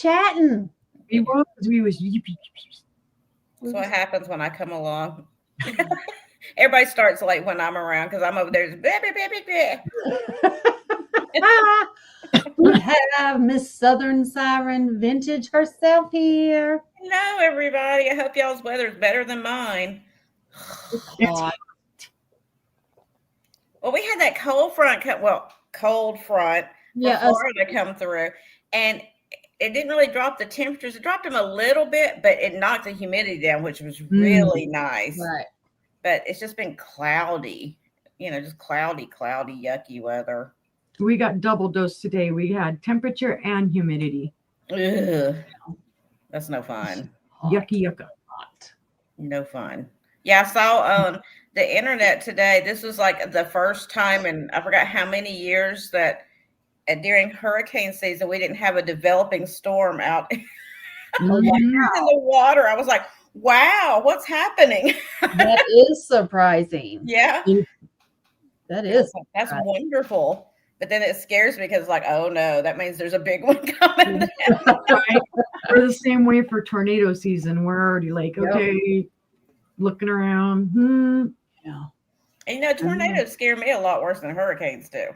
chatting. We was. That's what happens when I come along. Everybody starts late when I'm around because I'm over there. We have Miss Southern Syren Vintage herself here. Hello, everybody. I hope y'all's weather's better than mine. It's Well, we had that cold front for Florida come through, and it didn't really drop the temperatures. It dropped them a little bit, but it knocked the humidity down, which was really nice. Right. But it's just been cloudy, just cloudy, yucky weather. We got double dose today. We had temperature and humidity. Ugh. That's no fun. Yucky yucca. No fun. Yeah, I saw on the internet today, this was like the first time in I forgot how many years that during hurricane season we didn't have a developing storm out in the water. I was like, wow, what's happening? That is surprising. Yeah. That's wonderful. But then it scares me because it's like, oh no, that means there's a big one coming down. Right. We're the same way for tornado season. We're already like, okay, looking around. Yeah. And tornadoes scare me a lot worse than hurricanes do.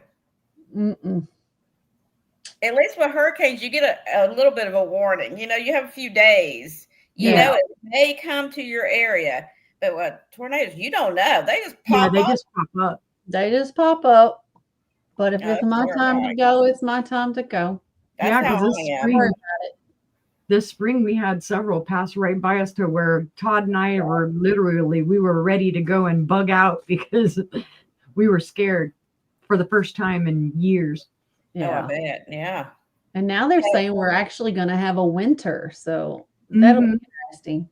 At least with hurricanes, you get a little bit of a warning. You have a few days. You know it may come to your area. But with tornadoes, you don't know. They just pop up. They just pop up. They just pop up. But if it's my time to go, it's my time to go. That's how I am. This spring we had several pass right by us to where Todd and I were we were ready to go and bug out because we were scared for the first time in years. Yeah, I bet. Yeah. And now they're saying we're actually going to have a winter, so that'll be interesting.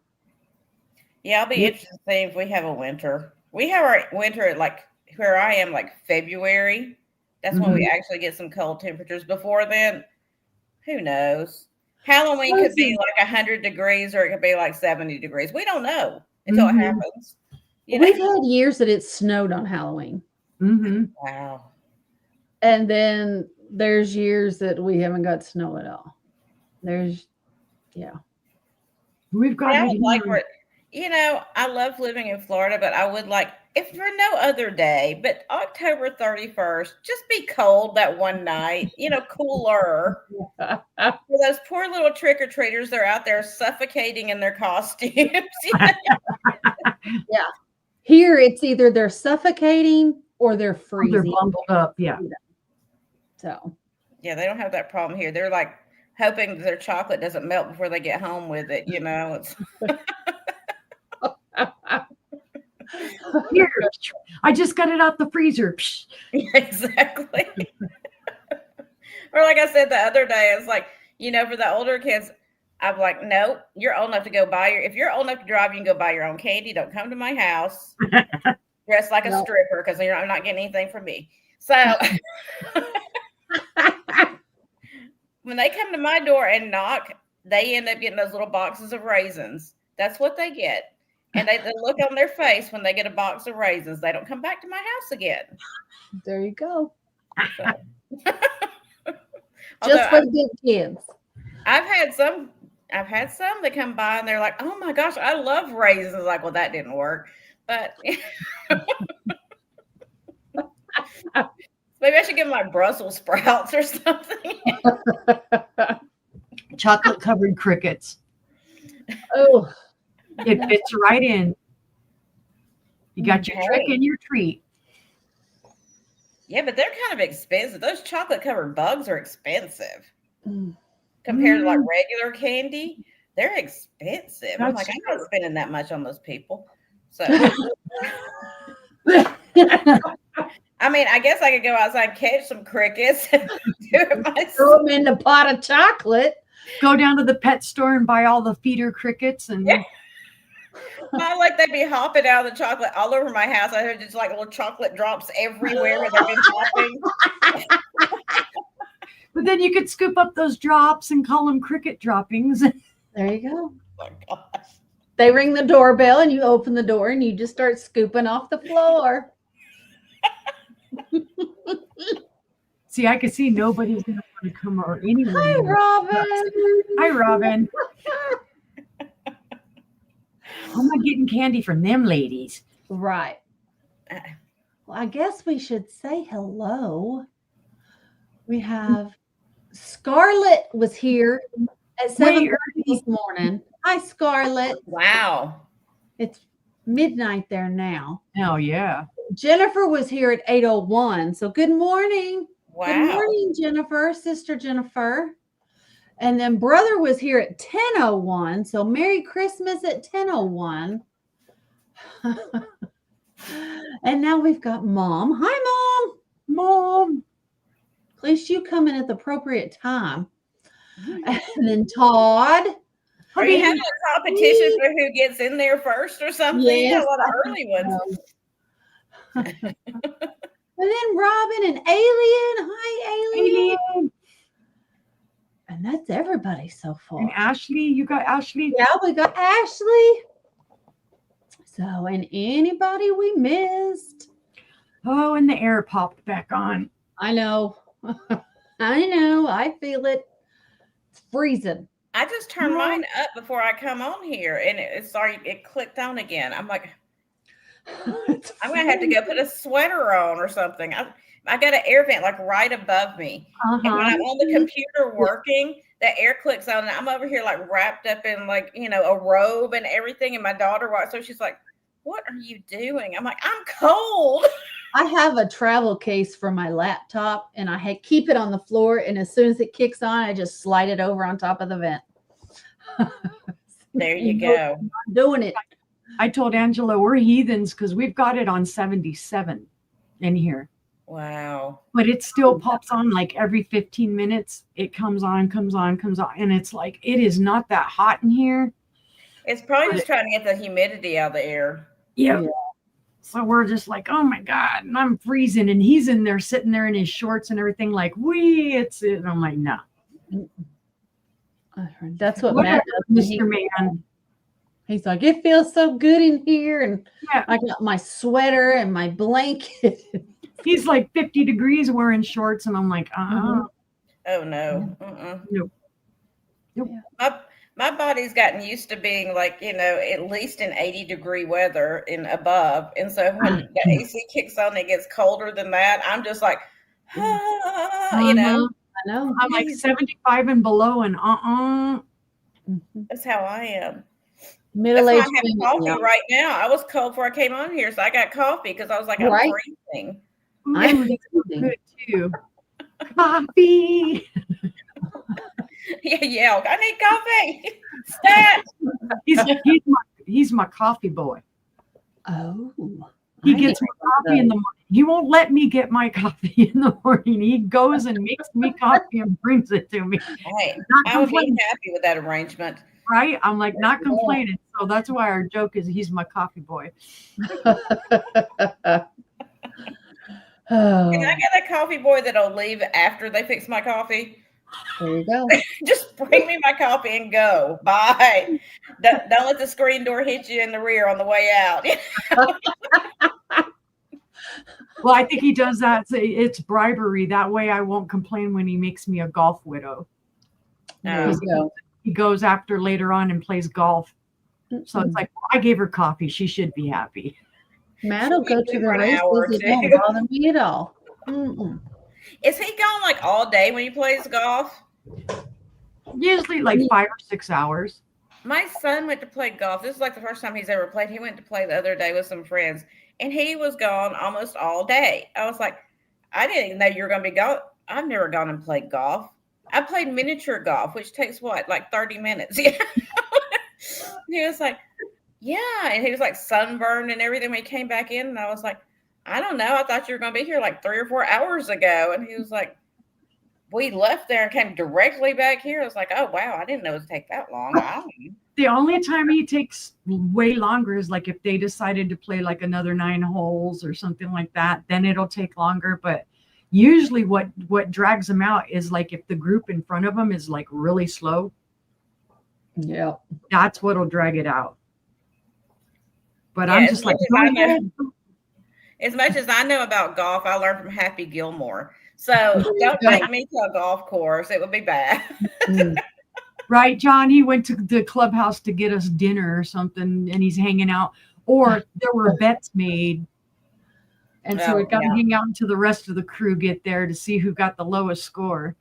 Yeah, I'll be interested to see if we have a winter. We have our winter at like where I am, like February. That's when we actually get some cold temperatures. Before then, who knows? Halloween could be like 100 degrees or it could be like 70 degrees. We don't know until it happens. We've had years that it snowed on Halloween. Wow. And then there's years that we haven't got snow at all. We've got I love living in Florida, but I would like, if for no other day, but October 31st, just be cold that one night, cooler. For those poor little trick-or-treaters, they're out there suffocating in their costumes. Yeah. Here, it's either they're suffocating or they're freezing. They're bundled up, yeah. So. Yeah, they don't have that problem here. They're like hoping their chocolate doesn't melt before they get home with it, It's Here, I just got it out the freezer. Exactly. Or like I said the other day, it's like, for the older kids, I'm like, no, you're old enough to go buy if you're old enough to drive, you can go buy your own candy. Don't come to my house. Dress like a stripper because I'm not getting anything from me. So when they come to my door and knock, they end up getting those little boxes of raisins. That's what they get. And the look on their face when they get a box of raisins, they don't come back to my house again. There you go. So. Just for the big kids. I've had some that come by and they're like, oh my gosh, I love raisins. Like, well, that didn't work. But maybe I should give them like Brussels sprouts or something. Chocolate covered crickets. Oh. It fits right in. You got your trick and your treat. Yeah, but they're kind of expensive. Those chocolate covered bugs are expensive compared to like regular candy. They're expensive. I'm like, I'm not spending that much on those people. So, I mean, I guess I could go outside and catch some crickets and do it myself. Throw them in the pot of chocolate. Go down to the pet store and buy all the feeder crickets and. Yeah. Not like they'd be hopping out of the chocolate all over my house. I heard just like little chocolate drops everywhere where they've been hopping. But then you could scoop up those drops and call them cricket droppings. There you go. Oh my gosh. They ring the doorbell and you open the door and you just start scooping off the floor. See, I could see nobody's going to want to come or anyone. Hi, Robin. Hi, Robin. I'm not getting candy from them ladies. Right. Well, I guess we should say hello. We have Scarlett was here at 7:30 this morning. Hi, Scarlett. Wow. It's midnight there now. Oh, yeah. Jennifer was here at 8:01. So good morning. Wow. Good morning, Jennifer, Sister Jennifer. And then brother was here at 10:01. So Merry Christmas at 10:01. And now we've got Mom. Hi, Mom. Mom. At least you come in at the appropriate time. And then Todd. Are you having a competition for who gets in there first or something? Yes. You got a lot of early ones. And then Robin and Alien. Hi, Alien. And that's everybody so far. And Ashley, you got Ashley? Yeah, we got Ashley. So, and anybody we missed. Oh, and the air popped back on. I know. I know. I feel it. It's freezing. I just turned mine up before I come on here, and it clicked on again. I'm like, I'm gonna have to go put a sweater on or something. I got an air vent like right above me, and when I'm on the computer working, the air clicks on, and I'm over here like wrapped up in like a robe and everything. And my daughter walks, so she's like, "What are you doing?" I'm like, "I'm cold." I have a travel case for my laptop, and I keep it on the floor. And as soon as it kicks on, I just slide it over on top of the vent. There you go. I'm doing it. I told Angela we're heathens because we've got it on 77 in here. Wow. But it still pops on like every 15 minutes. It comes on. And it's like, it is not that hot in here. It's probably just trying to get the humidity out of the air. Yep. Yeah. So we're just like, oh my God. And I'm freezing. And he's in there sitting there in his shorts and everything like, and I'm like, no. That's what Matt does. Mr. Man. He's like, it feels so good in here. And I got my sweater and my blanket. He's like 50 degrees wearing shorts. And I'm like, Oh, no. Nope. My body's gotten used to being like, at least in 80-degree weather and above. And so when the AC kicks on, it gets colder than that. I'm just like, I know. I'm like 75 and below and That's how I am. Middle-aged That's why I have coffee right now. I was cold before I came on here, so I got coffee because I was like, I'm freezing. I'm freezing. Good too. Coffee. Yeah, I need coffee. Stat. He's my coffee boy. Oh. He gets my coffee in the morning. He won't let me get my coffee in the morning. He goes and makes me coffee and brings it to me. Hey, I would be happy with that arrangement. Right? I'm like not complaining. So that's why our joke is he's my coffee boy. Can I get a coffee boy that'll leave after they fix my coffee? There you go. Just bring me my coffee and go. Bye. Don't let the screen door hit you in the rear on the way out. Well, I think he does that. It's bribery. That way I won't complain when he makes me a golf widow. He goes after later on and plays golf. So it's like, well, I gave her coffee. She should be happy. Matt will go to the races. It won't bother me at all. Is he gone like all day when he plays golf? Usually like 5 or 6 hours. My son went to play golf. This is like the first time he's ever played. He went to play the other day with some friends, and he was gone almost all day. I was like, I didn't even know you were going to be gone. I've never gone and played golf. I played miniature golf, which takes like 30 minutes. He was like, yeah. And he was like sunburned and everything when he came back in. And I was like, I don't know. I thought you were going to be here like 3 or 4 hours ago. And he was like, we left there and came directly back here. I was like, oh, wow. I didn't know it would take that long. The only time he takes way longer is like if they decided to play like another 9 holes or something like that, then it'll take longer. But usually what drags him out is like if the group in front of him is like really slow. Yeah. That's what'll drag it out. But I'm just like, as much as I know about golf, I learned from Happy Gilmore. So don't take me to a golf course. It would be bad. Right, John? He went to the clubhouse to get us dinner or something, and he's hanging out. Or there were bets made. And so we got to hang out until the rest of the crew get there to see who got the lowest score.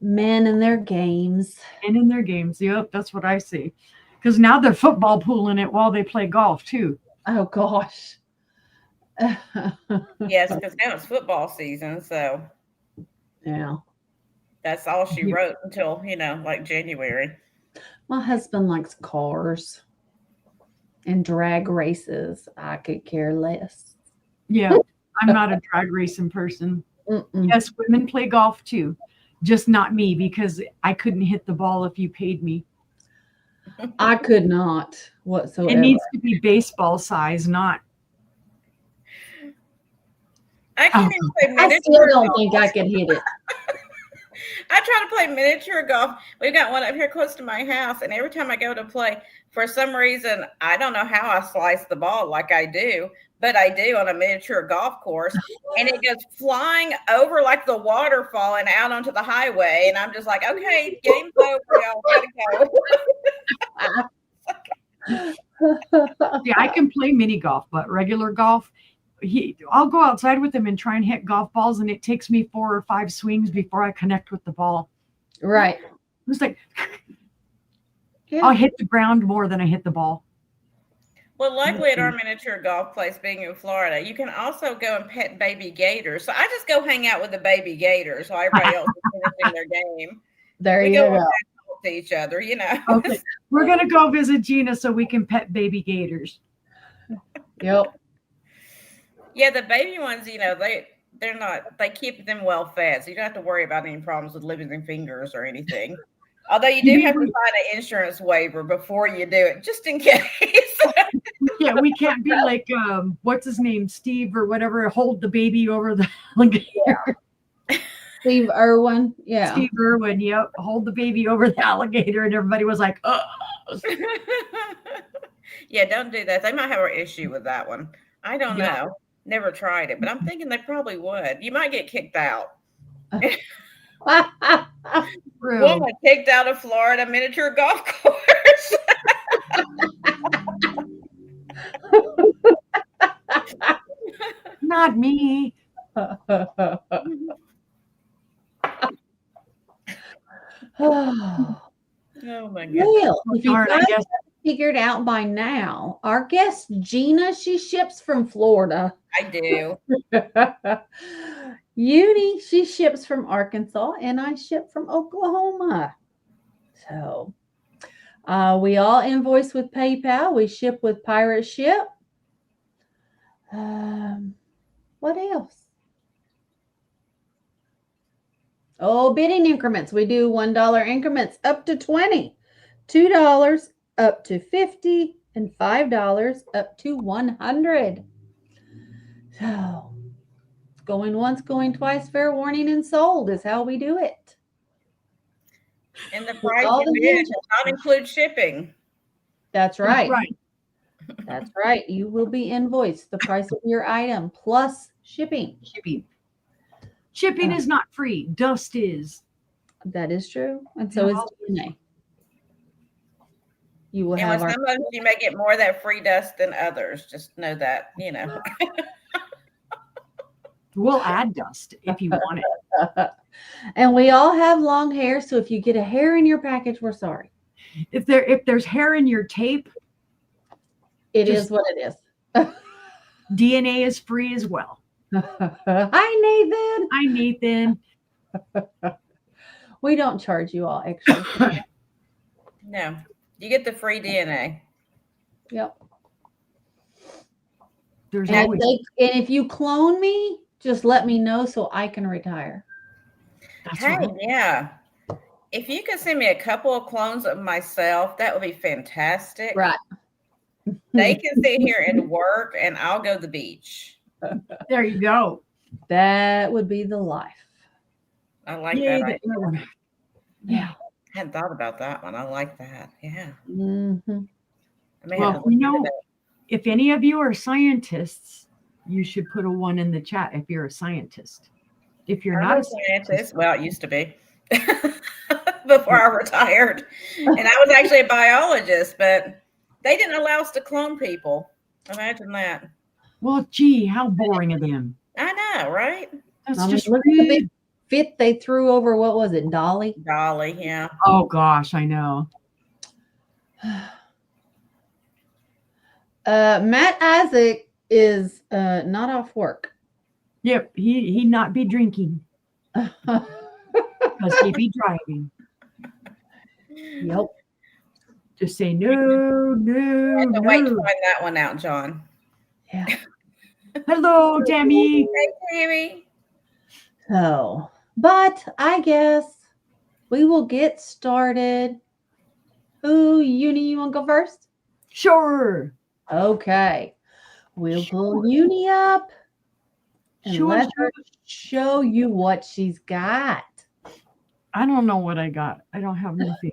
Men and their games. And in their games. Yep, that's what I see. Because now they're football pooling it while they play golf, too. Oh, gosh. Yes, because now it's football season. So, yeah. That's all she wrote until, like January. My husband likes cars and drag races. I could care less. Yeah, I'm not a drag racing person. Yes, women play golf too. Just not me, because I couldn't hit the ball if you paid me. I could not whatsoever. It needs to be baseball size, not. I can't even play miniature. I still don't think I could hit it. I try to play miniature golf. We've got one up here close to my house, and every time I go to play, for some reason, I don't know how I slice the ball like I do, but I do on a miniature golf course, and it goes flying over like the waterfall and out onto the highway, and I'm just like, okay, game's over, y'all, gotta go. Yeah, I can play mini golf, but regular golf, I'll go outside with him and try and hit golf balls, and it takes me 4 or 5 swings before I connect with the ball. Right. It's like, I'll hit the ground more than I hit the ball. Well, luckily at our miniature golf place, being in Florida, you can also go and pet baby gators. So I just go hang out with the baby gators while everybody else is finishing their game. There you go. To each other, Okay. We're going to go visit Jeana so we can pet baby gators. Yep. Yeah, the baby ones, they're not, they keep them well fed. So you don't have to worry about any problems with livers and fingers or anything. Although you do have to find an insurance waiver before you do it, just in case. Yeah, we can't be like, what's his name, Steve or whatever, hold the baby over the alligator. Yeah. Steve Irwin. Yeah. Steve Irwin, yep. Hold the baby over the alligator. And everybody was like, oh. Yeah, don't do that. They might have an issue with that one. I don't know. Never tried it, but I'm thinking they probably would. You might get kicked out. Woman kicked out of Florida miniature golf course. Not me. Oh my goodness. Well, if you guys have figured out by now, our guest Jeana, she ships from Florida. I do. Uni, she ships from Arkansas, and I ship from Oklahoma. So we all invoice with PayPal. We ship with Pirate Ship. What else? Oh, bidding increments. We do $1 increments up to 20, $2 up to 50, and $5 up to 100. So going once, going twice, fair warning, and sold is how we do it. And the price you bid does not include shipping. That's right. That's right. You will be invoiced the price of your item plus shipping. Shipping is not free. Dust is. That is true. And so is DNA. You will have some of you may get more of that free dust than others. Just know that, We'll add dust if you want it. And we all have long hair, so if you get a hair in your package, we're sorry. If there's hair in your tape, it is what it is. DNA is free as well. Hi, Nathan. We don't charge you all extra. No, you get the free DNA. Yep. And if you clone me, just let me know so I can retire. Yeah. If you could send me a couple of clones of myself, that would be fantastic. Right. They can sit here and work, and I'll go to the beach. There you go. That would be the life. I like that. Yeah. I hadn't thought about that one. I like that. Yeah. Mm-hmm. Well, if any of you are scientists you should put a 1 in the chat if you're a scientist. If you're I'm not a scientist. Well, it used to be before I retired. And I was actually a biologist, but they didn't allow us to clone people. Imagine that. Well, gee, how boring of them. I know, right? That's just look at the big fit they threw over. What was it, Dolly? Dolly, yeah. Oh gosh, I know. Matt Isaac is not off work. Yep, he'd not be drinking because he'd be driving. Yep. Just say no. Wait to find that one out, John. Yeah. Hello, Demi. Hey, Tammy. So, but I guess we will get started. Uni, you want to go first? Sure. Okay. We'll pull Uni up and let her show you what she's got. I don't know what I got. I don't have anything.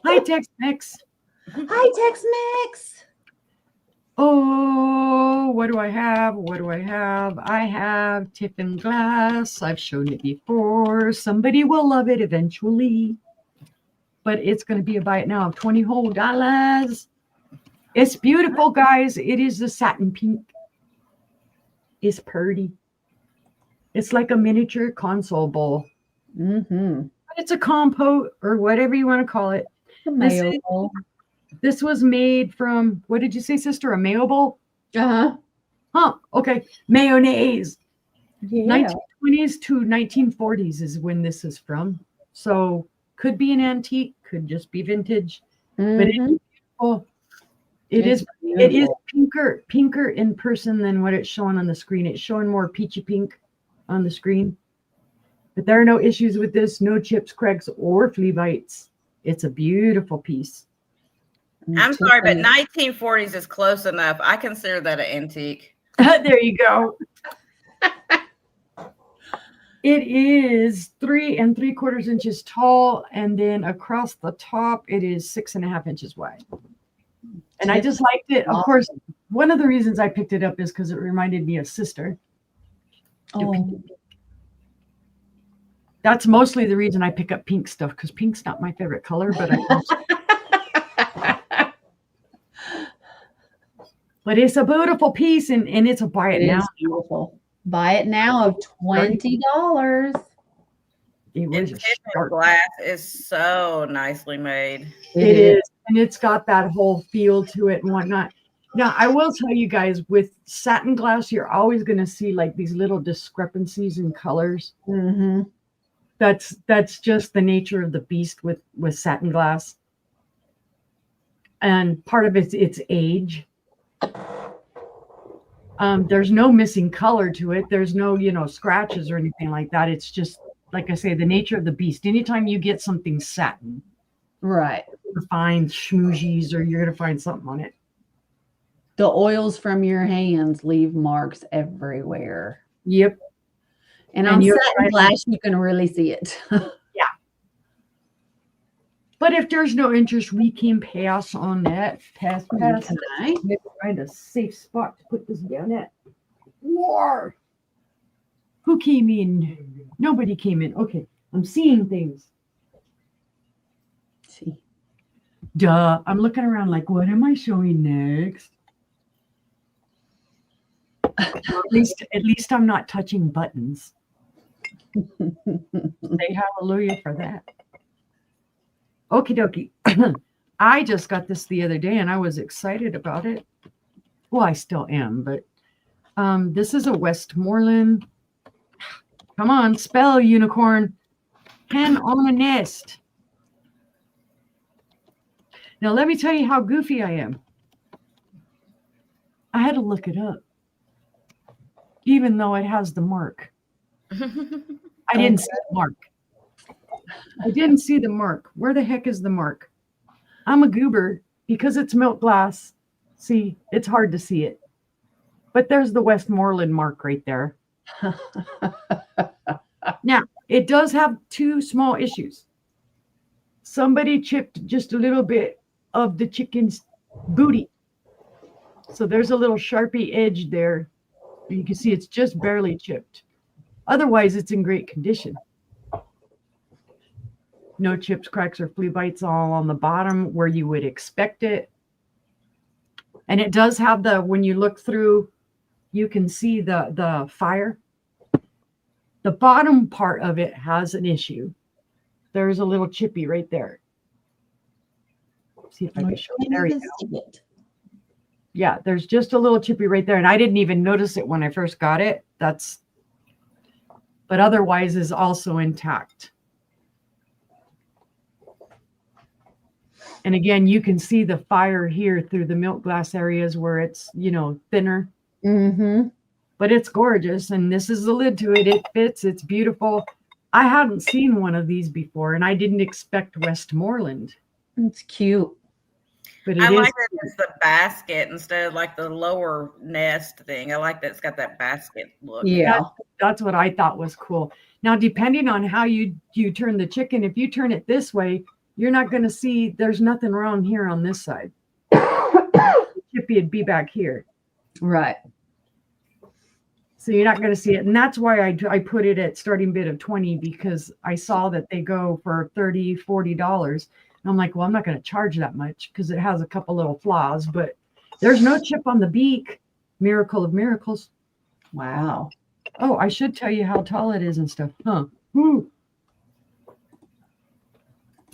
Hi, Tex-Mex. Hi, Tex-Mex. Oh, what do I have? I have Tiffin glass. I've shown it before. Somebody will love it eventually. But it's going to be a buy it now of $20 whole. It's beautiful, guys. It is the satin pink. It's pretty. It's like a miniature console bowl. Mm-hmm. But it's a compote or whatever you want to call it. This was made from, what did you say, sister? A mayo bowl? Uh-huh. Huh. Okay. Mayonnaise. Yeah. 1920s to 1940s is when this is from. So could be an antique, could just be vintage. Mm-hmm. But it's beautiful. It is pinker in person than what it's showing on the screen. It's showing more peachy pink on the screen. But there are no issues with this, no chips, cracks, or flea bites. It's a beautiful pice. I'm sorry, but 1940s is close enough. I consider that an antique. There you go. It is 3 3/4 inches tall, and then across the top, it is 6.5 inches wide. And I just liked it. Of course, one of the reasons I picked it up is because it reminded me of Sister. Oh. That's mostly the reason I pick up pink stuff, because pink's not my favorite color, but but it's a beautiful piece, and it's a buy it now. Is beautiful. Buy it now of $20. It was and glass is so nicely made. It is, and it's got that whole feel to it and whatnot. Now, I will tell you guys, with satin glass, you're always going to see like these little discrepancies in colors. Mm-hmm. That's just the nature of the beast with satin glass. And part of it's age. There's no missing color to it. There's no, scratches or anything like that. It's just, like I say, the nature of the beast. Anytime you get something satin, right, you're gonna find schmoozies or you're gonna find something on it. The oils from your hands leave marks everywhere. Yep. And on satin glass, you can really see it. Yeah. But if there's no interest, we can pass on that. Pass. Okay. Maybe find a safe spot to put this down at. War. Who came in? Nobody came in. Okay. I'm seeing things. Let's see. Duh. I'm looking around like, what am I showing next? At least I'm not touching buttons. Say hallelujah for that. Okie dokie. I just got this the other day and I was excited about it. Well, I still am, but this is a Westmoreland. Come on, spell unicorn. Hen on a nest. Now, let me tell you how goofy I am. I had to look it up, even though it has the mark. I didn't see the mark. I didn't see the mark. Where the heck is the mark? I'm a goober because it's milk glass. See, it's hard to see it. But there's the Westmoreland mark right there. Now, it does have two small issues. Somebody chipped just a little bit of the chicken's booty. So there's a little Sharpie edge there You can see it's just barely chipped. Otherwise, it's in great condition. No chips, cracks, or flea bites all on the bottom where you would expect it. And it does have the, when you look through, you can see the fire. The bottom part of it has an issue. There's a little chippy right there. See if I can show it. There you go. Yeah, there's just a little chippy right there. And I didn't even notice it when I first got it. But otherwise is also intact. And again, you can see the fire here through the milk glass areas where it's, thinner. Mm-hmm. But it's gorgeous. And this is the lid to it. It fits. It's beautiful. I hadn't seen one of these before, and I didn't expect Westmoreland. It's cute. But I like that it's the basket instead of like the lower nest thing. I like that it's got that basket look. Yeah. That's what I thought was cool. Now, depending on how you turn the chicken, if you turn it this way, you're not going to see, there's nothing wrong here on this side. Chippy would be back here. Right. So you're not going to see it. And that's why I put it at starting bid of 20, because I saw that they go for $30, $40. And I'm like, well, I'm not going to charge that much because it has a couple little flaws, but there's no chip on the beak. Miracle of miracles. Wow. Oh, I should tell you how tall it is and stuff. Huh. Ooh.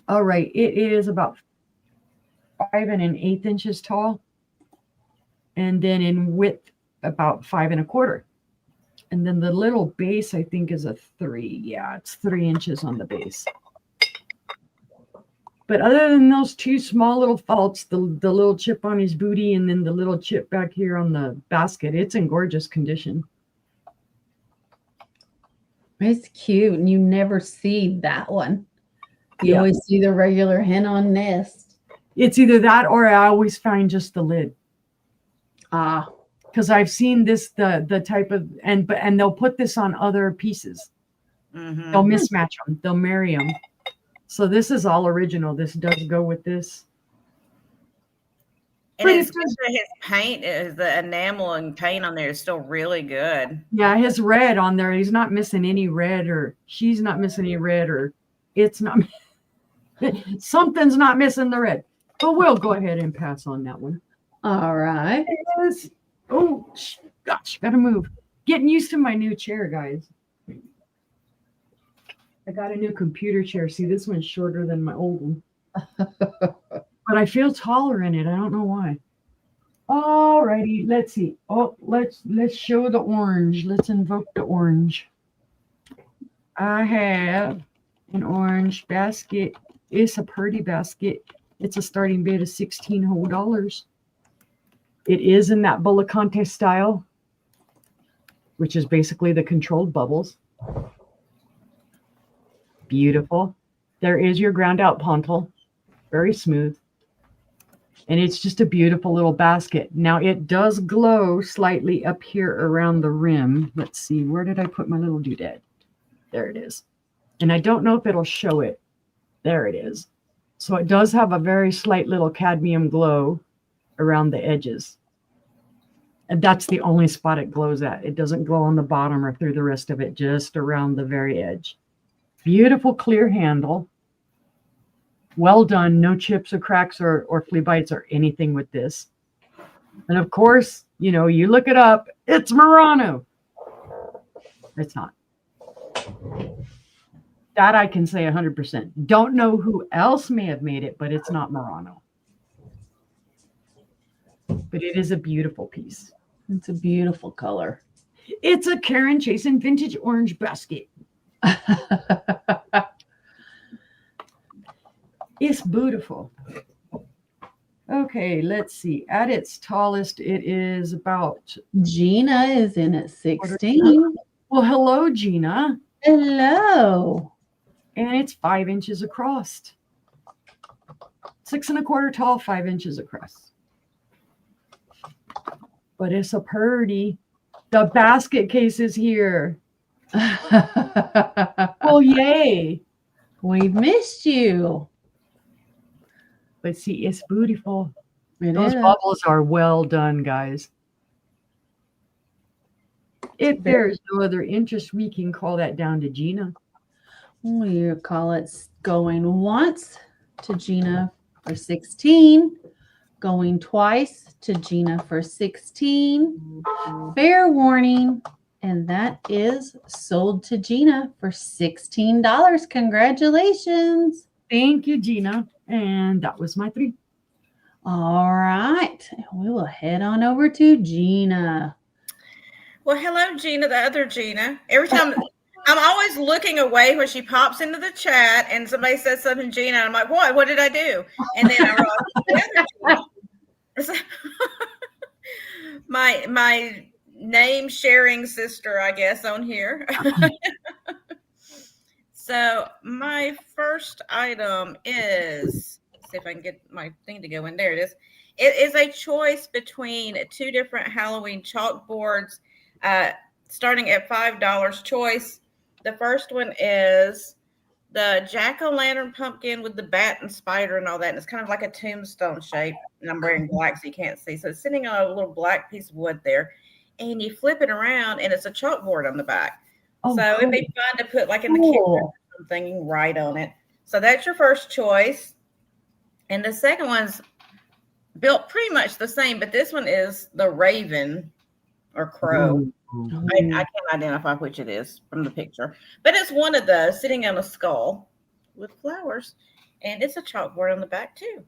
All right. It is about 5 1/8 inches tall. And then in width, about 5 1/4. And then the little base, I think, is a 3. Yeah, it's 3 inches on the base. But other than those two small little faults, the little chip on his booty and then the little chip back here on the basket, it's in gorgeous condition. It's cute. And you never see that one. You always see the regular hen on nest. It's either that or I always find just the lid. Because I've seen this, the type of, and they'll put this on other pieces. Mm-hmm. They'll mismatch them. They'll marry them. So this is all original. This does go with this. And it's his paint, is the enamel and paint on there is still really good. Yeah, his red on there, he's not missing any red, or she's not missing any red, or it's not, something's not missing the red. But we'll go ahead and pass on that one. All right. Yes. Oh, gosh, gotta move. Getting used to my new chair, guys. I got a new computer chair. See, this one's shorter than my old one. But I feel taller in it. I don't know why. All righty, let's see. Oh, let's show the orange. Let's invoke the orange. I have an orange basket. It's a pretty basket. It's a starting bid of $16 whole. It is in that Bullicante style, which is basically the controlled bubbles. Beautiful. There is your ground out pontal. Very smooth. And it's just a beautiful little basket. Now it does glow slightly up here around the rim. Let's see, where did I put my little doodad? There it is. And I don't know if it'll show it. There it is. So it does have a very slight little cadmium glow around the edges. And that's the only spot it glows at. It doesn't glow on the bottom or through the rest of it, just around the very edge. Beautiful clear handle. Well done. No chips or cracks or flea bites or anything with this. And of course, you look it up. It's Murano. It's not. That I can say 100%. Don't know who else may have made it, but it's not Murano. But it is a beautiful piece. It's a beautiful color. It's a Karen Chasen vintage orange basket. It's beautiful. Okay, let's see. At its tallest, it is about... Jeana is in at 16. Well, hello, Jeana. Hello. And it's 5 inches across. 6 1/4 tall, 5 inches across. But it's a purdy. The basket case is here. Oh, yay. We've missed you. But see, it's beautiful. Those bubbles are well done, guys. If there's no other interest, we can call that down to Jeana. We call it going once to Jeana for 16, going twice to Jeana for 16. Fair warning, and that is sold to Jeana for $16. Congratulations. Thank you, Jeana. And that was my 3. All right. We will head on over to Jeana. Well, hello, Jeana, the other Jeana. Every time I'm always looking away when she pops into the chat and somebody says something, Jeana, and I'm like, what did I do? And then I realize my name sharing sister, I guess, on here. So my first item is, let's see if I can get my thing to go in. There it is. It is a choice between 2 different Halloween chalkboards, starting at $5 choice. The first one is the jack-o'-lantern pumpkin with the bat and spider and all that. And it's kind of like a tombstone shape. And I'm wearing black so you can't see. So it's sitting on a little black piece of wood there. And you flip it around and it's a chalkboard on the back. Oh, so cool. It'd be fun to put like in the kitchen or something, you can write on it. So that's your first choice. And the second one's built pretty much the same, but this one is the raven or crow. I can't identify which it is from the picture, but it's one of those sitting on a skull with flowers, and it's a chalkboard on the back too.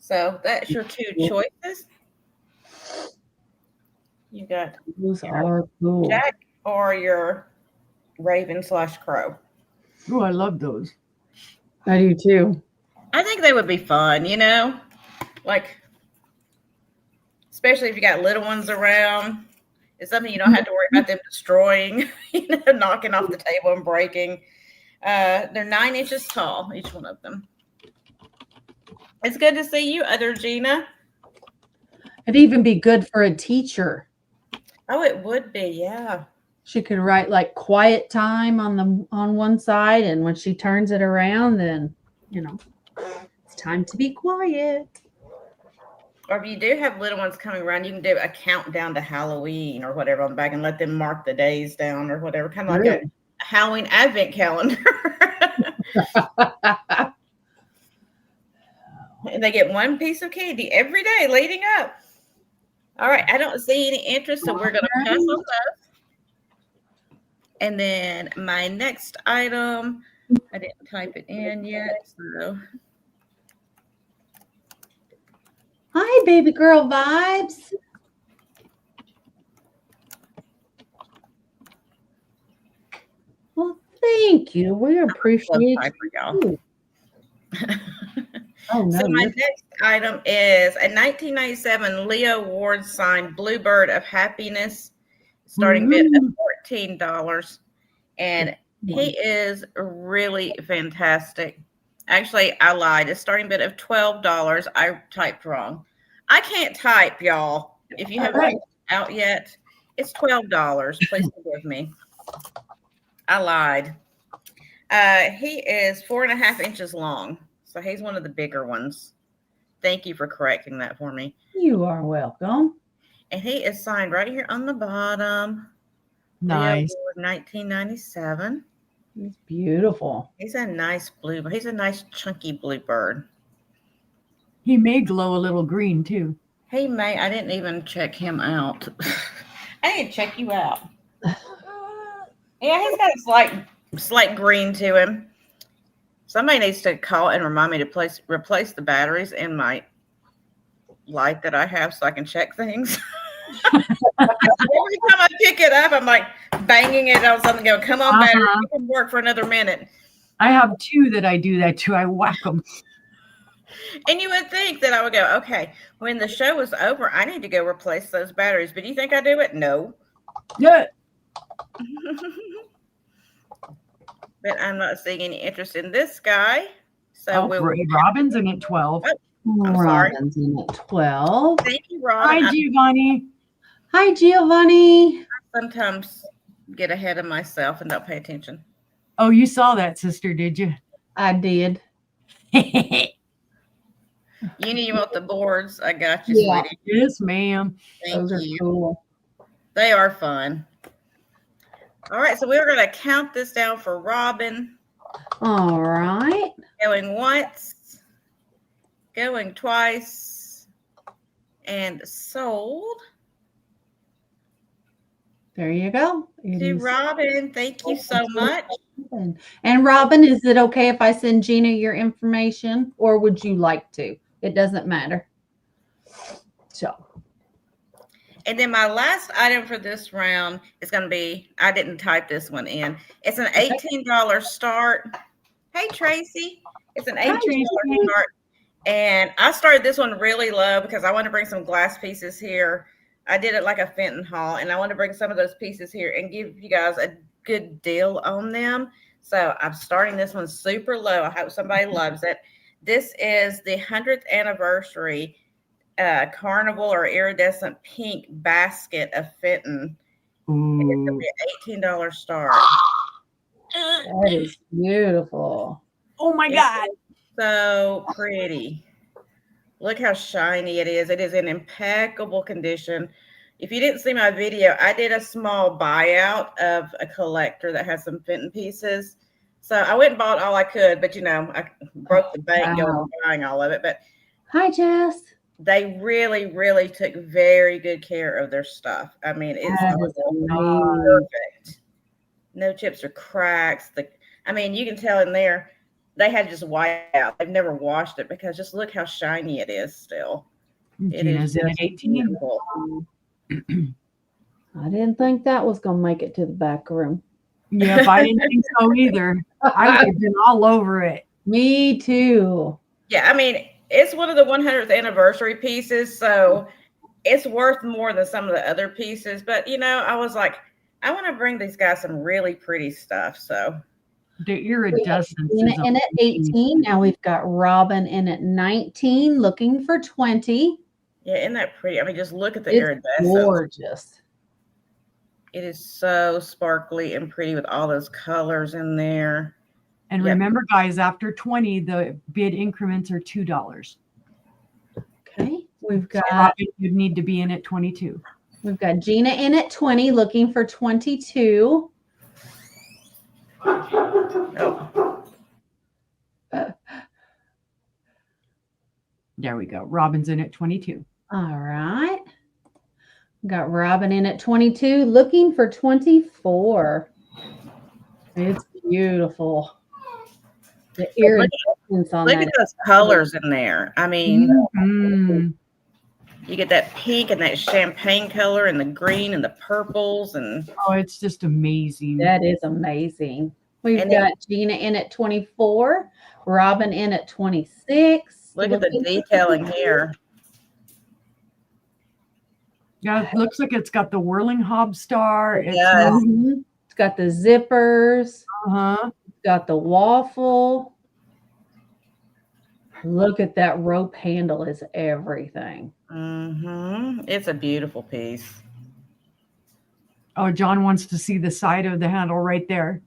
So that's your 2 choices. You got those are cool. Jack or your raven/crow. Oh, I love those. I do too. I think they would be fun, like, especially if you got little ones around. It's something you don't have to worry about them destroying, knocking off the table and breaking. They're 9 inches tall, each one of them. It's good to see you, other Jeana. It'd even be good for a teacher. Oh, it would be, yeah. She could write like quiet time on one side, and when she turns it around, then it's time to be quiet. Or if you do have little ones coming around, you can do a countdown to Halloween or whatever on the back and let them mark the days down or whatever, kind of like a Halloween advent calendar. And they get 1 piece of candy every day leading up. All right, I don't see any interest, so we're going to pass on those. And then my next item, I didn't type it in yet, so. Hi, baby girl vibes. Well, thank you. We appreciate you. Oh, no, so my next item is a 1997 Leo Ward signed Bluebird of Happiness, starting bid of $14. And he is really fantastic. Actually, I lied. It's starting bid of $12. I typed wrong. I can't type, y'all. If you haven't typed out yet, it's $12. Please forgive me. I lied. He is 4.5 inches long. So he's one of the bigger ones. Thank you for correcting that for me. You are welcome. And he is signed right here on the bottom. Nice. 1997. He's beautiful. He's a nice blue. He's a nice chunky bluebird. He may glow a little green too. He may. I didn't even check him out. I need to check you out. Yeah, he's got a slight green to him. Somebody needs to call and remind me to replace the batteries in my light that I have so I can check things. Every time I pick it up, I'm like banging it on something going, come on, battery, you can work for another minute. I have 2 that I do that to. I whack them. And you would think that I would go, okay, when the show is over, I need to go replace those batteries. But do you think I do it? No. Yeah. But I'm not seeing any interest in this guy. So Robin's in at 12. Robin's in at 12. Thank you, Robin. Hi, Giovanni. Hi, Giovanni. I sometimes get ahead of myself and don't pay attention. Oh, you saw that, sister, did you? I did. You want the boards? I got you, sweetie. Yes, ma'am. Thank Those you. Are cool. They are fun. All right, so we're going to count this down for Robin. All right. Going once, going twice, and sold. There you go. To Robin, thank you so much. And Robin, is it okay if I send Jeana your information, or would you like to? It doesn't matter. So. And then my last item for this round is going to be, I didn't type this one in. It's an $18 start. Hey, Tracy. It's an $18 start. And I started this one really low because I want to bring some glass pieces here. I did it like a Fenton haul, and I want to bring some of those pieces here and give you guys a good deal on them. So I'm starting this one super low. I hope somebody loves it. This is the 100th anniversary carnival or iridescent pink basket of Fenton. It's going to be an $18 start. That is beautiful. Oh my God. So pretty. Look how shiny it is. It is in impeccable condition. If you didn't see my video, I did a small buyout of a collector that has some Fenton pieces. So I went and bought all I could, but I broke the bank going buying all of it. But hi, Jess. They really, really took very good care of their stuff. I mean, it's perfect. No chips or cracks. You can tell in there they had just white out. They've never washed it because just look how shiny it is still. It is just beautiful. I didn't think that was going to make it to the back room. Yep, I didn't think so either. I would have been all over it. Me too. Yeah, it's one of the 100th anniversary pieces, so it's worth more than some of the other pieces. But, I was like, I want to bring these guys some really pretty stuff. So the iridescence in at 18. Now we've got Robin in at 19, looking for 20. Yeah, isn't that pretty? Just look at the iridescence. Gorgeous. It is so sparkly and pretty with all those colors in there. And remember, guys, after 20, the bid increments are $2. Okay. We've got Robin, you need to be in at 22. We've got Jeana in at 20, looking for 22. Oh. There we go. Robin's in at 22. All right. Got Robin in at 22, looking for 24. It's beautiful. The iridescence on look at those colors in there. You get that pink and that champagne color and the green and the purples and it's just amazing. That is amazing. We've got Jeana in at 24, Robin in at 26. Look at the detailing here. Yeah, it looks like it's got the whirling hob star. It's got the zippers. It's got the waffle. Look at that rope handle is everything. It's a beautiful piece. Oh, John wants to see the side of the handle right there.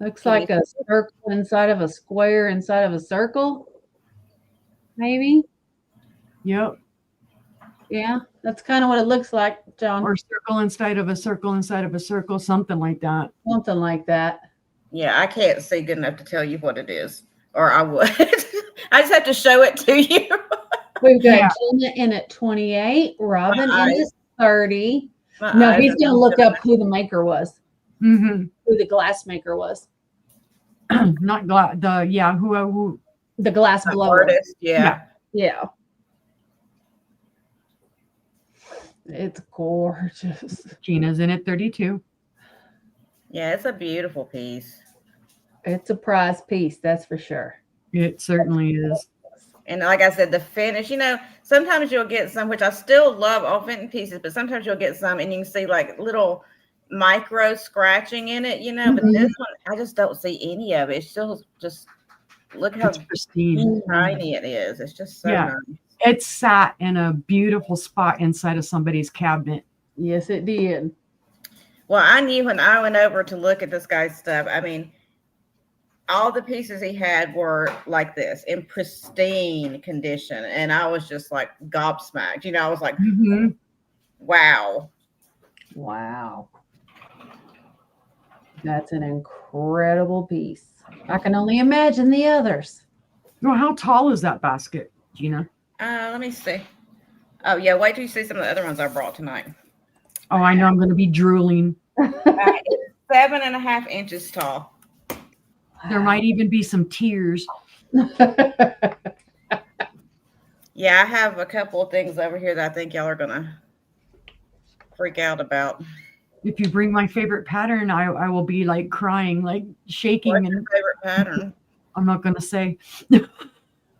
Looks like a circle inside of a square inside of a circle. Maybe. Yep. Yeah, that's kind of what it looks like, John. Or circle inside of a circle inside of a circle, something like that. Something like that. Yeah, I can't see good enough to tell you what it is, or I would. I just have to show it to you. We've got Jeana in at 28, Robin in at 30. No, he's going to look up who the maker was. Who the glass maker was. Not glass. Who the glass blower. Artist, yeah. It's gorgeous. Jeana's in at 32. Yeah, it's a beautiful piece. It's a prize piece, that's for sure. It certainly is. And like I said, the finish, sometimes you'll get some, which I still love all Fenton pieces, but sometimes you'll get some and you can see like little micro scratching in it, but this one, I just don't see any of it. It's still just, look how pristine, shiny it is. It's just so nice. It sat in a beautiful spot inside of somebody's cabinet. Yes, it did. Well, I knew when I went over to look at this guy's stuff, all the pieces he had were like this in pristine condition. And I was just like gobsmacked. I was like, wow. Wow. That's an incredible piece. I can only imagine the others. Well, how tall is that basket, Jeana? Let me see. Oh yeah, wait till you see some of the other ones I brought tonight. Oh, I know I'm going to be drooling. It's 7.5 inches tall. There might even be some tears. Yeah, I have a couple of things over here that I think y'all are gonna freak out about. If you bring my favorite pattern, I will be like crying, like shaking. What's your favorite pattern? I'm not going to say.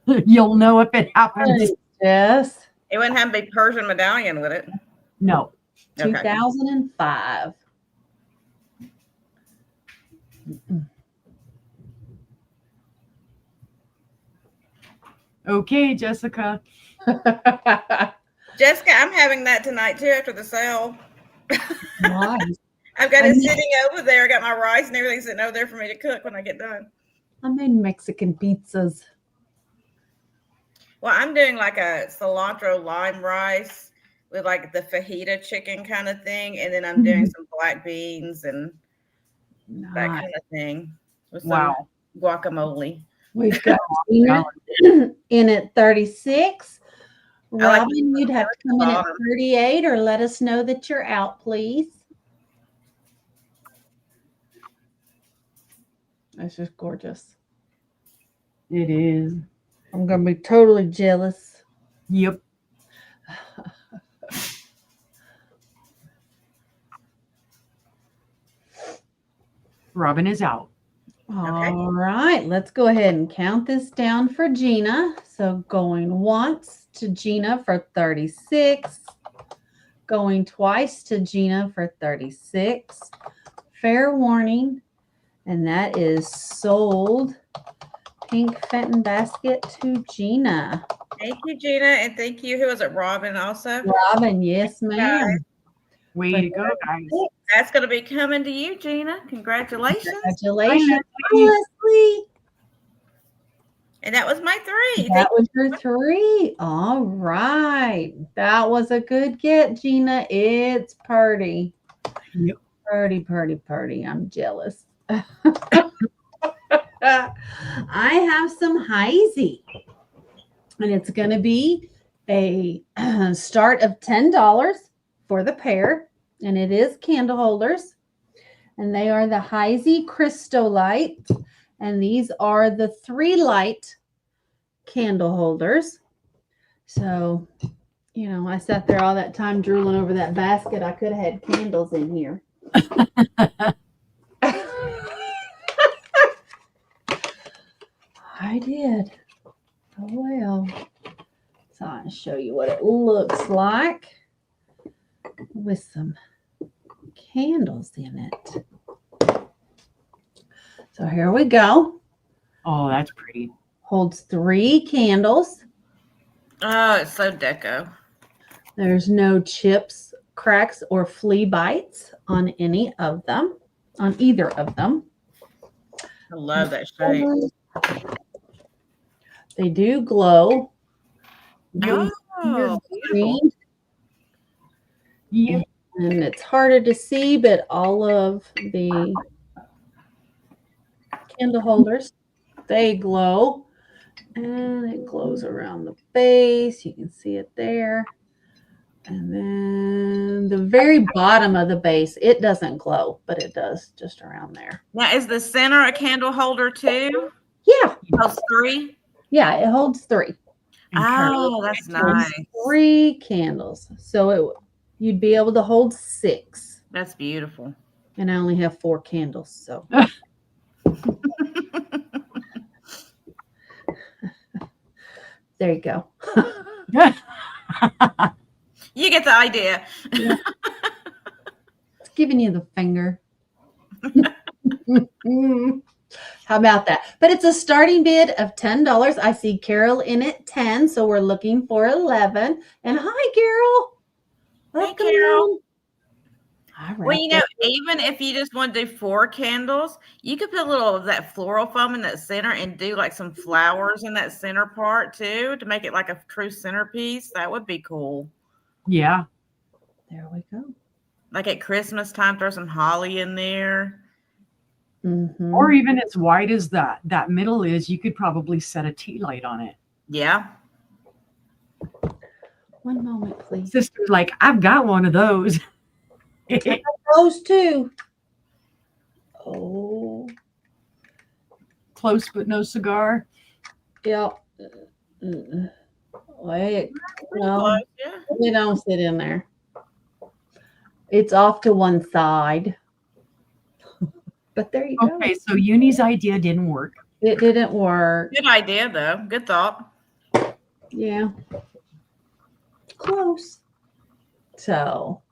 You'll know if it happens. Yes. It wouldn't have to be Persian medallion, would it? No. Okay. 2005. Okay, Jessica. Jessica, I'm having that tonight too after the sale. Nice. I've got it sitting over there. I got my rice and everything sitting over there for me to cook when I get done. I made Mexican pizzas. Well, I'm doing like a cilantro lime rice with like the fajita chicken kind of thing. And then I'm doing some black beans and that kind of thing with some guacamole. We've got Jeana in at 36. Robin, you'd have to come in at 38 or let us know that you're out, please. That's just gorgeous. It is. I'm going to be totally jealous. Yep. Robin is out. Okay. All right, let's go ahead and count this down for Jeana. So going once to Jeana for 36. Going twice to Jeana for 36. Fair warning. And that is sold. Pink Fenton basket to Jeana. Thank you, Jeana. And thank you. Who was it? Robin also? Robin, yes, ma'am. Way to go, guys. That's going to be coming to you, Jeana. Congratulations. Congratulations, Leslie. And that was my 3. That was your 3. All right. That was a good get, Jeana. It's pretty. Yep. Pretty. I'm jealous. I have some Heisey. And it's going to be a start of $10 for the pair. And it is candle holders. And they are the Heisey Crystolite. And these are the 3 light candle holders. So, you know, I sat there all that time drooling over that basket. I could have had candles in here. I did. Oh, well. So I'll show you what it looks like with some candles in it. So here we go. Oh, that's pretty. Holds 3 candles. Oh, it's so deco. There's no chips, cracks, or flea bites on any of them, on either of them. I love that shape. They do glow. Oh, Green. Yep. And it's harder to see, but all of the candle holders, they glow. And it glows around the base. You can see it there. And then the very bottom of the base, it doesn't glow, but it does just around there. Now, is the center a candle holder too? Yeah. Holds 3? Yeah, it holds 3. Oh, that's nice. 3 candles. So you'd be able to hold 6. That's beautiful. And I only have 4 candles, so. There you go. You get the idea. Yeah. It's giving you the finger. How about that? But it's a starting bid of $10. I see Carol in at 10, so we're looking for 11. And hi, Carol. Hey, Carol. Well, you know, even if you just want to do 4 candles, you could put a little of that floral foam in that center and do like some flowers in that center part too to make it like a true centerpiece. That would be cool. Yeah. There we go. Like at Christmas time, throw some holly in there. Mm-hmm. Or even as wide as that middle is, you could probably set a tea light on it. Yeah. One moment, please. Sister's like, I've got one of those. Those too. Oh. Close but no cigar. Yeah. Wait. No, Close, yeah. you don't sit in there. It's off to one side. But there you go. Okay, so Uni's idea didn't work. It didn't work. Good idea, though. Good thought. Yeah. Close. So,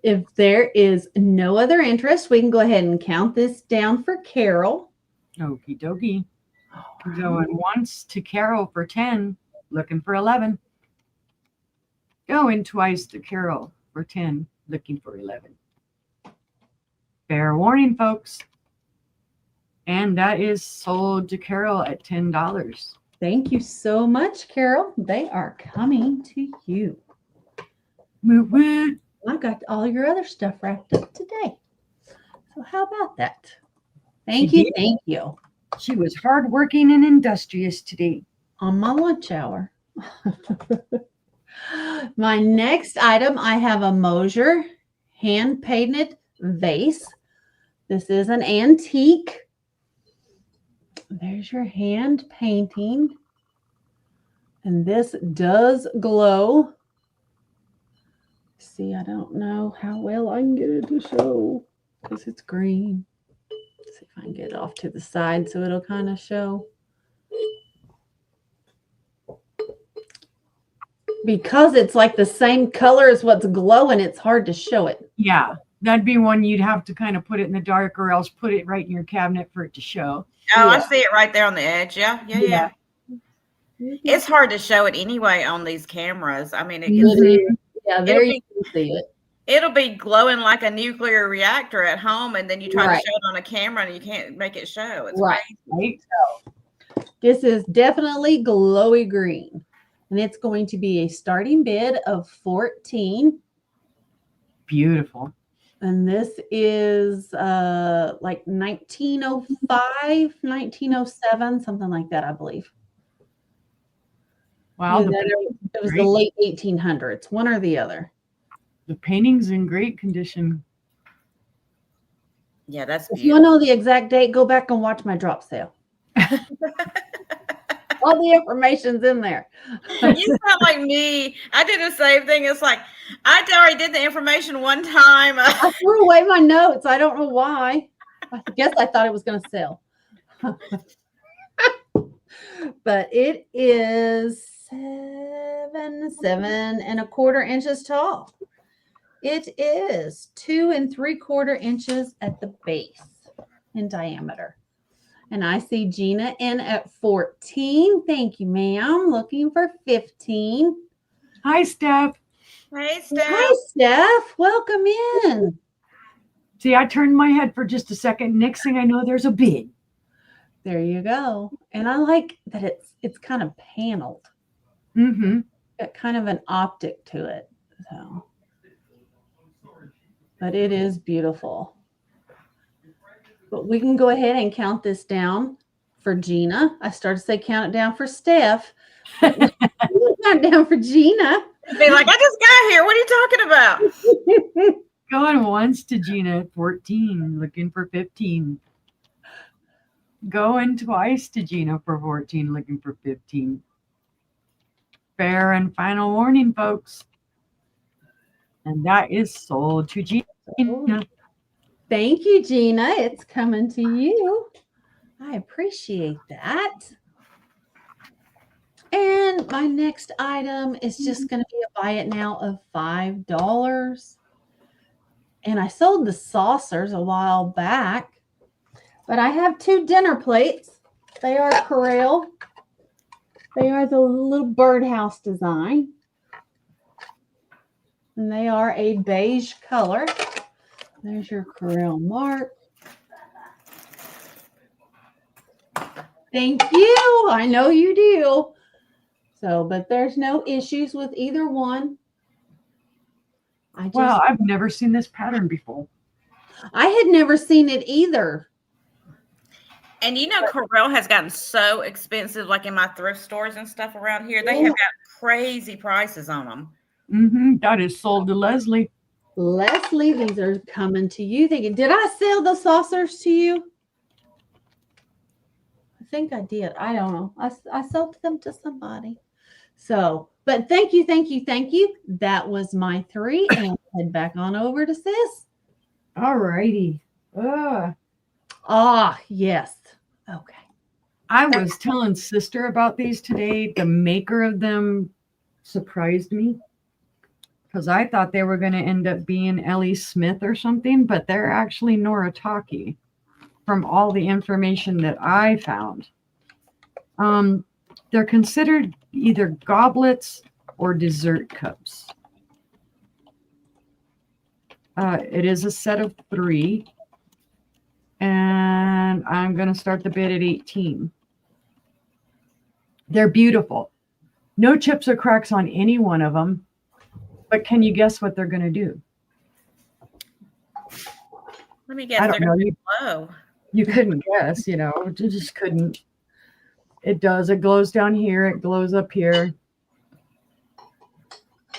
if there is no other interest, we can go ahead and count this down for Carol. Okie dokie. Going once to Carol for 10, looking for 11. Going twice to Carol for 10, looking for 11. Fair warning, folks. And that is sold to Carol at $10. Thank you so much, Carol. They are coming to you. Woot woot. I got all your other stuff wrapped up today. So how about that? Thank you. Thank you. She was hardworking and industrious today. On my lunch hour. My next item, I have a Mosier hand-painted vase. This is an antique. There's your hand painting. And this does glow. See, I don't know how well I can get it to show because it's green. Let's see if I can get it off to the side so it'll kind of show. Because it's like the same color as what's glowing, it's hard to show it. Yeah, that'd be one you'd have to kind of put it in the dark or else put it right in your cabinet for it to show. Oh, Yeah. I see it right there on the edge. Yeah. It's hard to show it anyway on these cameras. I mean, Yeah, there you can see it. It'll be glowing like a nuclear reactor at home, and then you try Right. to show it on a camera and you can't make it show. It's Right. crazy. Right? This is definitely glowy green. And it's going to be a starting bid of 14. Beautiful. And this is like 1905, 1907, something like that, I believe. Wow, Yeah, it was the late 1800s, one or the other. the painting's in great condition. Yeah, that's If you beautiful. want to know the exact date, go back and watch my drop sale. All the information's in there. You sound like me. I did the same thing. It's like I already did the information one time. I threw away my notes. I don't know why. I guess I thought it was going to sell. But it is 7.25 inches tall. It is 2 3/4 inches at the base in diameter. And I see Jeana in at 14. Thank you, ma'am. Looking for 15. Hi, Steph. Hey, Steph. Hi, Steph. Welcome in. See, I turned my head for just a second. Next thing I know, there's a bid. There you go. And I like that it's kind of paneled. Mm-hmm. Got kind of an optic to it. So, but it is beautiful. But we can go ahead and count this down for Jeana. I started to say count it down for Steph. Count it down for Jeana. Be like, I just got here. What are you talking about? Going once to Jeana at 14, looking for 15. Going twice to Jeana for 14, looking for 15. Fair and final warning, folks. And that is sold to Jeana. Thank you, Jeana. It's coming to you. I appreciate that. And my next item is just going to be a buy it now of $5. And I sold the saucers a while back, but I have 2 dinner plates. They are Corelle. They are the little birdhouse design. And they are a beige color. There's your Corelle mark. Thank you. I know you do. So, but there's no issues with either one. Wow, I've never seen this pattern before. I had never seen it either. And Corel has gotten so expensive, like in my thrift stores and stuff around here. They have got crazy prices on them. That is sold to Leslie. Leslie, these are coming to you. Did I sell the saucers to you? I think I did. I don't know. I sold them to somebody. So, but thank you. That was my 3. And head back on over to sis. All righty. Yes. Okay. I was telling sister about these today. The maker of them surprised me because I thought they were going to end up being Ellie Smith or something, but they're actually Noritake from all the information that I found. They're considered either goblets or dessert cups. It is a set of 3. And I'm going to start the bid at 18. They're beautiful. No chips or cracks on any one of them. But can you guess what they're going to do? Let me guess. They're going to be low. You couldn't guess, you just couldn't. It does. It glows down here. It glows up here.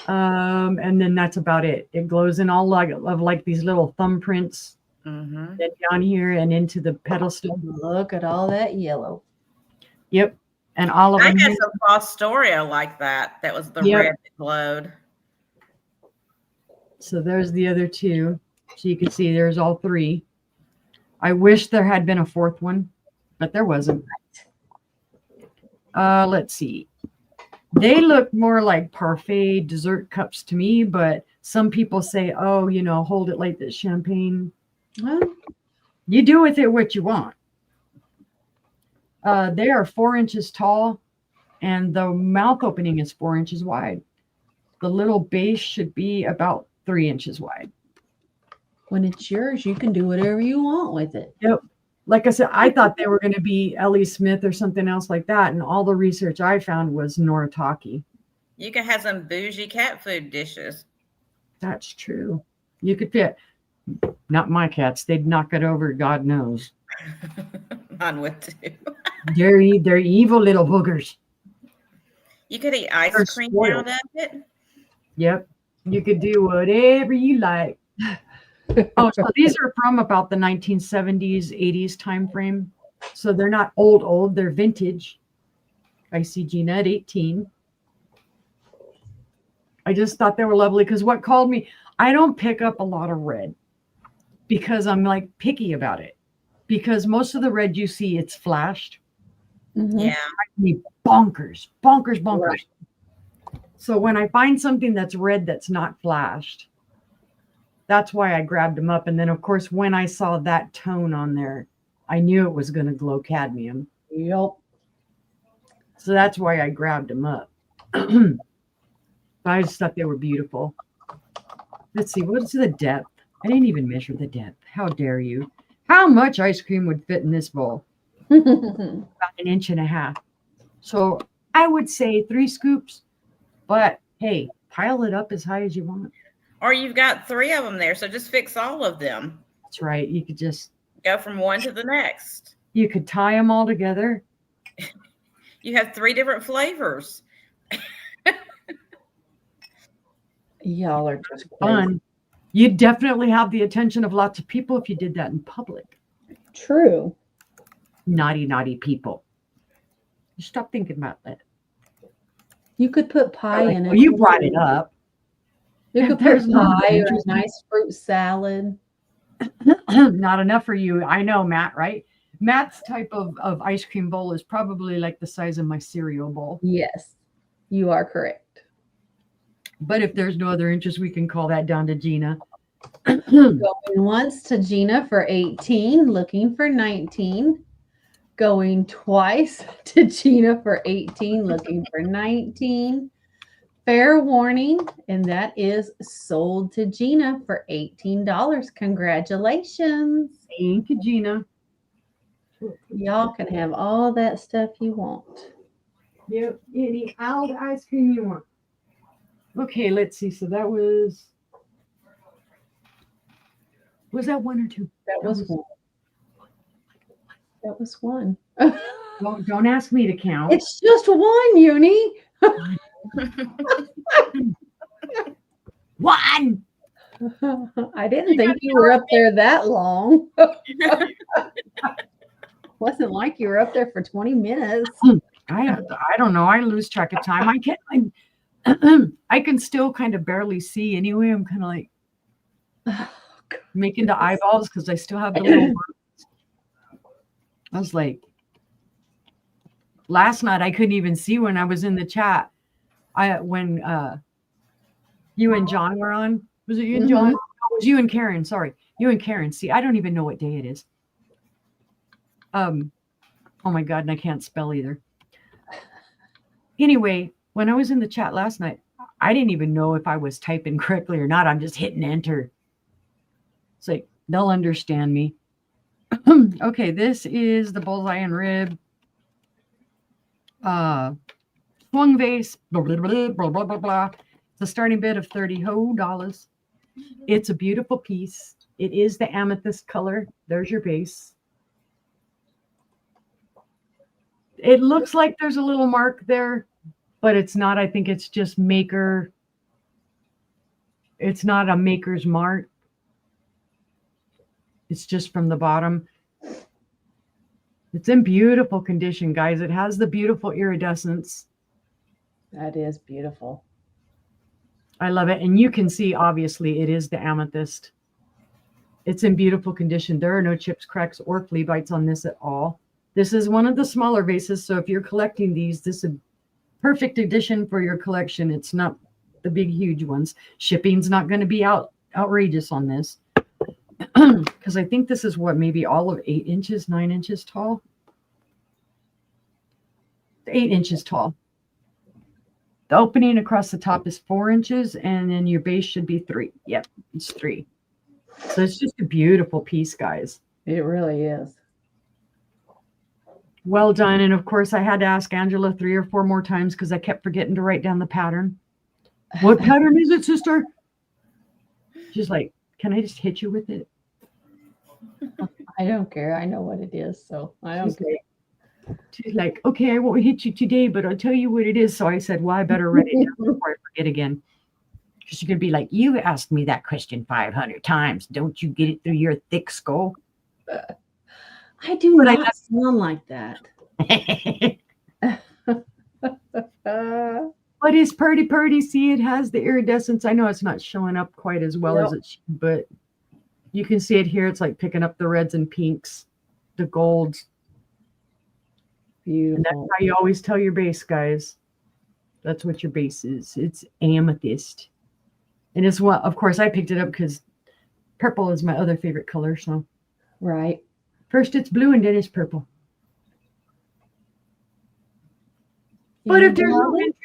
And then that's about it. It glows in all like these little thumbprints. Then down here and into the pedestal. Look at all that yellow. Yep. And all of them. I had some Fostoria like that. That was the red that glowed. So there's the other 2. So you can see there's all 3. I wish there had been a 4th one, but there wasn't. Let's see. They look more like parfait dessert cups to me, but some people say, oh, hold it like this champagne. Well, you do with it what you want. They are 4 inches tall, and the mouth opening is 4 inches wide. The little base should be about 3 inches wide. When it's yours, you can do whatever you want with it. Yep. Like I said, I thought they were going to be Ellie Smith or something else like that, and all the research I found was Noritake. You can have some bougie cat food dishes. That's true. You could fit. Not my cats. They'd knock it over, God knows. Mine would too. They're evil little boogers. You could eat ice cream out of it. Yep. You could do whatever you like. Oh, so these are from about the 1970s, 80s time frame. So they're not old. They're vintage. I see Jeana at 18. I just thought they were lovely because what called me, I don't pick up a lot of red because I'm like picky about it. Because most of the red you see, it's flashed. Yeah. Bonkers. Right. So when I find something that's red that's not flashed, that's why I grabbed them up. And then, of course, when I saw that tone on there, I knew it was going to glow cadmium. Yep. So that's why I grabbed them up. I just thought they were beautiful. Let's see. What's the depth? I didn't even measure the depth. How dare you? How much ice cream would fit in this bowl? About 1.5 inches. So I would say 3 scoops. But, hey, pile it up as high as you want. Or you've got 3 of them there, so just fix all of them. That's right. You could just go from one to the next. You could tie them all together. You have 3 different flavors. Y'all are just fun. You'd definitely have the attention of lots of people if you did that in public. True. Naughty people. Stop thinking about that. You could put pie in it. Well, you brought it up. You could put pie or a nice fruit salad. Not enough for you. I know, Matt, right? Matt's type of ice cream bowl is probably like the size of my cereal bowl. Yes, you are correct. But if there's no other interest, we can call that down to Jeana. Going once to Jeana for 18, looking for 19. Going twice to Jeana for 18, looking for 19. Fair warning, and that is sold to Jeana for $18. Congratulations. Thank you, Jeana. Y'all can have all that stuff you want. Yep, all the ice cream you want. Okay, let's see. So that was Was that one or two? That was one. That was one. Don't ask me to count. It's just one, Uni. One. I didn't think you were up there that long. Wasn't like you were up there for 20 minutes. I don't know. I lose track of time. I can still kind of barely see anyway. I'm kind of like making the eyeballs because I still have the little words. I was like, last night I couldn't even see when I was in the chat. When you and John were on. Was it you and John? It was you and Karen. Sorry. You and Karen. See, I don't even know what day it is. Oh my God, and I can't spell either. Anyway, when I was in the chat last night, I didn't even know if I was typing correctly or not. I'm just hitting enter. It's like, they'll understand me. Okay, this is the bullseye and rib. Swung vase, blah, blah, blah, blah, blah, blah, blah. It's a starting bid of $30. It's a beautiful piece. It is the amethyst color. There's your base. It looks like there's a little mark there, but it's not. I think it's just maker. It's not a maker's mark. It's just from the bottom. It's in beautiful condition, guys. It has the beautiful iridescence. That is beautiful. I love it. And you can see, obviously, it is the amethyst. It's in beautiful condition. There are no chips, cracks, or flea bites on this at all. This is one of the smaller vases. So if you're collecting these, this is a perfect addition for your collection. It's not the big, huge ones. Shipping's not going to be outrageous on this. Because I think this is what, maybe all of 8 inches, 9 inches tall. 8 inches tall. The opening across the top is 4 inches, and then your base should be 3. Yep, it's 3. So it's just a beautiful piece, guys. It really is. Well done. And of course, I had to ask Angela 3 or 4 more times because I kept forgetting to write down the pattern. What pattern is it, sister? She's like, can I just hit you with it? I don't care. I know what it is, so I don't care. She's like, okay, I won't hit you today, but I'll tell you what it is. So I said, well, I better write it down before I forget again. She's going to be like, you asked me that question 500 times. Don't you get it through your thick skull? I do not sound like that. But it's pretty. See, it has the iridescence. I know it's not showing up quite as well as it should, but you can see it here. It's like picking up the reds and pinks, the golds. Beautiful. And that's how you always tell your base, guys. That's what your base is. It's amethyst. And it's what, of course, I picked it up because purple is my other favorite color. So, right. First it's blue and then it's purple. But if there's no interest,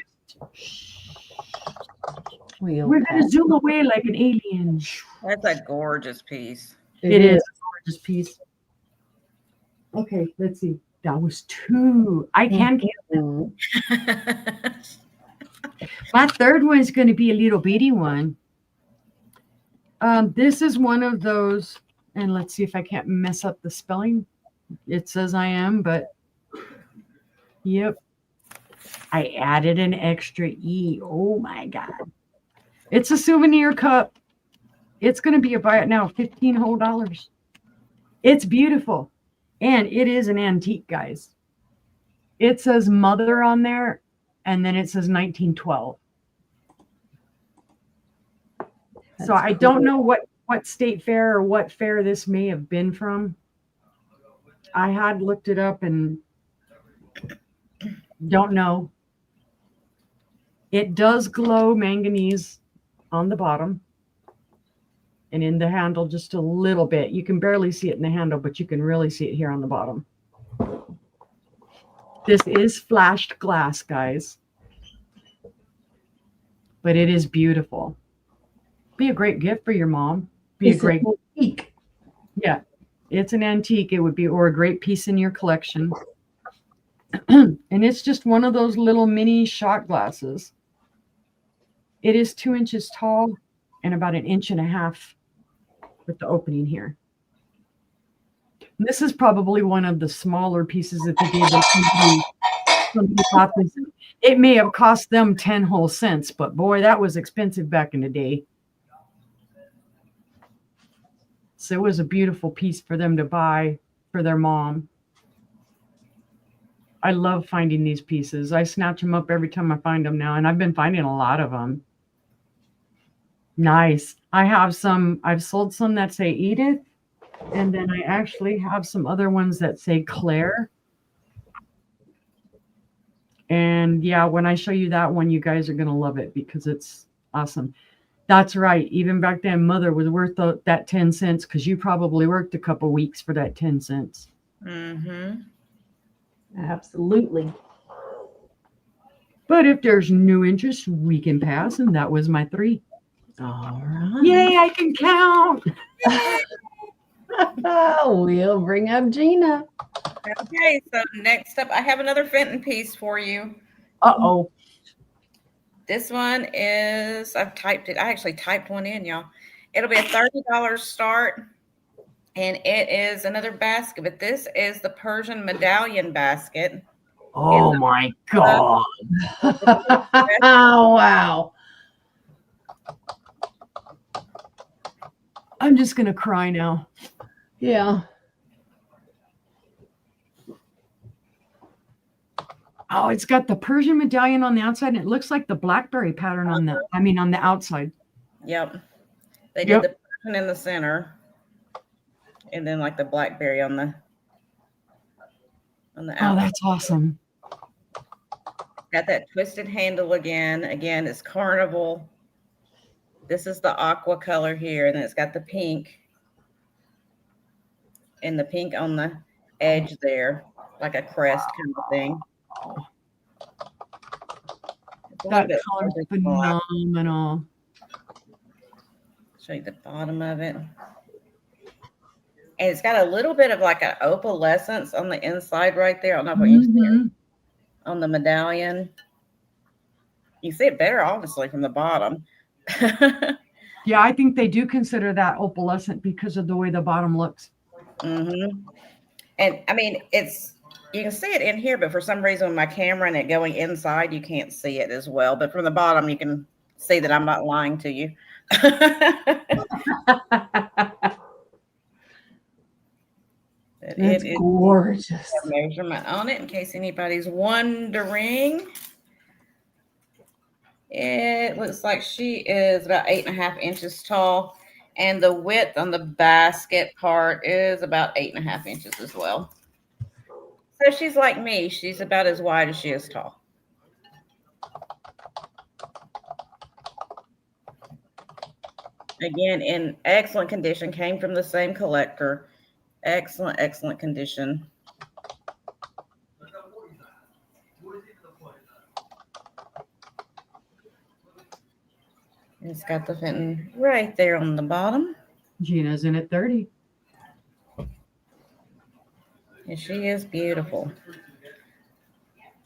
we're going to zoom away like an alien. That's a gorgeous piece. It is a gorgeous piece. Okay, let's see. That was 2. I can count them. My third one is going to be a little bitty one. This is one of those, and let's see if I can't mess up the spelling. It says I am, but yep. I added an extra E. Oh my God. It's a souvenir cup. It's going to be a buy it now, $15 whole. It's beautiful. And it is an antique, guys. It says mother on there, and then it says 1912. That's so I don't know what state fair or what fair this may have been from. I had looked it up and don't know. It does glow manganese on the bottom and in the handle just a little bit. You can barely see it in the handle, but you can really see it here on the bottom. This is flashed glass, guys. But it is beautiful. Be a great gift for your mom. Be a great antique. Yeah, it's an antique. It would be, or a great piece in your collection. And it's just one of those little mini shot glasses. It is 2 inches tall and about 1.5 inches with the opening here. And this is probably one of the smaller pieces that they gave us. Somebody bought this. It may have cost them 10 whole cents, but boy, that was expensive back in the day. So it was a beautiful piece for them to buy for their mom. I love finding these pieces. I snatch them up every time I find them now, and I've been finding a lot of them. Nice. I have some, I've sold some that say Edith, and then I actually have some other ones that say Claire. And yeah, when I show you that one, you guys are going to love it because it's awesome. That's right. Even back then, Mother was worth that 10 cents because you probably worked a couple weeks for that 10 cents. Mm-hmm. Absolutely. But if there's no interest, we can pass. And that was my 3. All right. Yay, I can count. We'll bring up Jeana. Okay, so next up, I have another Fenton piece for you. Uh-oh. This one is, I've typed it. I actually typed one in, y'all. It'll be a $30 start. And it is another basket, but this is the Persian medallion basket. Oh my God. Oh, wow. I'm just going to cry now. Yeah. Oh, it's got the Persian medallion on the outside, and it looks like the blackberry pattern on the, on the outside. Yep. They did the Persian in the center. And then like the blackberry on the outside. Oh, that's awesome. Got that twisted handle again. Again, it's carnival. This is the aqua color here, and then it's got the pink. And the pink on the edge there, like a crest kind of thing. That color is phenomenal. Show you the bottom of it. And it's got a little bit of like an opalescence on the inside right there. I don't know if you can see it on the medallion. You see it better, obviously, from the bottom. Yeah, I think they do consider that opalescent because of the way the bottom looks. Mm-hmm. And I mean, you can see it in here, but for some reason with my camera and it going inside, you can't see it as well. But from the bottom, you can see that I'm not lying to you. It's gorgeous. Measurement on it in case anybody's wondering. It looks like she is about 8.5 inches tall, and the width on the basket part is about 8.5 inches as well. So she's like me. She's about as wide as she is tall. Again, in excellent condition, came from the same collector. Excellent, excellent condition. It's got the Fenton right there on the bottom. Jeana's in at 30. And she is beautiful.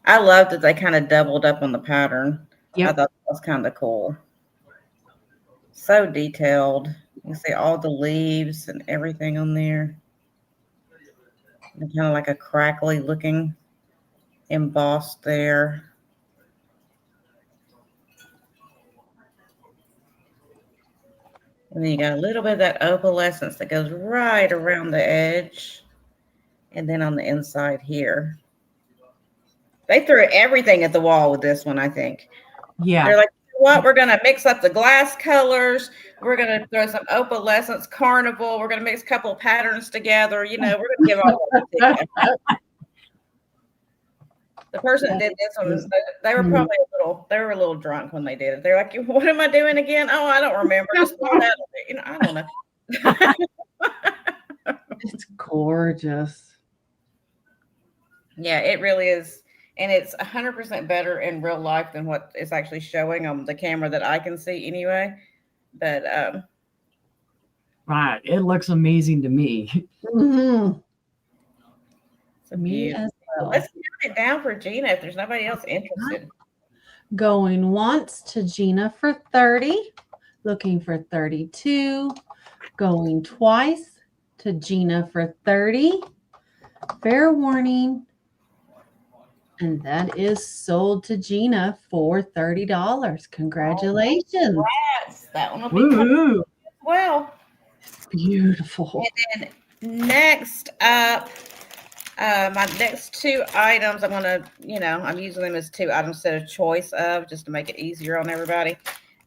I love that they kind of doubled up on the pattern. Yep. I thought that was kind of cool. So detailed. You can see all the leaves and everything on there. And kind of like a crackly looking embossed there. And then you got a little bit of that opalescence that goes right around the edge. And then on the inside here. They threw everything at the wall with this one, I think. Yeah. They're like, you know what? We're going to mix up the glass colors. We're going to throw some opalescence, carnival. We're going to mix a couple of patterns together. You know, we're going to give all the The person that did this one, they were probably a little drunk when they did it. They're like, what am I doing again? Oh, I don't remember. Just that, you know, I don't know. It's gorgeous. Yeah, it really is. And it's 100% better in real life than what is actually showing on the camera that I can see anyway. But right, it looks amazing to me. Mm-hmm. So me as well. Let's count it down for Jeana if there's nobody else interested. Going once to Jeana for 30, looking for 32, Going twice to Jeana for 30. Fair warning. And that is sold to Jeana for $30. Congratulations. Yes, that one will be coming as well. Beautiful. And then next up, my next two items, I'm gonna, I'm using them as two items instead of choice of, just to make it easier on everybody.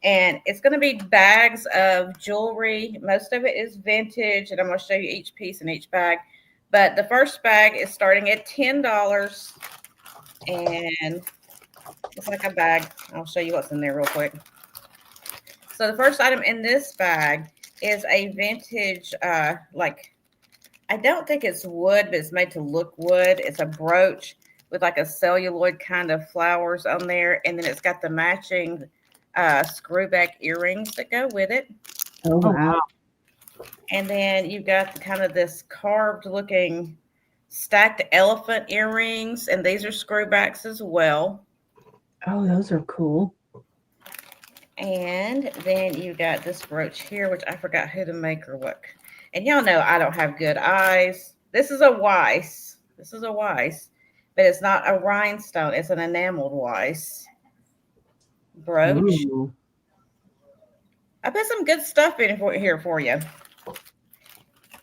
And it's gonna be bags of jewelry. Most of it is vintage, and I'm gonna show you each piece in each bag. But the first bag is starting at $10, and it's like a bag. I'll show you what's in there real quick. So the first item in this bag is a vintage, I don't think it's wood, but it's made to look wood. It's a brooch with like a celluloid kind of flowers on there. And then it's got the matching screwback earrings that go with it. Oh, wow. And then you've got kind of this carved looking stacked elephant earrings. And these are screwbacks as well. Oh, those are cool. And then you got this brooch here, which I forgot who the maker was. And y'all know I don't have good eyes. This is a Weiss. But it's not a rhinestone. It's an enameled Weiss brooch. Ooh. I put some good stuff in here for you.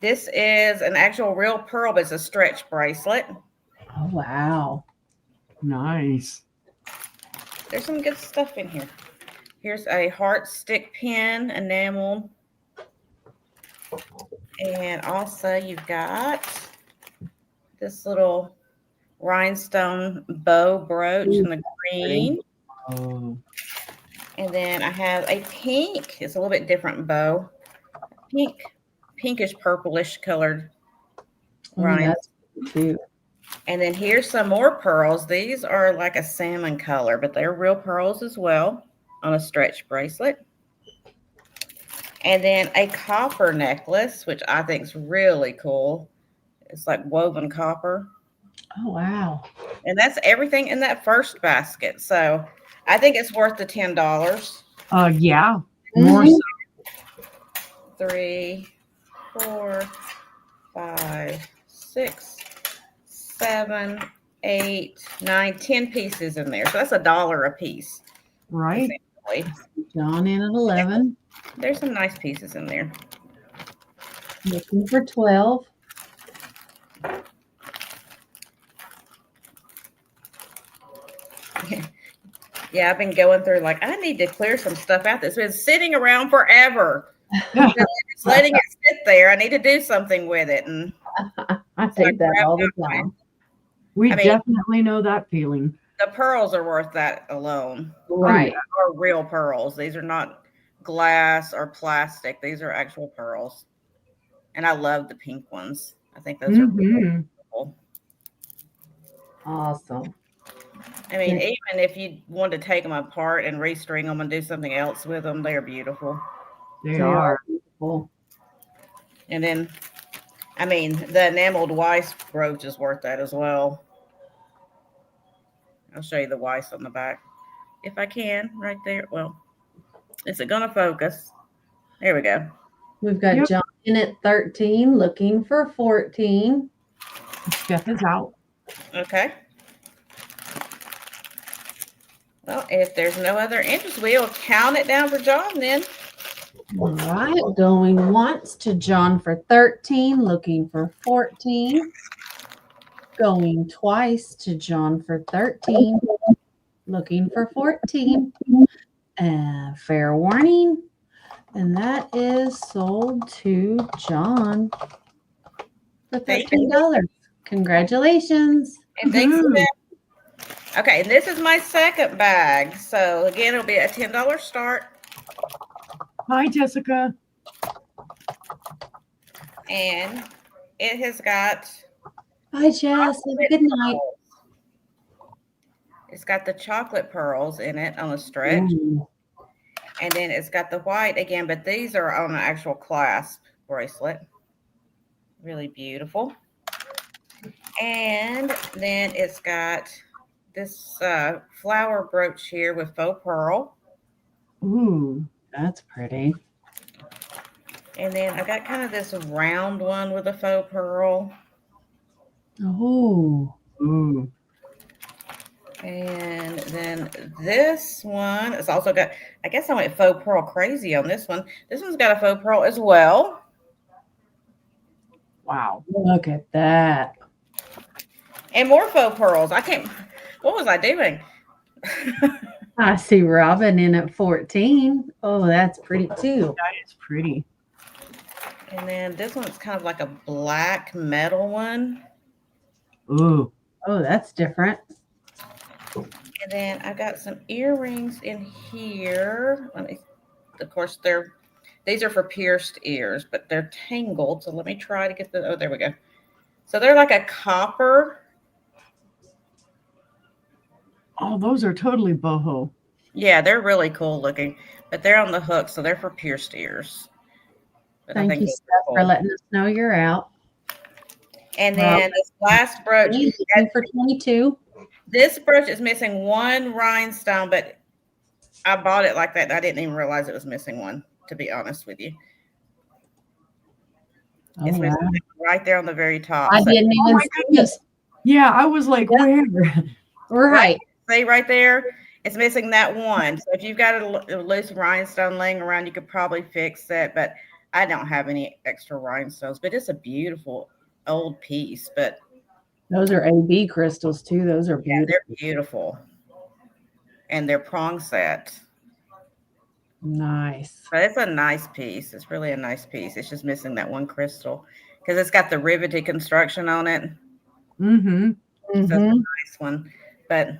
This is an actual real pearl, but it's a stretch bracelet. Oh, wow. Nice. There's some good stuff in here. Here's a heart stick pin, enameled. And also you've got this little rhinestone bow brooch in the green. Oh. And then I have a pink. It's a little bit different bow. Pinkish purplish colored rhinestone. That's cute. And then here's some more pearls. These are like a salmon color, but they're real pearls as well on a stretch bracelet. And then a copper necklace, which I think is really cool. It's like woven copper. Oh, wow. And that's everything in that first basket. So I think it's worth the $10. Yeah. More so. 3, 4, 5, 6, 7, 8, 9, 10 pieces in there. So that's $1 a piece. Right. John in at 11. There's some nice pieces in there. Looking for 12. Yeah, I've been going through like, I need to clear some stuff out that's been sitting around forever. Just letting it sit there. I need to do something with it. And I do that all the time. We definitely know that feeling. The pearls are worth that alone. Right. Are real pearls. These are not glass or plastic. These are actual pearls. And I love the pink ones. I think those are really cool. Awesome. I mean, even if you want to take them apart and restring them and do something else with them, they're beautiful. They are beautiful. And then, I mean, the enameled Weiss brooch is worth that as well. I'll show you the Weiss on the back if I can, right there. Well, is it going to focus? There we go. We've got John in at 13, looking for 14. Jeff is out. Okay. Well, if there's no other interest, we'll count it down for John then. All right, going once to John for 13, looking for 14. Going twice to John for 13, looking for 14. Fair warning. And that is sold to John for $13. Congratulations. And thanks for that. Okay, and this is my second bag. So again, it'll be a $10 start. Hi, Jessica. And it has got... Hi, Jess. Have a good night. It's got the chocolate pearls in it on a stretch. Ooh. And then it's got the white again, but these are on an actual clasp bracelet. Really beautiful. And then it's got this flower brooch here with faux pearl. Ooh, that's pretty. And then I got kind of this round one with a faux pearl. Oh. Ooh. And then this one has also got, I guess I went faux pearl crazy on this one. This one's got a faux pearl as well. Wow. Look at that. And more faux pearls. What was I doing? I see Robin in at 14. Oh, that's pretty too. That is pretty. And then this one's kind of like a black metal one. Ooh. Oh, that's different. And then I got some earrings in here. Of course, these are for pierced ears, but they're tangled. So let me try to get oh, there we go. So they're like a copper. Oh, those are totally boho. Yeah, they're really cool looking, but they're on the hook, so they're for pierced ears. But Thank you, Steph, for letting us know you're out. And then this last brooch for 22. This brooch is missing one rhinestone, but I bought it like that and I didn't even realize it was missing one, to be honest with you. It's missing right there on the very top. I didn't even see this. Yeah, I was like, where? Right. See right there? It's missing that one. So if you've got a loose rhinestone laying around, you could probably fix it. But I don't have any extra rhinestones. But it's a beautiful old piece. But those are AB crystals too. Those are beautiful. Yeah, they're beautiful. And they're prong set. Nice. But it's a nice piece. It's really a nice piece. It's just missing that one crystal because it's got the riveted construction on it. Mm-hmm. So it's a nice one. But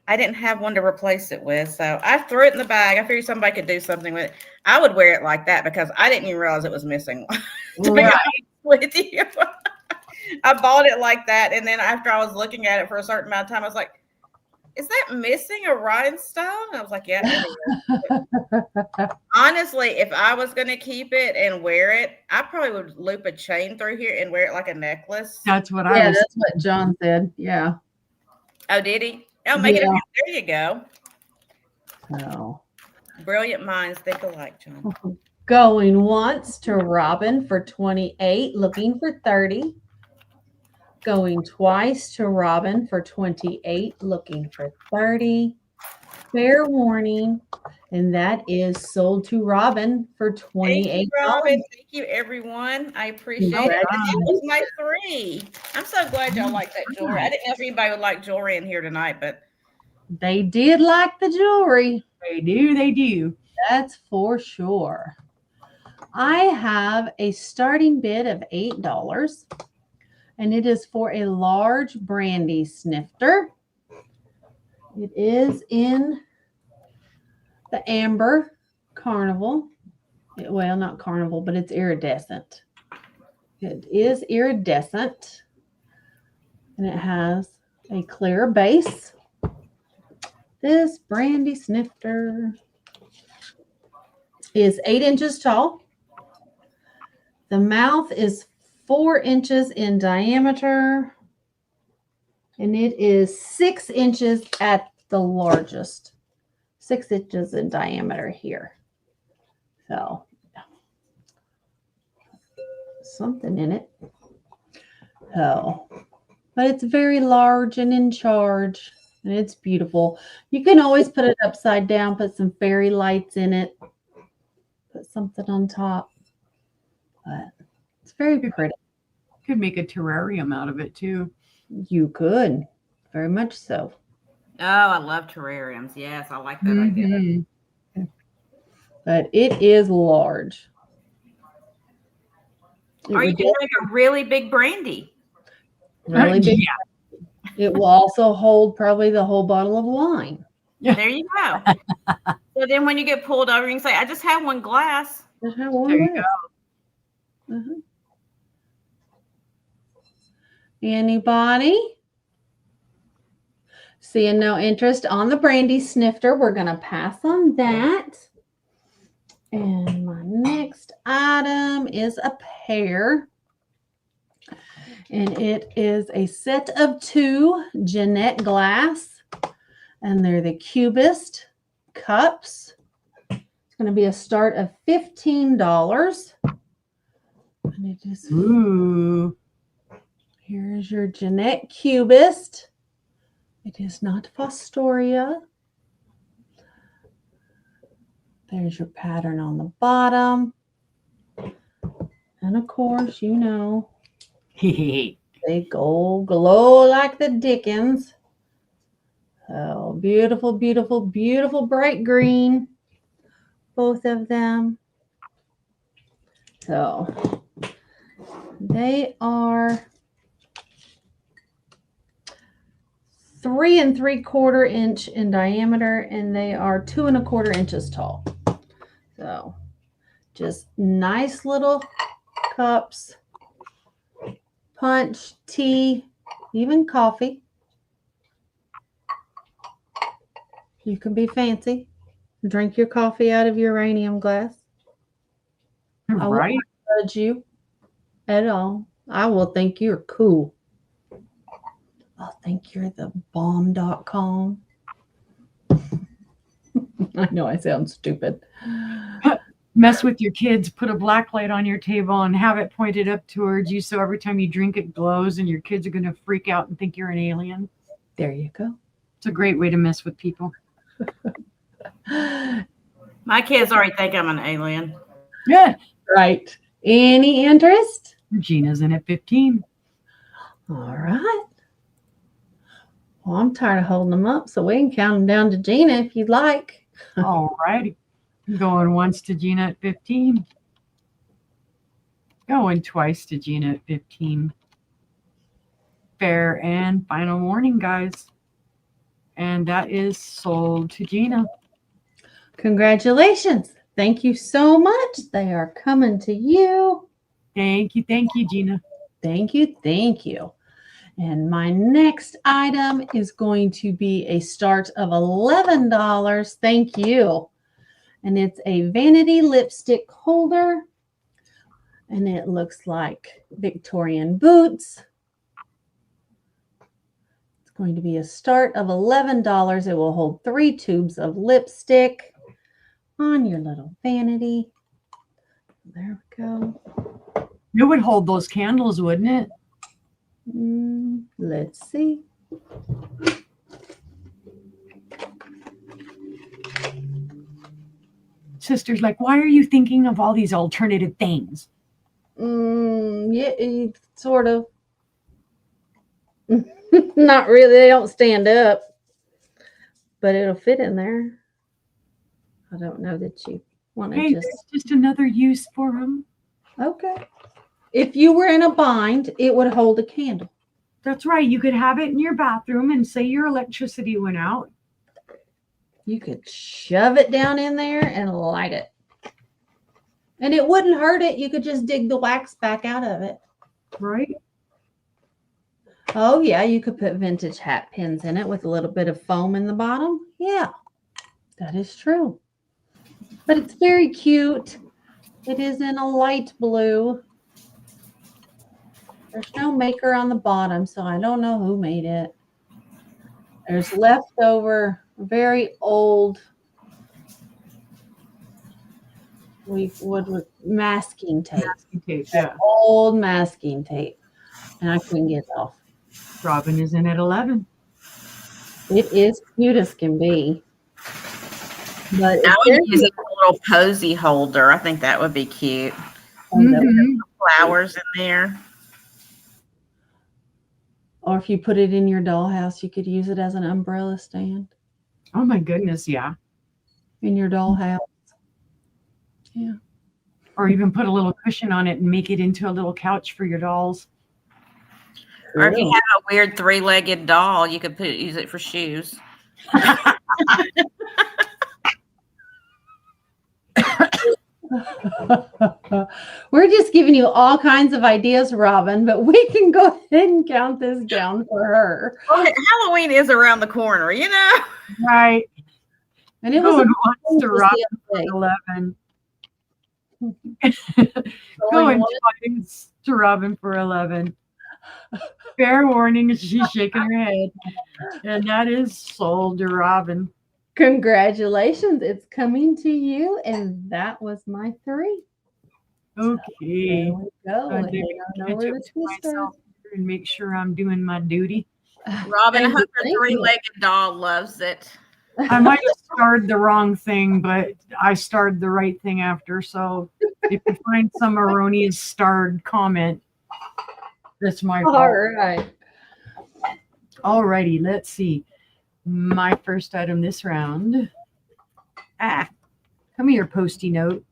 I didn't have one to replace it with. So I threw it in the bag. I figured somebody could do something with it. I would wear it like that because I didn't even realize it was missing one. To be honest with you. I bought it like that. And then after I was looking at it for a certain amount of time, I was like, is that missing a rhinestone? I was like, yeah. Honestly, if I was going to keep it and wear it, I probably would loop a chain through here and wear it like a necklace. That's what that's what John said. Yeah. Oh, did he? Oh, make it. There you go. Oh. Brilliant minds think alike, John. Going once to Robin for 28, looking for 30. Going twice to Robin for 28, looking for 30. Fair warning. And that is sold to Robin for $28. Thank you, Robin. Thank you, everyone. I appreciate it. That was my 3. I'm so glad y'all like that jewelry. I didn't know if anybody would like jewelry in here tonight, but they did like the jewelry. They do. They do. That's for sure. I have a starting bid of $8. And it is for a large brandy snifter. It is in the amber carnival. Well, not carnival, but it's iridescent. It is iridescent. And it has a clear base. This brandy snifter is 8 inches tall. The mouth is 4 inches in diameter, and it is 6 inches at the largest. 6 inches in diameter here. So, something in it. Oh, but it's very large and in charge, and it's beautiful. You can always put it upside down, put some fairy lights in it, put something on top. But it's very pretty. Could make a terrarium out of it too. You could, very much so. Oh, I love terrariums. Yes, I like that idea. But it is large. Or you can make a really big brandy. Really big. Yeah. It will also hold probably the whole bottle of wine. Yeah. There you go. So then when you get pulled over, you can say, I just have one glass. Just have one there glass. You go. Anybody? Seeing no interest on the brandy snifter, we're going to pass on that. And my next item is a pair. And it is a set of 2 Jeanette glass. And they're the cubist cups. It's going to be a start of $15. And it is. Ooh. Here's your Jeanette Cubist. It is not Fostoria. There's your pattern on the bottom. And of course, you know, they go glow like the dickens. Oh, beautiful, beautiful, beautiful bright green. Both of them. So they are 3 3/4 inch in diameter, and they are 2 1/4 inches tall. So just nice little cups, punch, tea, even coffee. You can be fancy. Drink your coffee out of your uranium glass. I won't judge you at all. I will think you're cool. I'll think you're the bomb.com. I know I sound stupid. Mess with your kids, put a black light on your table and have it pointed up towards you so every time you drink it glows and your kids are going to freak out and think you're an alien. There you go. It's a great way to mess with people. My kids already think I'm an alien. Yeah. Right. Any interest? Jeana's in at 15. All right. Well, I'm tired of holding them up, so we can count them down to Jeana if you'd like. All righty. Going once to Jeana at 15. Going twice to Jeana at 15. Fair and final warning, guys. And that is sold to Jeana. Congratulations. Thank you so much. They are coming to you. Thank you, Jeana. Thank you, thank you. And my next item is going to be a start of $11. Thank you. And it's a vanity lipstick holder. And it looks like Victorian boots. It's going to be a start of $11. It will hold 3 tubes of lipstick on your little vanity. There we go. It would hold those candles, wouldn't it? Let's see. Sister's like, why are you thinking of all these alternative things? Yeah, sort of. Not really. They don't stand up, but it'll fit in there. I don't know that you want to just another use for them. Okay. If you were in a bind, it would hold a candle. That's right. You could have it in your bathroom and say your electricity went out. You could shove it down in there and light it. And it wouldn't hurt it. You could just dig the wax back out of it. Right. Oh, yeah. You could put vintage hat pins in it with a little bit of foam in the bottom. Yeah, that is true. But it's very cute. It is in a light blue. There's no maker on the bottom, so I don't know who made it. There's leftover, very old wood with masking tape. Yeah. Old masking tape. And I couldn't get it off. Robin is in at 11. It is cute as can be. But I would use a little posy holder. I think that would be cute. Flowers in there. Or if you put it in your dollhouse, you could use it as an umbrella stand. Oh my goodness, yeah. In your dollhouse. Yeah. Or even put a little cushion on it and make it into a little couch for your dolls. Or if you have a weird 3-legged doll, you could use it for shoes. We're just giving you all kinds of ideas, Robin, but we can go ahead and count this down for her. Well, Halloween is around the corner, you know? Right. And it was once to Robin for 11. Going twice to Robin for 11. Fair warning, she's shaking her head. And that is sold to Robin. Congratulations. It's coming to you. And that was my 3. Okay. There we go. Let me Head on catch over up to to sister. myself here and make sure I'm doing my duty. Robin, I Thank hope you, your thank you. 3-legged dog loves it. I might have starred the wrong thing, but I starred the right thing after. So if you find some erroneous starred comment, that's my All fault. right. Alrighty, let's see. My first item this round. Come here, Posty note.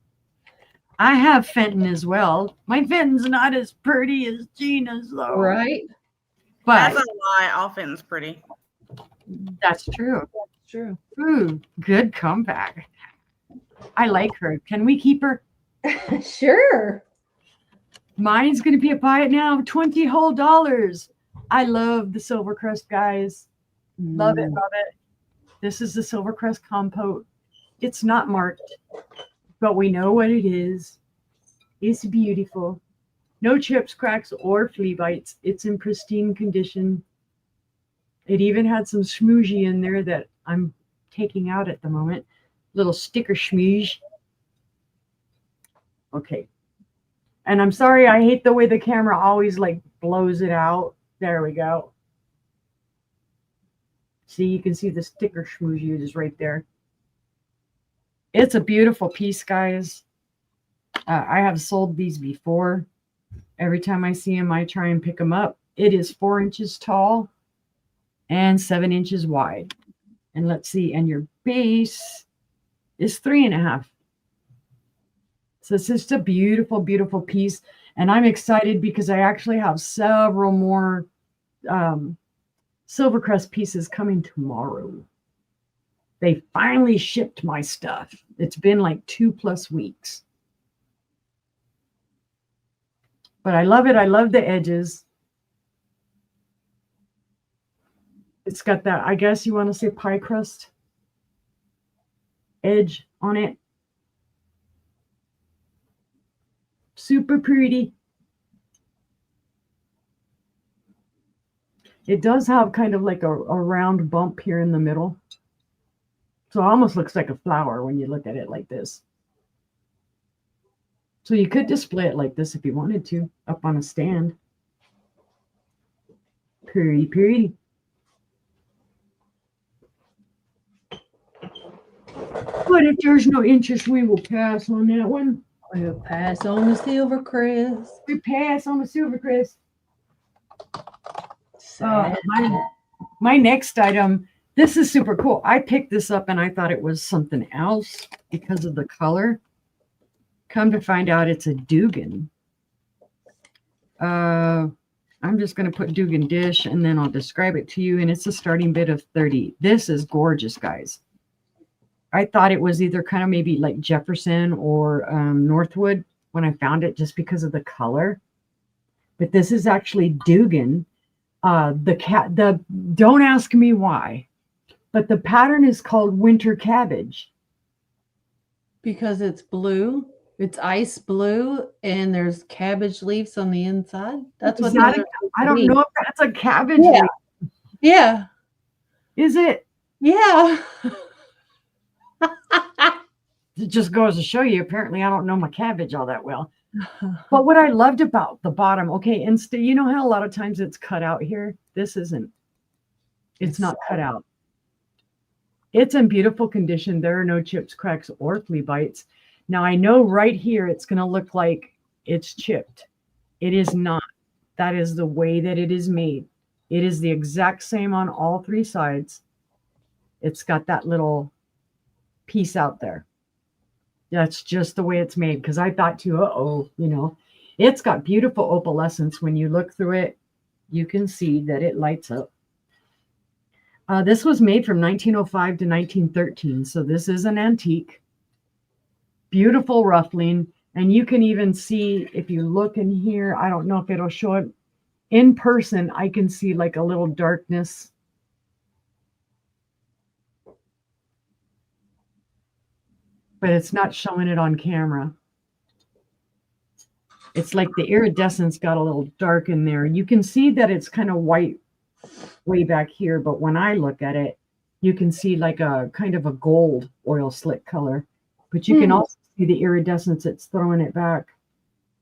I have Fenton as well. My Fenton's not as pretty as Jeana's, though. Right. But That's a lie. All Fenton's pretty. that's true. That's true. Ooh, good comeback. I like her. Can we keep her? Sure. Mine's going to be a buy it now, $20 whole. I love the Silvercrest, guys. Love it, love it. This is the Silvercrest Compote. It's not marked, but we know what it is. It's beautiful. No chips, cracks, or flea bites. It's in pristine condition. It even had some smoogie in there that I'm taking out at the moment. Little sticker schmooge. Okay. And I'm sorry, I hate the way the camera always like blows it out. There we go. See, you can see the sticker schmooze is right there. It's a beautiful piece, guys. I have sold these before. Every time I see them, I try and pick them up. It is 4 inches tall and 7 inches wide. And let's see, and your base is 3.5. So it's just a beautiful, beautiful piece. And I'm excited because I actually have several more Silvercrest pieces coming tomorrow. They finally shipped my stuff. It's been like 2+ weeks. But I love it. I love the edges. It's got that, I guess you want to say pie crust edge on it. Super pretty. It does have kind of like a round bump here in the middle. So it almost looks like a flower when you look at it like this. So you could display it like this if you wanted to, up on a stand. Pretty, pretty. But if there's no interest, we will pass on that one. We'll pass on the Silvercrest. We pass on the Silvercrest. My next item, this is super cool. I picked this up and I thought it was something else because of the color. Come to find out it's a Dugan. I'm just going to put Dugan dish and then I'll describe it to you. And it's a starting bid of 30. This is gorgeous, guys. I thought it was either kind of maybe like Jefferson or Northwood when I found it just because of the color. But this is actually Dugan. Don't ask me why, but the pattern is called Winter Cabbage. Because it's blue. It's ice blue and there's cabbage leaves on the inside. That's what I don't know if that's a cabbage leaf. Yeah. Is it? Yeah. It just goes to show you, apparently I don't know my cabbage all that well. But what I loved about the bottom, okay, instead, you know how a lot of times it's cut out here? This isn't. It's not cut out. It's in beautiful condition. There are no chips, cracks, or flea bites. Now, I know right here it's going to look like it's chipped. It is not. That is the way that it is made. It is the exact same on all 3 sides. It's got that little piece out there. That's just the way it's made, because I thought too, it's got beautiful opalescence. When you look through it, you can see that it lights up. This was made from 1905 to 1913, so this is an antique. Beautiful ruffling, and you can even see, if you look in here, I don't know if it'll show it in person, I can see like a little darkness. But it's not showing it on camera. It's like the iridescence got a little dark in there. You can see that it's kind of white way back here, but when I look at it, you can see like a kind of a gold oil slick color, but you can also see the iridescence. It's throwing it back.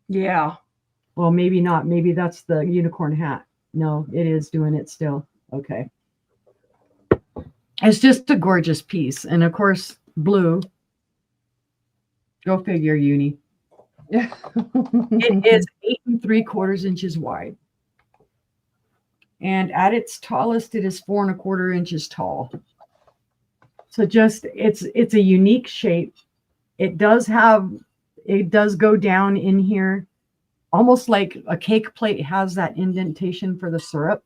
Yeah. Well, maybe not. Maybe that's the unicorn hat. No, it is doing it still. Okay. It's just a gorgeous piece. And of course, blue. Go figure, Uni. It is 8 3/4 inches wide. And at its tallest, it is 4 1/4 inches tall. So just it's a unique shape. It does go down in here, almost like a cake plate has that indentation for the syrup.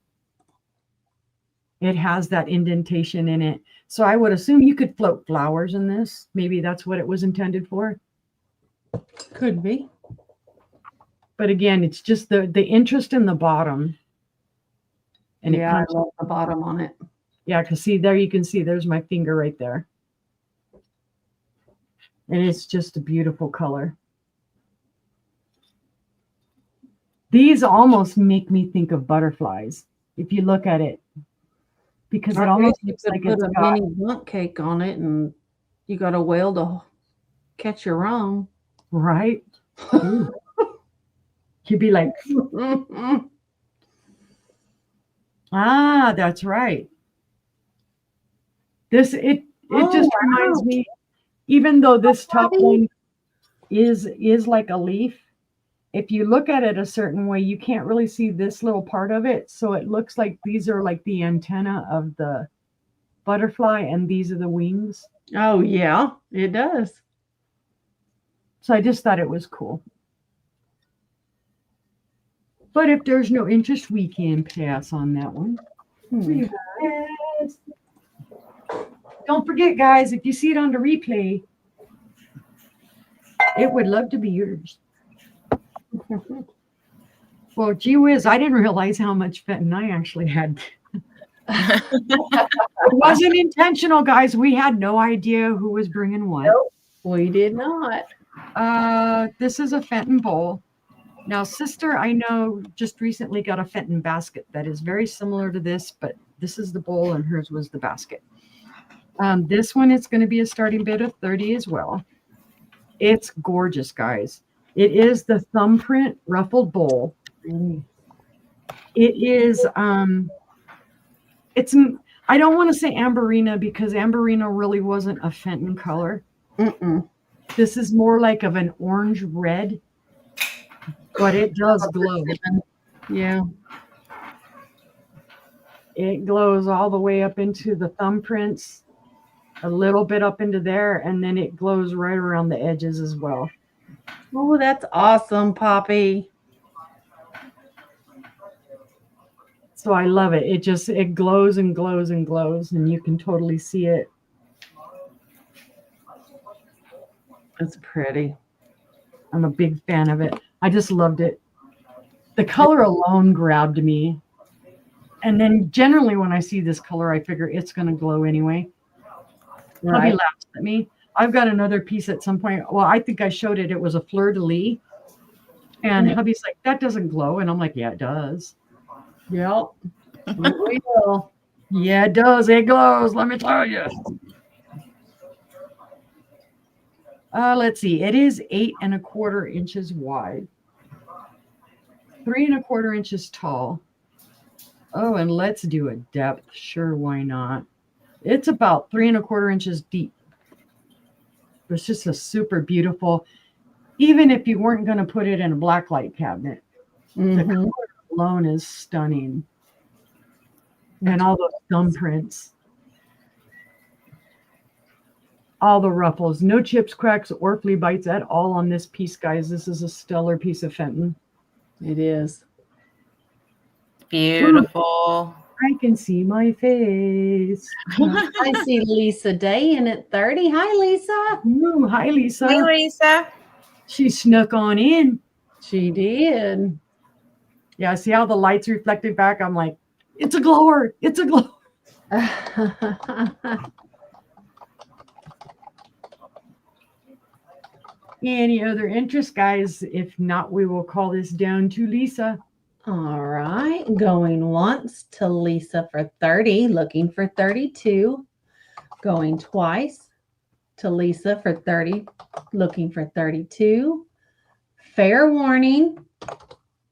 It has that indentation in it. So I would assume you could float flowers in this. Maybe that's what it was intended for. Could be. But again, it's just the interest in the bottom. And yeah, I love the bottom on it. Yeah, because see, there you can see there's my finger right there. And it's just a beautiful color. These almost make me think of butterflies, if you look at it. Because it almost looks like it's a mini bundt cake on it, and you got a whale to catch your own. Right? You'd be like, ah, that's right. It just reminds me, even though this top one is like a leaf, if you look at it a certain way, you can't really see this little part of it. So it looks like these are like the antenna of the butterfly and these are the wings. Oh, yeah, it does. So I just thought it was cool. But if there's no interest, we can pass on that one. Yes. Don't forget, guys, if you see it on the replay, it would love to be yours. Well, gee whiz, I didn't realize how much fenton I actually had. It wasn't intentional, guys. We had no idea who was bringing what. Nope, we did not. This is a fenton bowl. Now, sister, I know, just recently got a fenton basket that is very similar to this, but this is the bowl and hers was the basket. This one is going to be a starting bid of 30 as well. It's gorgeous, guys. It is the thumbprint ruffled bowl. It is, it's, I don't want to say amberina because amberina really wasn't a fenton color. This is more like of an orange red, but it does glow. Yeah. It glows all the way up into the thumbprints, a little bit up into there, and then it glows right around the edges as well. Oh, that's awesome, Poppy. So I love it. It glows and glows and glows, and you can totally see it. It's pretty. I'm a big fan of it. I just loved it. The color alone grabbed me. And then generally when I see this color, I figure it's going to glow anyway. Right. Hubby laughs at me. I've got another piece at some point. Well, I think I showed it. It was a fleur-de-lis. And hubby's like, that doesn't glow. And I'm like, yeah, it does. Yep. We will. Yeah, it does. It glows. Let me tell you. Let's see. It is 8 1/4 inches wide. 3 1/4 inches tall. Oh, and let's do a depth. Sure, why not? It's about 3 1/4 inches deep. It's just a super beautiful, even if you weren't going to put it in a blacklight cabinet, the color alone is stunning. And all those thumbprints. All the ruffles, no chips, cracks, or flea bites at all on this piece, guys. This is a stellar piece of fenton. It is. Beautiful. I can see my face. I see Lisa Day in at 30. Hi, Lisa. Ooh, hi, Lisa. Hey, Lisa. She snuck on in. She did. Yeah, see how the lights reflected back? I'm like, it's a glower. It's a glower. Any other interest, guys? If not, we will call this down to Lisa. All right. Going once to Lisa for 30, looking for 32. going twice to Lisa for 30, looking for 32. Fair warning.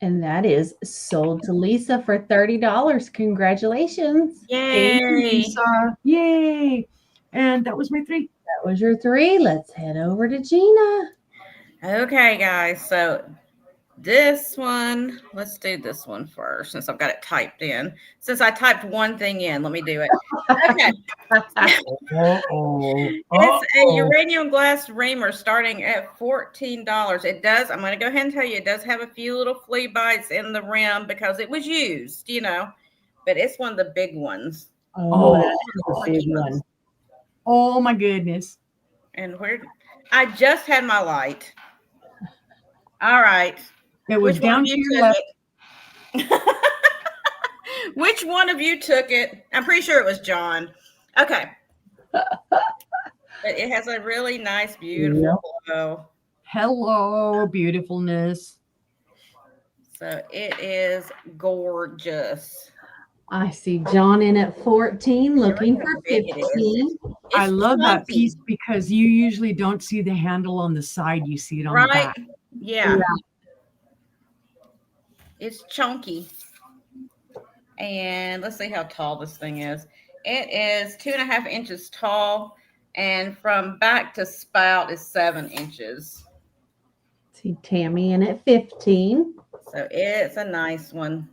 And that is sold to Lisa for $30. Congratulations. Yay. Lisa. Yay. And that was my 3. That was your 3. Let's head over to Jeana. Okay, guys. So this one, let's do this one first since I've got it typed in. Since I typed one thing in, let me do it. Okay. It's a uranium glass reamer starting at $14. It does, I'm going to go ahead and tell you, it does have a few little flea bites in the rim because it was used, you know, but it's one of the big ones. Oh, that's a big one. Oh my goodness. And I just had my light. All right. It was down to your left. Which one of you took it? I'm pretty sure it was John. Okay. But it has a really nice, beautiful glow. Hello, beautifulness. So it is gorgeous. I see John in at 14, looking for 15. I love that piece because you usually don't see the handle on the side. You see it on the back. Yeah. It's chunky. And let's see how tall this thing is. It is 2.5 inches tall, and from back to spout is 7 inches. See Tammy in at 15. So it's a nice one.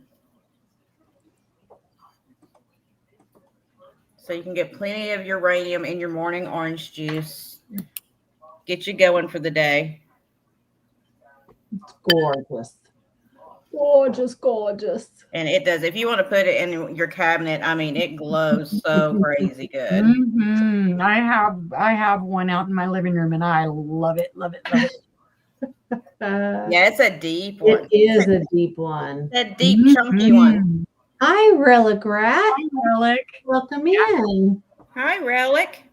So you can get plenty of uranium in your morning orange juice. Get you going for the day. It's gorgeous. Gorgeous, gorgeous. And it does. If you want to put it in your cabinet, I mean, it glows so crazy good. Mm-hmm. I have one out in my living room, and I love it, love it, love it. Yeah, it's a deep one. It is a deep one. A deep, chunky one. Hi, Relic Rat. Hi, Relic. Welcome in. Hi, Relic.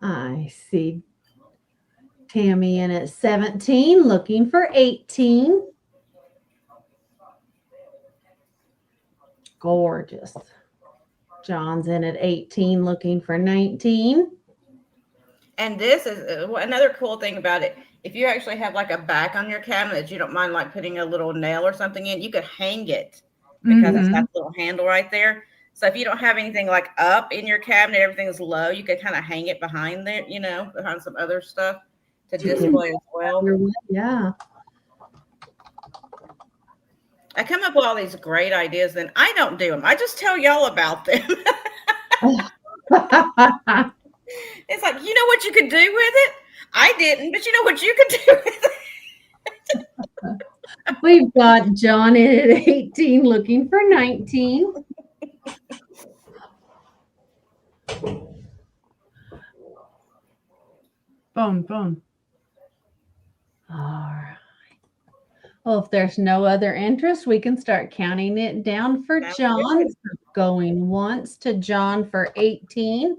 I see Tammy in at 17, looking for 18. Gorgeous. John's in at 18, looking for 19. And this is another cool thing about it. If you actually have like a back on your cabinet, you don't mind like putting a little nail or something in, you could hang it because it's got the little handle right there. So if you don't have anything like up in your cabinet, everything's low, you could kind of hang it behind there, you know, behind some other stuff to display as well. Yeah. I come up with all these great ideas, then I don't do them. I just tell y'all about them. It's like, you know what you could do with it? I didn't, but you know what you could do with it? We've got John in at 18, looking for 19. Boom. All right. Well, if there's no other interest, we can start counting it down for John. Going once to John for 18,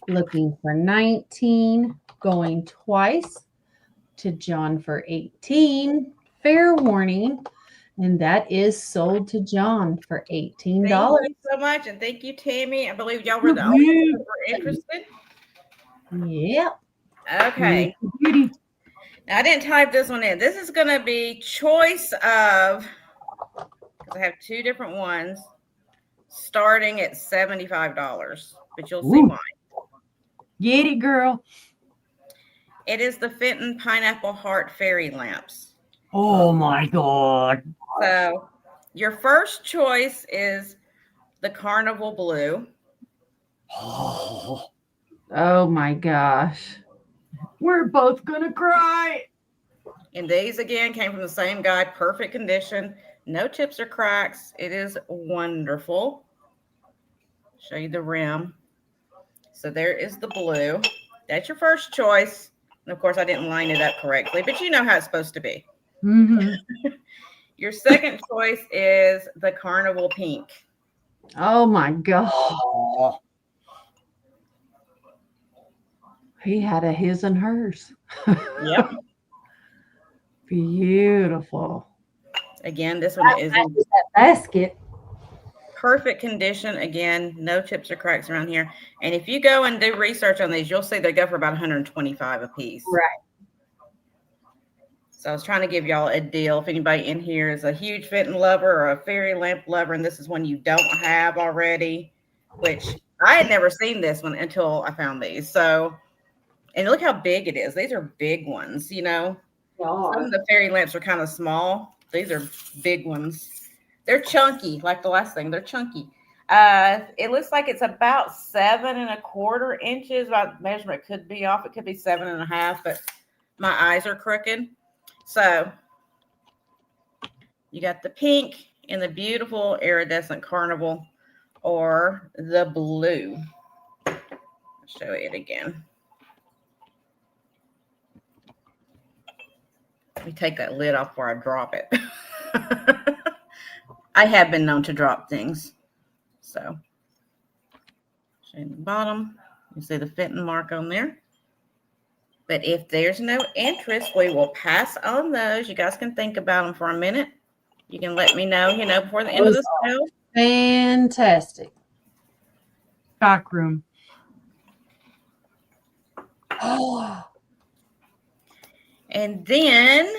looking for 19, going twice to John for 18. Fair warning. And that is sold to John for $18. Thank you so much. And thank you, Tammy. I believe y'all were the only ones that were interested. Yep. Okay. Beauty. Now, I didn't type this one in. This is going to be choice of, because I have two different ones, starting at $75. But you'll see why. Get it, girl. It is the Fenton Pineapple Heart Fairy Lamps. Oh, my God. So your first choice is the Carnival Blue. Oh, my gosh. We're both going to cry. And these, again, came from the same guy. Perfect condition. No chips or cracks. It is wonderful. Show you the rim. So there is the blue. That's your first choice. And, of course, I didn't line it up correctly, but you know how it's supposed to be. Mm-hmm. Your second choice is the Carnival Pink. Oh, my God. Oh. He had a his and hers. Yep. Beautiful. Again, this one is that basket. perfect condition. Again, no chips or cracks around here. And if you go and do research on these, you'll see they go for about 125 a piece. Right. So I was trying to give y'all a deal. If anybody in here is a huge Fenton lover or a fairy lamp lover, and this is one you don't have already, which I had never seen this one until I found these. So, and look how big it is. These are big ones, you know. Some of the fairy lamps are kind of small. These are big ones. They're chunky, like the last thing. They're chunky. It looks like it's about 7 1/4 inches. About measurement could be off. It could be 7 1/2, but my eyes are crooked. So you got the pink and the beautiful iridescent carnival, or the blue. I'll show it again. Let me take that lid off before I drop it. I have been known to drop things. So, show you the bottom. You see the Fenton mark on there. But if there's no interest, we will pass on those. You guys can think about them for a minute. You can let me know, you know, before the end of the sale. Fantastic. Back room. Oh. And then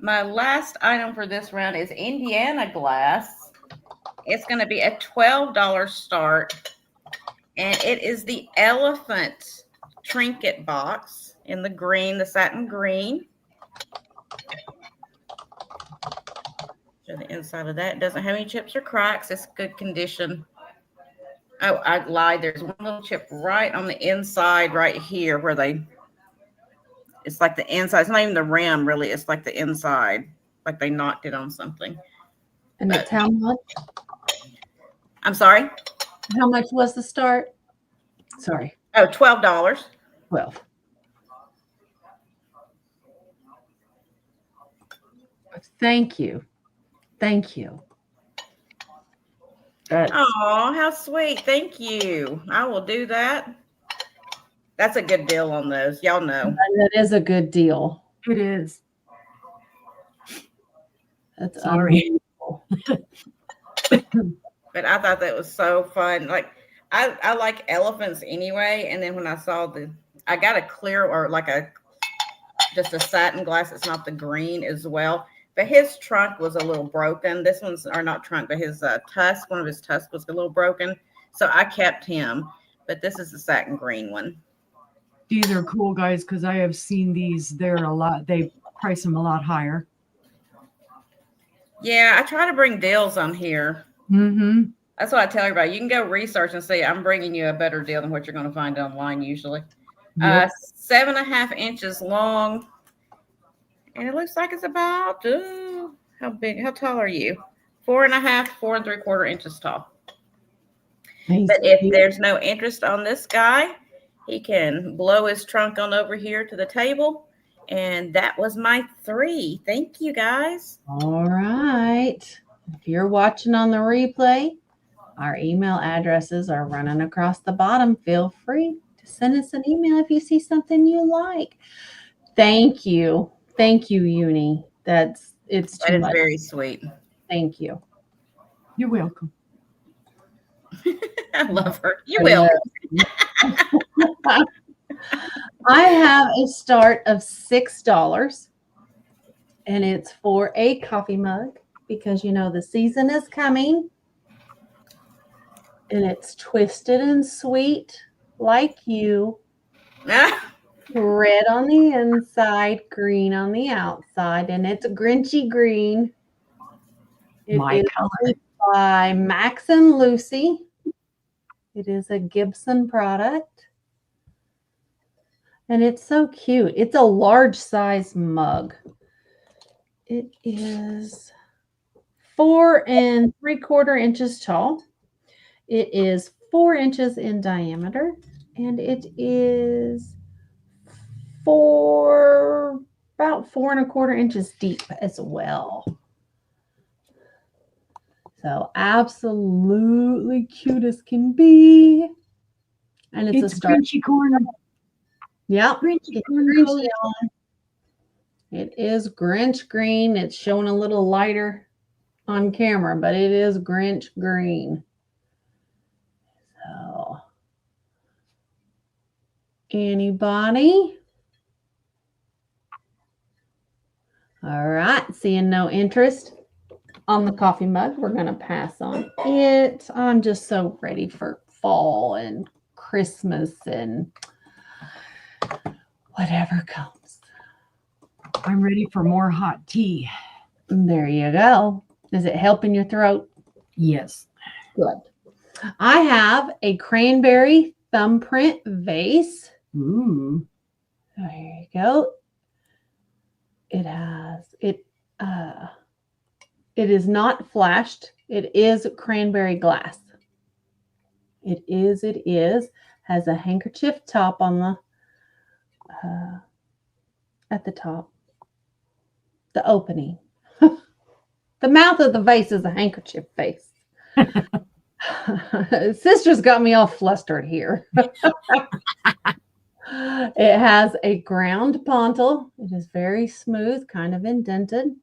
my last item for this round is Indiana glass. It's going to be a $12 start. And it is the elephant trinket box in the green, the satin green. Show the inside of that. It doesn't have any chips or cracks. It's good condition. Oh, I lied. There's one little chip right on the inside right here where it's like the inside. It's not even the rim, really. It's like the inside. Like they knocked it on something. And it's how much? I'm sorry? How much was the start? Sorry. Oh, $12. 12. Thank you. Thank you. Oh, how sweet. Thank you. I will do that. That's a good deal on those. Y'all know. That is a good deal. It is. That's Sorry. But I thought that was so fun. Like I like elephants anyway. And then when I saw I got a clear or like just a satin glass. It's not the green as well. But his trunk was a little broken. This one's, or not trunk, but his tusk, one of his tusks was a little broken. So I kept him. But this is the satin green one. These are cool, guys, because I have seen these. They're a lot. They price them a lot higher. Yeah, I try to bring deals on here. Mm-hmm. That's what I tell everybody. You can go research and see. I'm bringing you a better deal than what you're going to find online usually. Yep. 7.5 inches long. And it looks like it's about, how tall are you? 4.5, 4 3/4 inches tall. nice. But if there's no interest on this guy, he can blow his trunk on over here to the table. And that was my 3. Thank you, guys. All right. If you're watching on the replay, our email addresses are running across the bottom. Feel free to send us an email if you see something you like. Thank you. Thank you, Uni. It's too much. Very sweet. Thank you. You're welcome. I love her. You will. I have a start of $6, and it's for a coffee mug because you know the season is coming, and it's twisted and sweet like you. Red on the inside, green on the outside, and it's a Grinchy green. It My is color. by Max and Lucy. It is a Gibson product. And it's so cute. It's a large size mug. It is 4 3/4 inches tall. It is 4 inches in diameter, and it is about 4 1/4 inches deep as well. So absolutely cute as can be. And it's a start. Grinchy corner. Yeah, Grinchy it's corner. Grinchy on. It is Grinch green. It's showing a little lighter. on camera, but it is Grinch green. So, anybody? All right, seeing no interest on the coffee mug, we're going to pass on it. I'm just so ready for fall and Christmas and whatever comes. I'm ready for more hot tea. There you go. Does it help in your throat? Yes. Good. I have a cranberry thumbprint vase. Ooh. There you go. It is not flashed. It is cranberry glass. It is. Has a handkerchief top on the at the top. The opening. The mouth of the vase is a handkerchief face. Sister's got me all flustered here. It has a ground pontil. It is very smooth, kind of indented,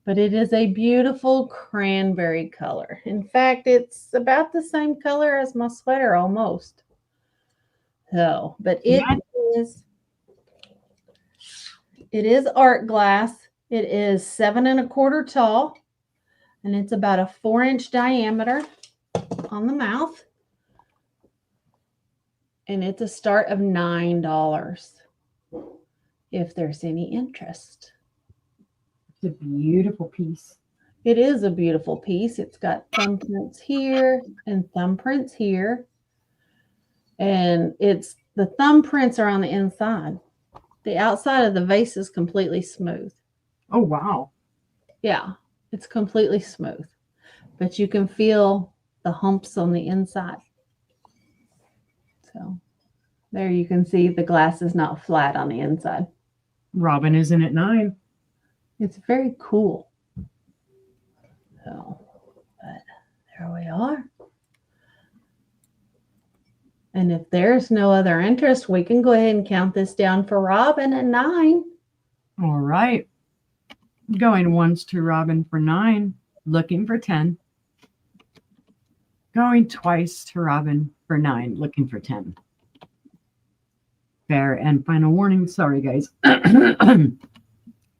but it is a beautiful cranberry color. In fact, it's about the same color as my sweater almost. So, but it is art glass. It is 7 1/4 tall, and it's about a 4-inch diameter on the mouth. And it's a start of $9 if there's any interest. It's a beautiful piece. It is a beautiful piece. It's got thumbprints here and thumbprints here. And the thumbprints are on the inside. The outside of the vase is completely smooth. Oh, wow. Yeah, it's completely smooth. But you can feel the humps on the inside. So there you can see the glass is not flat on the inside. Robin is in at 9. It's very cool. So, but there we are. And if there's no other interest, we can go ahead and count this down for Robin at 9. All right. Going once to Robin for 9, looking for 10. Going twice to Robin for 9, looking for 10. Fair and final warning. Sorry, guys. And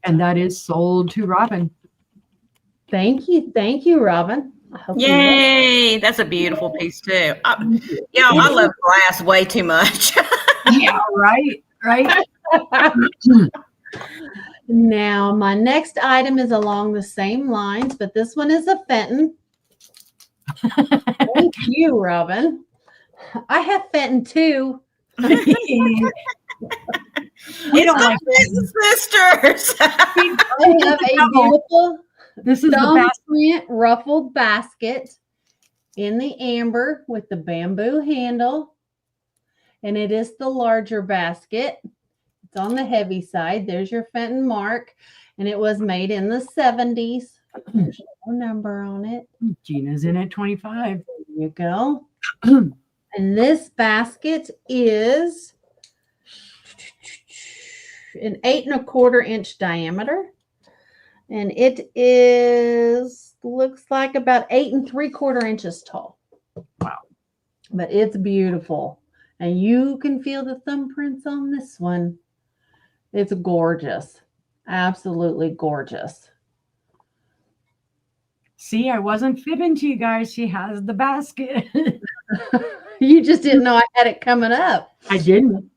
that is sold to Robin. Thank you. Thank you, Robin. Yay. That's a beautiful piece, too. I love glass way too much. Yeah, right. Now, my next item is along the same lines, but this one is a Fenton. Thank you, Robin. I have Fenton too. It's the Fenton sisters. I have a beautiful thumbprint ruffled basket in the amber with the bamboo handle. And it is the larger basket. It's on the heavy side. There's your Fenton mark. And it was made in the 70s. There's no number on it. Jeana's in at 25. There you go. And this basket is an 8 1/4 inch diameter. And it looks like about 8 3/4 inches tall. Wow. But it's beautiful. And you can feel the thumbprints on this one. It's gorgeous. Absolutely gorgeous. See, I wasn't fibbing to you guys. She has the basket. You just didn't know I had it coming up. I didn't.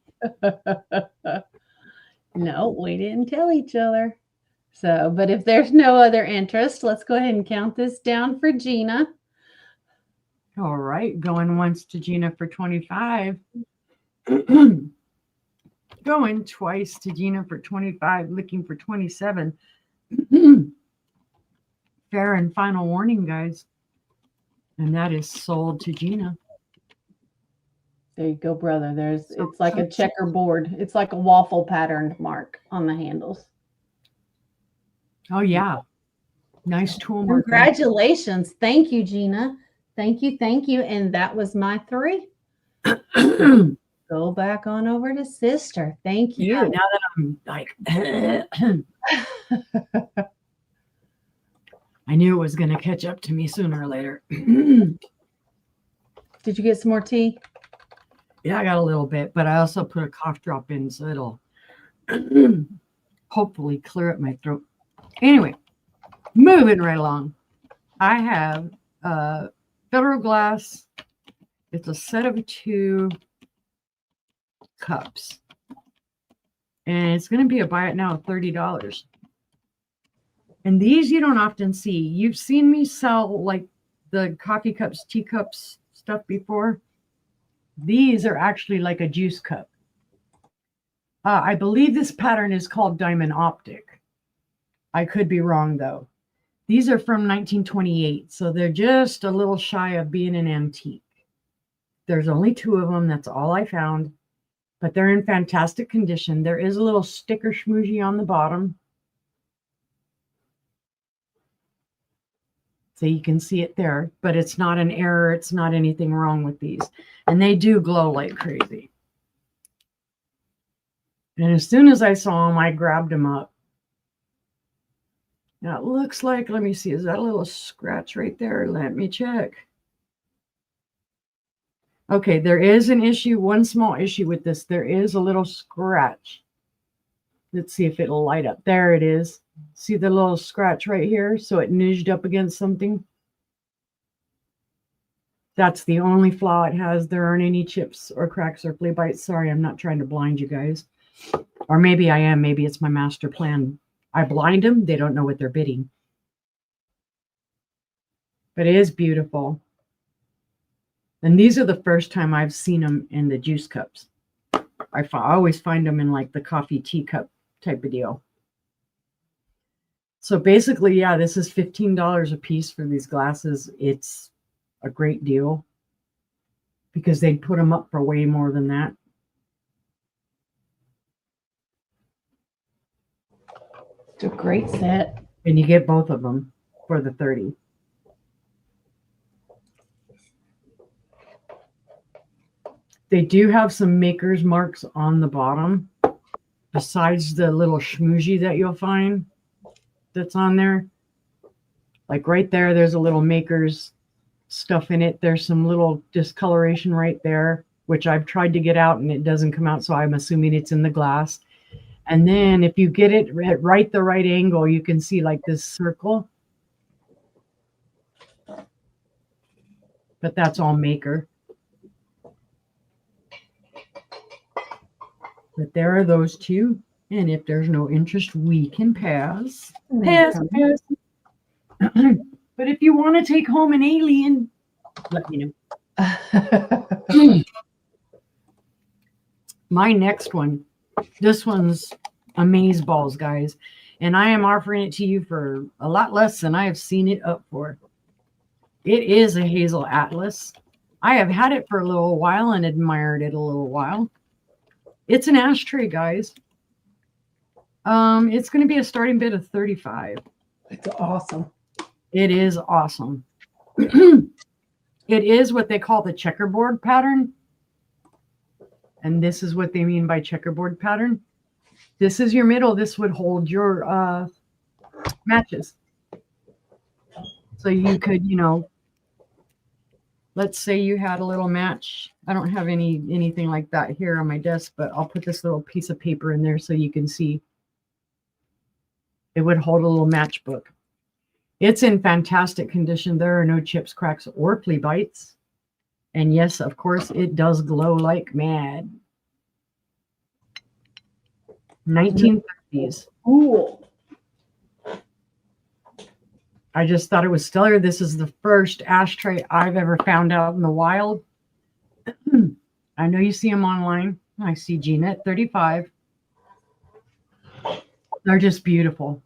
No, we didn't tell each other. So, but if there's no other interest, let's go ahead and count this down for Jeana. All right, going once to Jeana for 25. Going twice to Jeana for 25, looking for 27. Fair and final warning, guys. And that is sold to Jeana. There you go, brother. It's like a checkerboard. It's like a waffle patterned mark on the handles. Oh, yeah. Nice tool mark. Congratulations. Thank you, Jeana. Thank you. Thank you. And that was my 3. Go back on over to sister. Thank you. Yeah, now that I'm like, I knew it was going to catch up to me sooner or later. Did you get some more tea? Yeah, I got a little bit, but I also put a cough drop in, so it'll hopefully clear up my throat. Anyway, moving right along. I have Federal Glass. It's a set of 2 cups. And it's going to be a buy it now of $30. And these you don't often see. You've seen me sell like the coffee cups, teacups stuff before. These are actually like a juice cup. I believe this pattern is called Diamond Optic. I could be wrong though. These are from 1928, so they're just a little shy of being an antique. There's only 2 of them. That's all I found. But they're in fantastic condition. There is a little sticker schmoozy on the bottom. So you can see it there, but it's not an error. It's not anything wrong with these. And they do glow like crazy. And as soon as I saw them, I grabbed them up. Now it looks like, let me see, is that a little scratch right there? Let me check. Okay, there is an issue, one small issue with this. There is a little scratch. Let's see if it'll light up. There it is. See the little scratch right here? So it nudged up against something. That's the only flaw it has. There aren't any chips or cracks or flea bites. Sorry, I'm not trying to blind you guys. Or maybe I am. Maybe it's my master plan. I blind them. They don't know what they're bidding. But it is beautiful. And these are the first time I've seen them in the juice cups. I always find them in like the coffee teacup type of deal. So basically, yeah, this is $15 a piece for these glasses. It's a great deal because they'd put them up for way more than that. It's a great set. And you get both of them for the $30. They do have some maker's marks on the bottom, besides the little schmoozy that you'll find that's on there. Like right there, there's a little maker's stuff in it. There's some little discoloration right there, which I've tried to get out and it doesn't come out, so I'm assuming it's in the glass. And then if you get it at the right angle, you can see like this circle. But that's all maker. But there are those 2. And if there's no interest, we can pass. Pass. But if you want to take home an alien, let me know. My next one, this one's amazeballs, guys. And I am offering it to you for a lot less than I have seen it up for. It is a Hazel Atlas. I have had it for a little while and admired it a little while. It's an ashtray, guys. It's going to be a starting bid of $35. It's awesome. It is awesome. It is what they call the checkerboard pattern. And this is what they mean by checkerboard pattern. This is your middle. This would hold your matches. So you could, let's say you had a little match. I don't have anything like that here on my desk, but I'll put this little piece of paper in there so you can see. It would hold a little matchbook. It's in fantastic condition. There are no chips, cracks, or flea bites. And yes, of course, it does glow like mad. 1930s. Cool. I just thought it was stellar. This is the first ashtray I've ever found out in the wild. I know you see them online. I see Jeana at 35. They're just beautiful.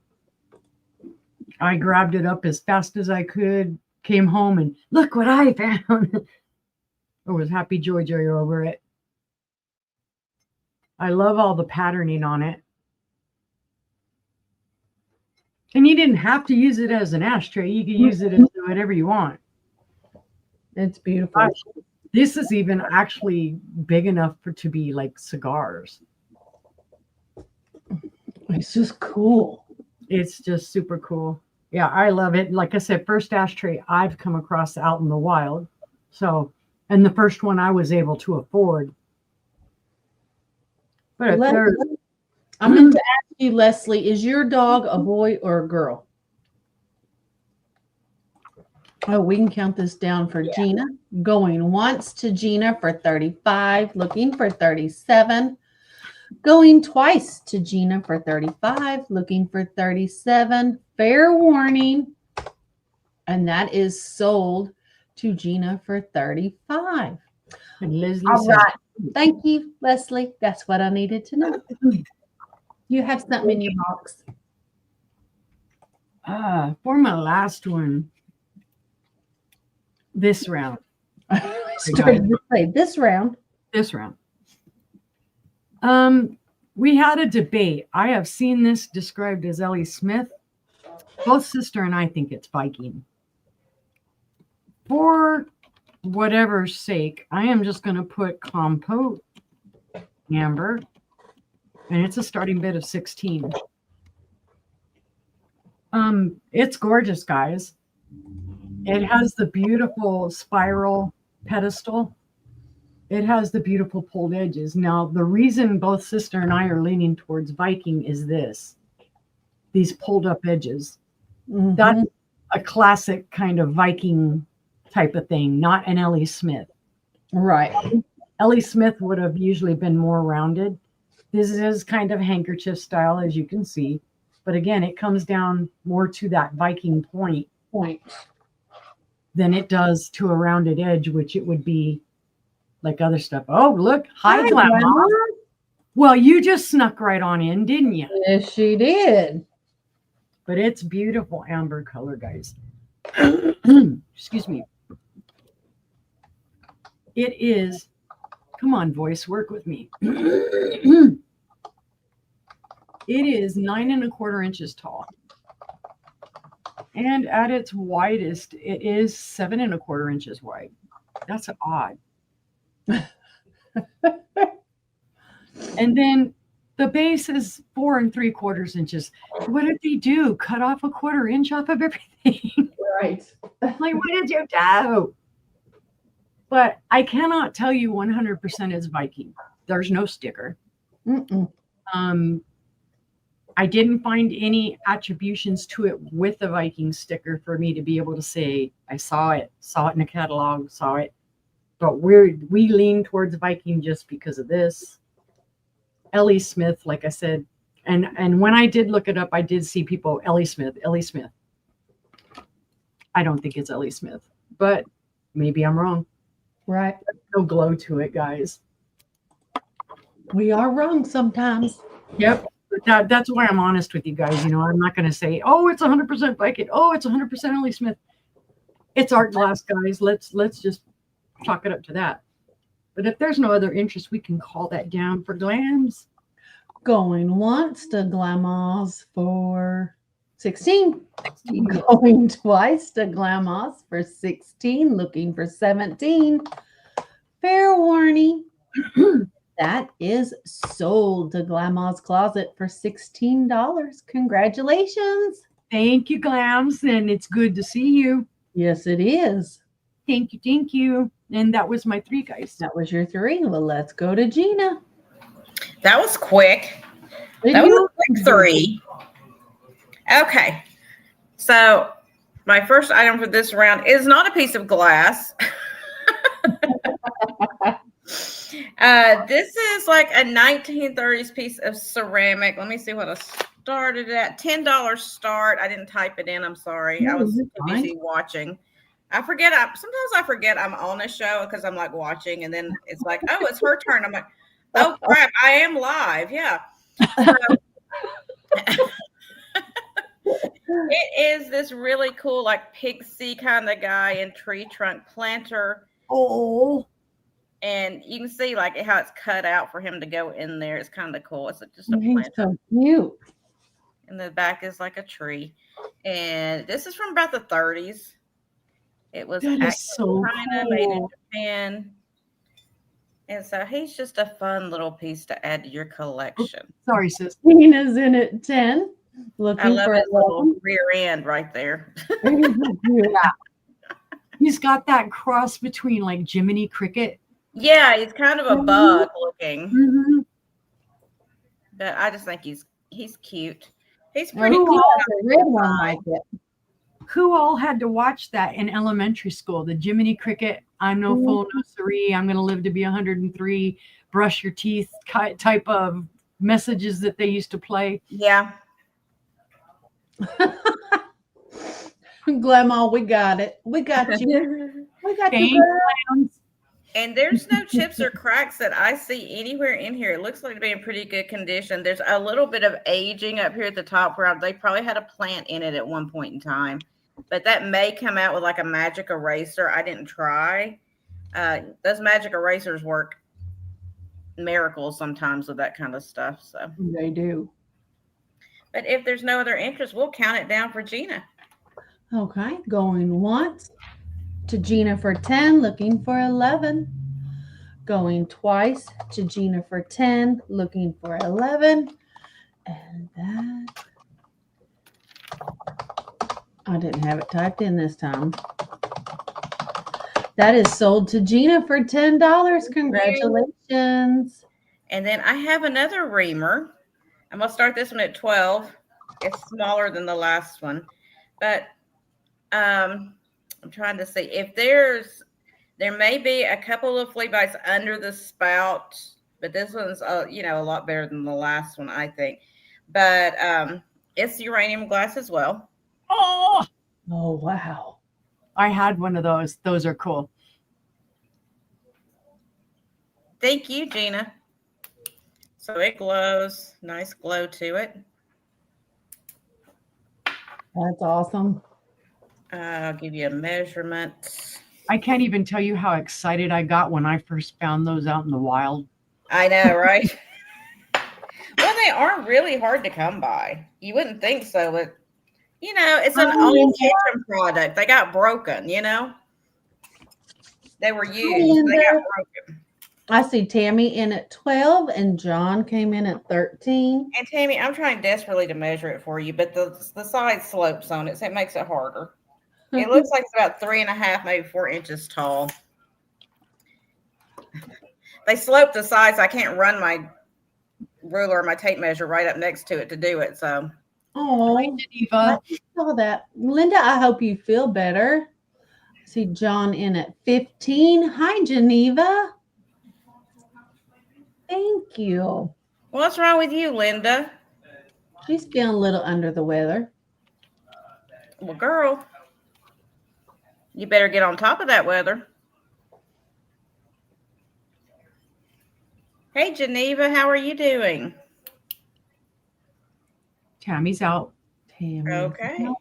I grabbed it up as fast as I could, came home, and look what I found. I was happy joy over it. I love all the patterning on it. And you didn't have to use it as an ashtray. You could use it as whatever you want. It's beautiful. This is even actually big enough to be like cigars. It's just cool. It's just super cool. Yeah, I love it. Like I said, first ashtray I've come across out in the wild. So, and the first one I was able to afford. But if they're, I meant to ask you, Leslie, is your dog a boy or a girl? Oh, we can count this down for Jeana. Going once to Jeana for 35, looking for 37. Going twice to Jeana for 35, looking for 37. Fair warning. And that is sold to Jeana for 35. and Leslie All says, right. Thank you, Leslie. That's what I needed to know. You have something in your box. for my last one, this round. I started to say this round. This round. We had a debate. I have seen this described as Ellie Smith. Both sister and I think it's Viking. For whatever's sake, I am just going to put Compote Amber, and it's a starting bid of 16. It's gorgeous, guys. It has the beautiful spiral pedestal. It has the beautiful pulled edges. Now, the reason both sister and I are leaning towards Viking is these pulled up edges. Mm-hmm. That's a classic kind of Viking type of thing, not an Ellie Smith. Right. Ellie Smith would have usually been more rounded. This is kind of handkerchief style, as you can see. But again, it comes down more to that Viking point than it does to a rounded edge, which it would be like other stuff. Oh, look. Hi, Grandma. Well, you just snuck right on in, didn't you? Yes, she did. But it's beautiful amber color, guys. Excuse me. It is, come on, voice, work with me. It is 9 1/4 inches tall. And at its widest, it is 7 1/4 inches wide. That's odd. And then the base is 4 3/4 inches. What did they do? Cut off 1/4 inch off of everything? Right. Like, what did you do? But I cannot tell you 100% it's Viking. There's no sticker. Mm-mm. I didn't find any attributions to it with the Viking sticker for me to be able to say I saw it in a catalog, saw it. But we lean towards Viking just because of this. Ellie Smith, like I said, and when I did look it up, I did see people Ellie Smith. I don't think it's Ellie Smith, but maybe I'm wrong. Right. There's no glow to it, guys. We are wrong sometimes. Yep. That's why I'm honest with you guys. You know, I'm not going to say, oh, it's 100% Viking. Oh, it's 100% Ellie Smith. It's art glass, guys. Let's just chalk it up to that. But if there's no other interest, we can call that down for glams. Going once to Glamoz for 16. Going twice to Glamoz for 16. Looking for 17. Fair warning. That is sold to Glamoz Closet for $16. Congratulations. Thank you, Glams. And it's good to see you. Yes, it is. Thank you. Thank you. And that was my 3, guys. That was your 3. Well, let's go to Jeana. That was quick. That was a quick 3. Okay. So my first item for this round is not a piece of glass. This is like a 1930s piece of ceramic. Let me see what I started at. $10 start. I didn't type it in. I'm sorry. I was too busy watching. Sometimes I forget I'm on a show because I'm like watching, and then it's like, oh, it's her turn. I'm like, oh crap, I am live. Yeah. It is this really cool, like pixie kind of guy in tree trunk planter. Oh. And you can see like how it's cut out for him to go in there. It's kind of cool. It's just a He's planter. so cute. And the back is like a tree. And this is from about the 30s. It was That is so China, cool. made in Japan. And so he's just a fun little piece to add to your collection. Sorry, sis. Jeana's in at 10. Looking I love for his little 11. rear end right there. Yeah. He's got that cross between like Jiminy Cricket. Yeah, he's kind of a bug looking, Mm-hmm. but I just think he's cute. He's Now, pretty who cute. has a red one like it? Who all had to watch that in elementary school? The Jiminy Cricket, I'm no fool, no siree, I'm going to live to be 103, brush your teeth type of messages that they used to play. Yeah. Grandma, we got it. We got you. We got you, Thanks, girl. Lambs. And there's no chips or cracks that I see anywhere in here. It looks like to be in pretty good condition. There's a little bit of aging up here at the top where they probably had a plant in it at one point in time. But that may come out with like a magic eraser. I didn't try. Those magic erasers work miracles sometimes with that kind of stuff. So They do. But if there's no other interest, we'll count it down for Jeana. Okay, going once to Jeana for 10, looking for 11. Going twice to Jeana for 10, looking for 11. And that, I didn't have it typed in this time. That is sold to Jeana for $10. Congratulations. And then I have another reamer. I'm going to start this one at 12. It's smaller than the last one. But I'm trying to see if there may be a couple of flea bites under the spout, but this one's a lot better than the last one, I think. But it's uranium glass as well. Oh, wow. I had one of those. Those are cool. Thank you, Jeana. So it glows. Nice glow to it. That's awesome. I'll give you a measurement. I can't even tell you how excited I got when I first found those out in the wild. I know, right? Well, they aren't really hard to come by. You wouldn't think so, but it's an old kitchen product. They got broken, They were used. They got broken. I see Tammy in at 12 and John came in at 13. And Tammy, I'm trying desperately to measure it for you, but the side slopes on it, so it makes it harder. It looks like it's about 3.5, maybe 4 inches tall. They slope the sides. I can't run my ruler or my tape measure right up next to it to do it. So, Oh, Geneva. I saw that. Linda, I hope you feel better. I see John in at 15. Hi, Geneva. Thank you. What's wrong with you, Linda? She's feeling a little under the weather. Well, girl, you better get on top of that weather. Hey, Geneva, how are you doing? Tammy's out. Okay. Well,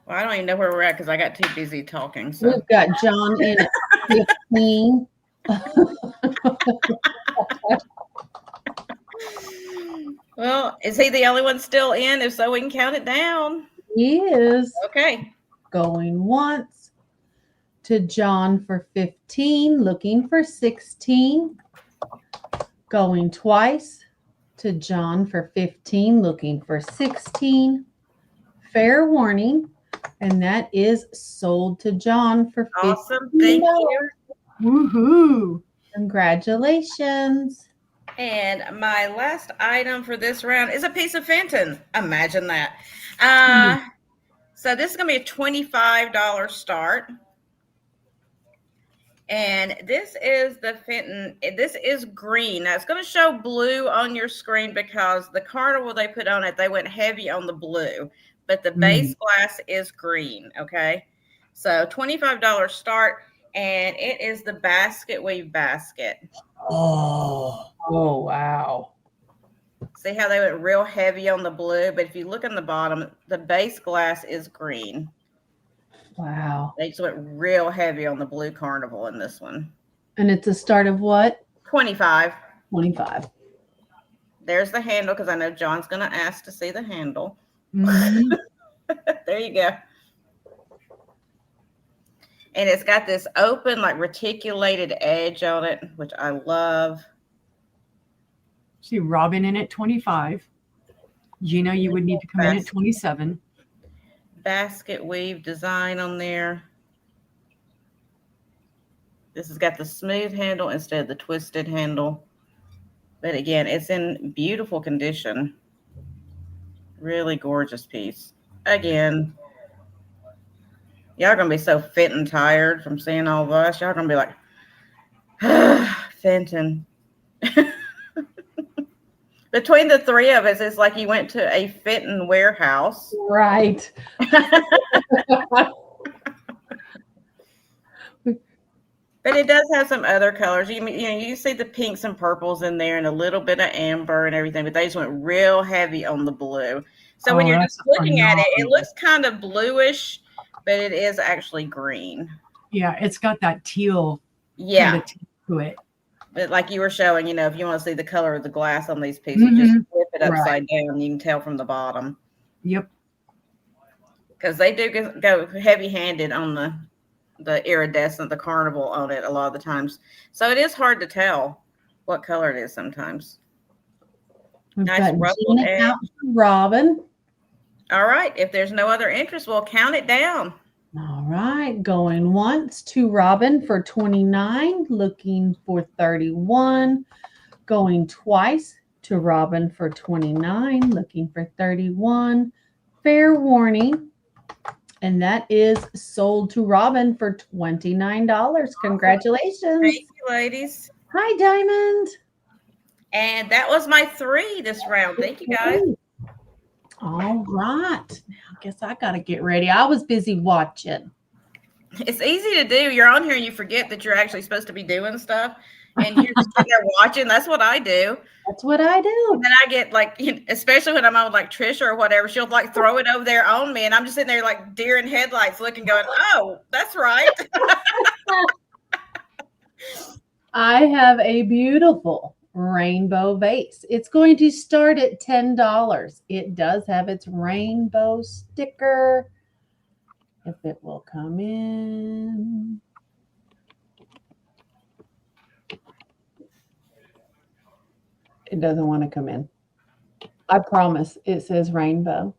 I don't even know where we're at because I got too busy talking. So we've got John in at 15. Well, is he the only one still in? If so, we can count it down. He is. Okay. Going once to John for 15, looking for 16. Going twice to John for 15, looking for 16. Fair warning, and that is sold to John for 15. Awesome. Thank you. Woohoo. Congratulations. And my last item for this round is a piece of Fenton. Imagine that. So this is going to be a $25 start. And this is the Fenton. This is green. Now, it's going to show blue on your screen because the carnival they put on it, they went heavy on the blue. But the base glass is green, okay? So $25 start. And it is the basket weave basket. Oh, wow. See how they went real heavy on the blue? But if you look on the bottom, the base glass is green. Wow. They just went real heavy on the blue carnival in this one. And it's a start of what? 25. 25. There's the handle because I know John's going to ask to see the handle. Mm-hmm. There you go. And it's got this open, like reticulated edge on it, which I love. See Robin in at 25. Gina, you would need to come in at 27. Basket weave design on there. This has got the smooth handle instead of the twisted handle. But again, it's in beautiful condition. Really gorgeous piece. Again, y'all gonna be so fit and tired from seeing all of us. Y'all gonna be like, Fenton. Between the three of us, it's like you went to a fitting warehouse. Right. But it does have some other colors. You see the pinks and purples in there and a little bit of amber and everything, but they just went real heavy on the blue. So when you're just looking at it, it looks kind of bluish, but it is actually green. Yeah, it's got that teal kind of to it. But like you were showing, if you want to see the color of the glass on these pieces, you just flip it upside down. You can tell from the bottom. Yep. Because they do go heavy-handed on the iridescent, the carnival on it a lot of the times. So it is hard to tell what color it is sometimes. We've Nice got ruffled Jeana edge. out for Robin. All right. If there's no other interest, we'll count it down. All right. Going once to Robin for 29, looking for 31. Going twice to Robin for 29, looking for 31. Fair warning. And that is sold to Robin for $29. Congratulations. Thank you, ladies. Hi, Diamond. And that was my 3 this round. Thank you, guys. All right. I guess I got to get ready. I was busy watching. It's easy to do. You're on here and you forget that you're actually supposed to be doing stuff. And you're just sitting there watching. That's what I do. That's what I do. And then I get like, especially when I'm on like Trisha or whatever, she'll like throw it over there on me. And I'm just sitting there like deer in headlights looking, going, oh, that's right. I have a beautiful rainbow vase. It's going to start at $10. It does have its rainbow sticker. If it will come in. It doesn't want to come in. I promise it says rainbow.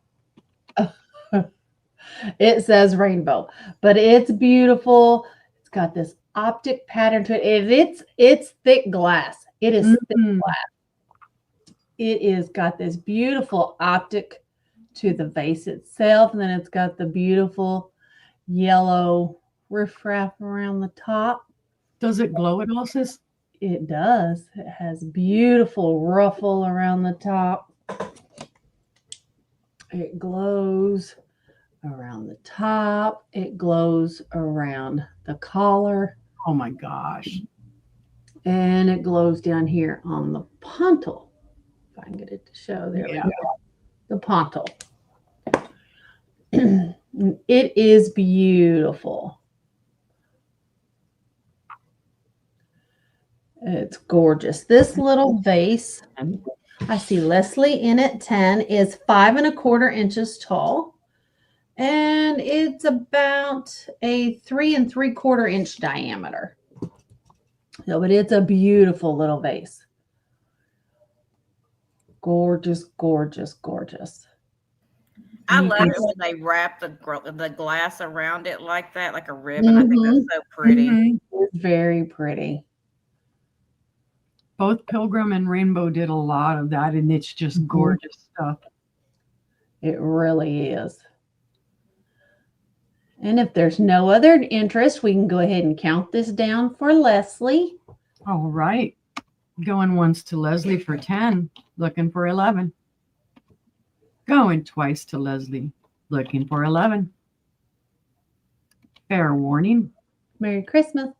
It says rainbow, but it's beautiful. It's got this optic pattern to it. It's thick glass. It is thick glass. It is got this beautiful optic to the vase itself, and then it's got the beautiful yellow riffraff around the top. Does it glow at all, sis? It does. It has beautiful ruffle around the top. It glows around the top. It glows around the collar. Oh my gosh. And it glows down here on the pontal. If I can get it to show. There we go. The pontal. It is beautiful. It's gorgeous. This little vase, I see Leslie in at 10, is 5 1/4 inches tall. And it's about a 3 3/4 inch diameter. So, but it's a beautiful little vase. Gorgeous, gorgeous, gorgeous. I love it when they wrap the glass around it like that, like a ribbon. I think that's so pretty. It's very pretty. Both Pilgrim and Rainbow did a lot of that, and it's just gorgeous stuff. It really is. And if there's no other interest, we can go ahead and count this down for Leslie. All right. Going once to Leslie for 10, looking for 11. Going twice to Leslie, looking for 11. Fair warning. Merry Christmas.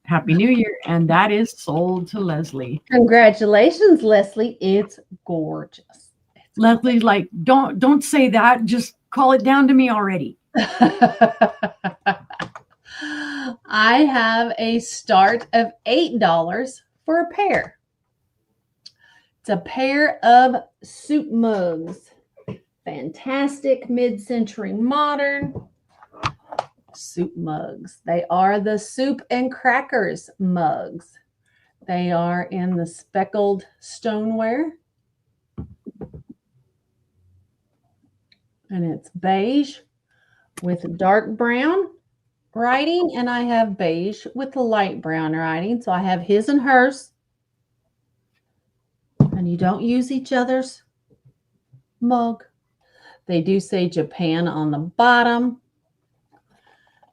Happy New Year. And that is sold to Leslie. Congratulations, Leslie. It's gorgeous. Leslie's like, don't say that. Just call it down to me already. I have a start of $8 for a pair. It's a pair of soup mugs. Fantastic mid-century modern soup mugs. They are the soup and crackers mugs. They are in the speckled stoneware. And it's beige with dark brown writing, and I have beige with light brown writing. So I have his and hers. And you don't use each other's mug. They do say Japan on the bottom.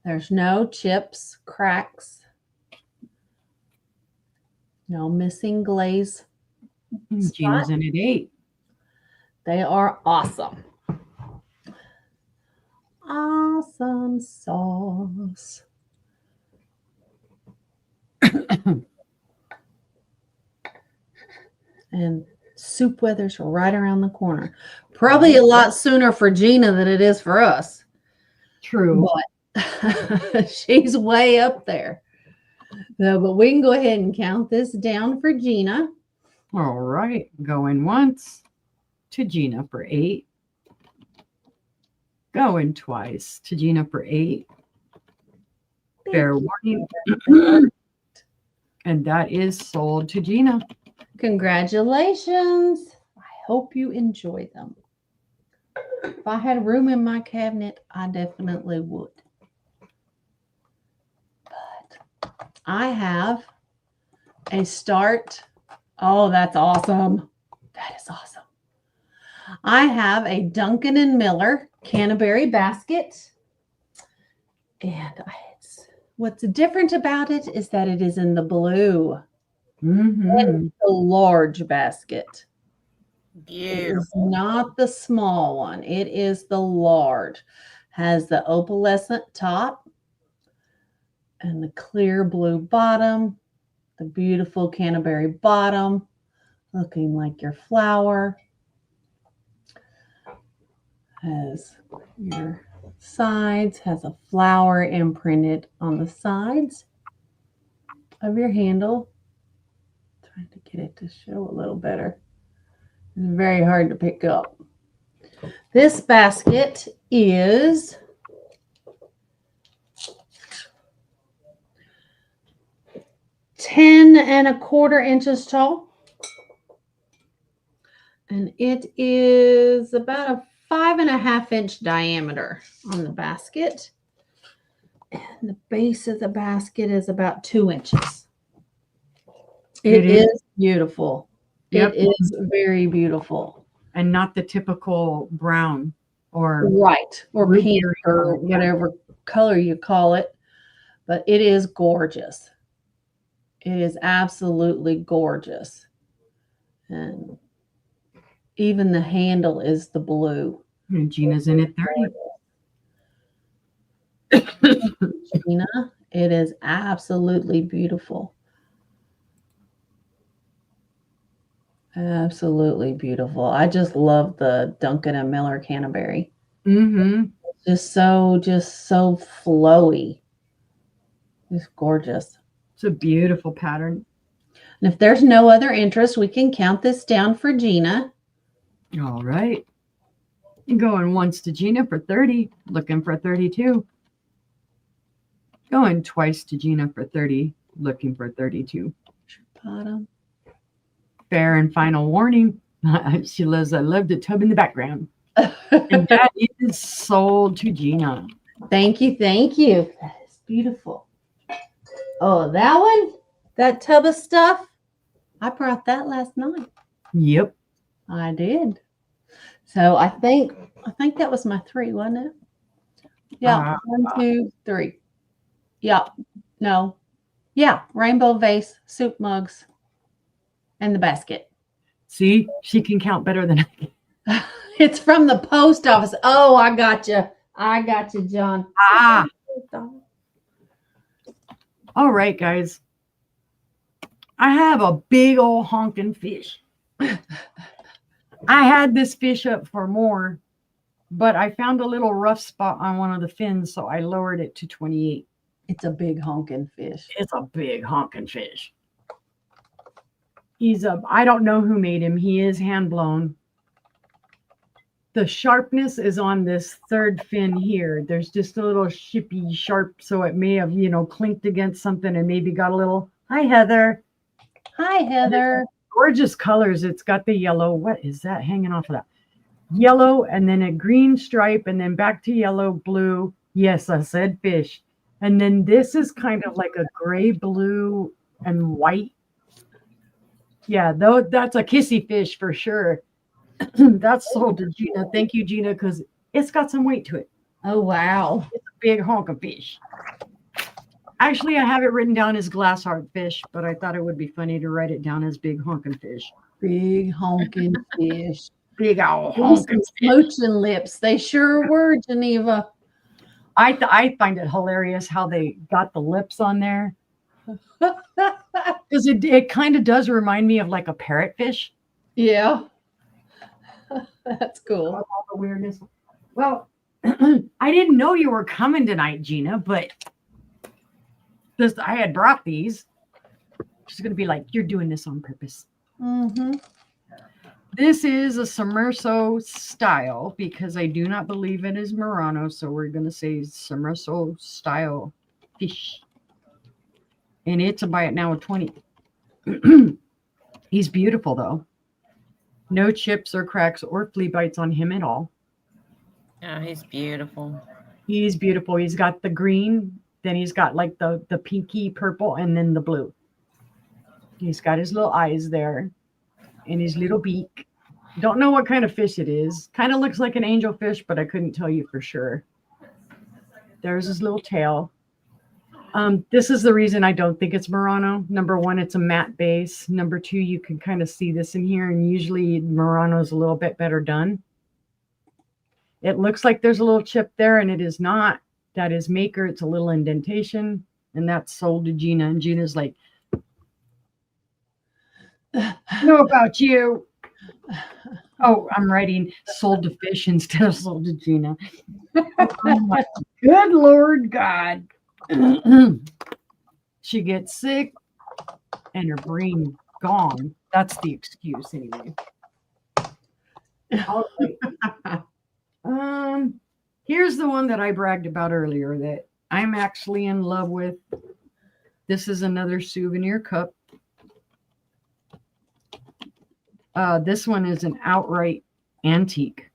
There's no chips, cracks, no missing glaze. Jeana's in at 8. They are awesome. Awesome sauce. And soup weather's right around the corner. Probably a lot sooner for Jeana than it is for us. True. But she's way up there. So, but we can go ahead and count this down for Jeana. All right. Going once to Jeana for 8. Going twice to Jeana for 8. Fair warning. And that is sold to Jeana. Congratulations. I hope you enjoy them. If I had room in my cabinet, I definitely would. But I have a start. Oh, that's awesome. That is awesome. I have a Duncan and Miller Canterbury basket. And what's different about it is that it is in the blue. And the large basket. It is not the small one. It is the large. Has the opalescent top and the clear blue bottom. The beautiful Canterbury bottom, looking like your flower. Has your sides, has a flower imprinted on the sides of your handle. Trying to get it to show a little better. It's very hard to pick up. This basket is 10 1/4 inches tall. And it is about a 5 1/2 inch diameter on the basket. And the base of the basket is about 2 inches. It is beautiful. Yep. It is very beautiful. And not the typical brown or pink or whatever color you call it. But it is gorgeous. It is absolutely gorgeous. And even the handle is the blue. And Jeana's in at 30. Jeana, it is absolutely beautiful. Absolutely beautiful. I just love the Duncan and Miller Canterbury. Just so flowy. Just gorgeous. It's a beautiful pattern. And if there's no other interest, we can count this down for Jeana. All right. Going once to Jeana for 30, looking for 32. Going twice to Jeana for 30, looking for 32. Bottom. Fair and final warning. She loves, I love the tub in the background. And that is sold to Jeana. Thank you. Thank you. That is beautiful. Oh, that one, that tub of stuff. I brought that last night. Yep. I did. So I think that was my 3, wasn't it? Yeah. 1, 2, 3. Yeah. No. Yeah. Rainbow vase, soup mugs, and the basket. See, she can count better than I can. It's from the post office. Oh, I got you. I got you, John. All right, guys. I have a big old honking fish. I had this fish up for more, but I found a little rough spot on one of the fins, so I lowered it to 28. It's a big honking fish. It's a big honking fish. I don't know who made him. He is hand blown. The sharpness is on this third fin here. There's just a little shippy sharp, so it may have, clinked against something and maybe got a little. Hi, Heather. Hi, Heather. Gorgeous colors. It's got the yellow. What is that hanging off of that? yellow, and then a green stripe, and then back to yellow, blue. Yes, I said fish. And then this is kind of like a gray, blue, and white. Yeah, though that's a kissy fish for sure. That's sold to Jeana. Thank you, Jeana, because it's got some weight to it. Oh, wow. It's a big honk of fish. Actually, I have it written down as glass heart fish, but I thought it would be funny to write it down as big honking fish. Big honking fish. Big owl Those honking fish. smooching lips. They sure were, Geneva. I find it hilarious how they got the lips on there. Because it kind of does remind me of like a parrotfish. Yeah. That's cool. All the weirdness. Well, I didn't know you were coming tonight, Jeana, but I had brought these. She's going to be like, you're doing this on purpose. Mm-hmm. This is a Sommerso style because I do not believe it is Murano. So we're going to say Sommerso style fish. And it's a buy it now at 20. He's beautiful though. No chips or cracks or flea bites on him at all. Oh, he's beautiful. He's beautiful. He's got the green, then he's got like the pinky purple, and then the blue. He's got his little eyes there and his little beak. Don't know what kind of fish it is. Kind of looks like an angelfish, but I couldn't tell you for sure. There's his little tail. This is the reason I don't think it's Murano. Number one, it's a matte base. Number two, you can kind of see this in here, and usually Murano is a little bit better done. It looks like there's a little chip there, and it is not. That is Maker. It's a little indentation, and that's sold to Jeana. And Gina's like, know about you. Oh, I'm writing sold to fish instead of sold to Jeana. Oh my good Lord God. She gets sick and her brain gone. That's the excuse anyway. Here's the one that I bragged about earlier that I'm actually in love with. This is another souvenir cup. This one is an outright antique.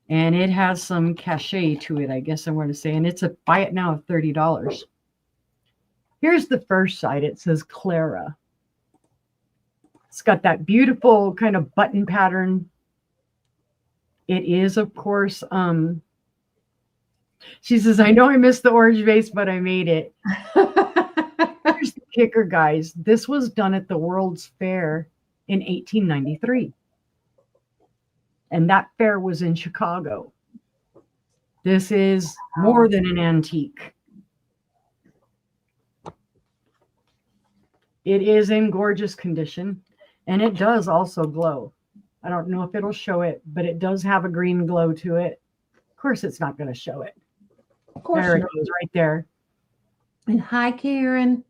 And it has some cachet to it, I guess I'm going to say. And it's a buy it now of $30. Here's the first side. It says Clara. It's got that beautiful kind of button pattern. It is, of course, she says, I know I missed the orange vase, but I made it. Here's the kicker, guys. This was done at the World's Fair in 1893. And that fair was in Chicago. This is more than an antique. It is in gorgeous condition, and it does also glow. I don't know if it'll show it, but it does have a green glow to it. Of course, it's not going to show it. Of course, there it goes right there. And hi, Karen.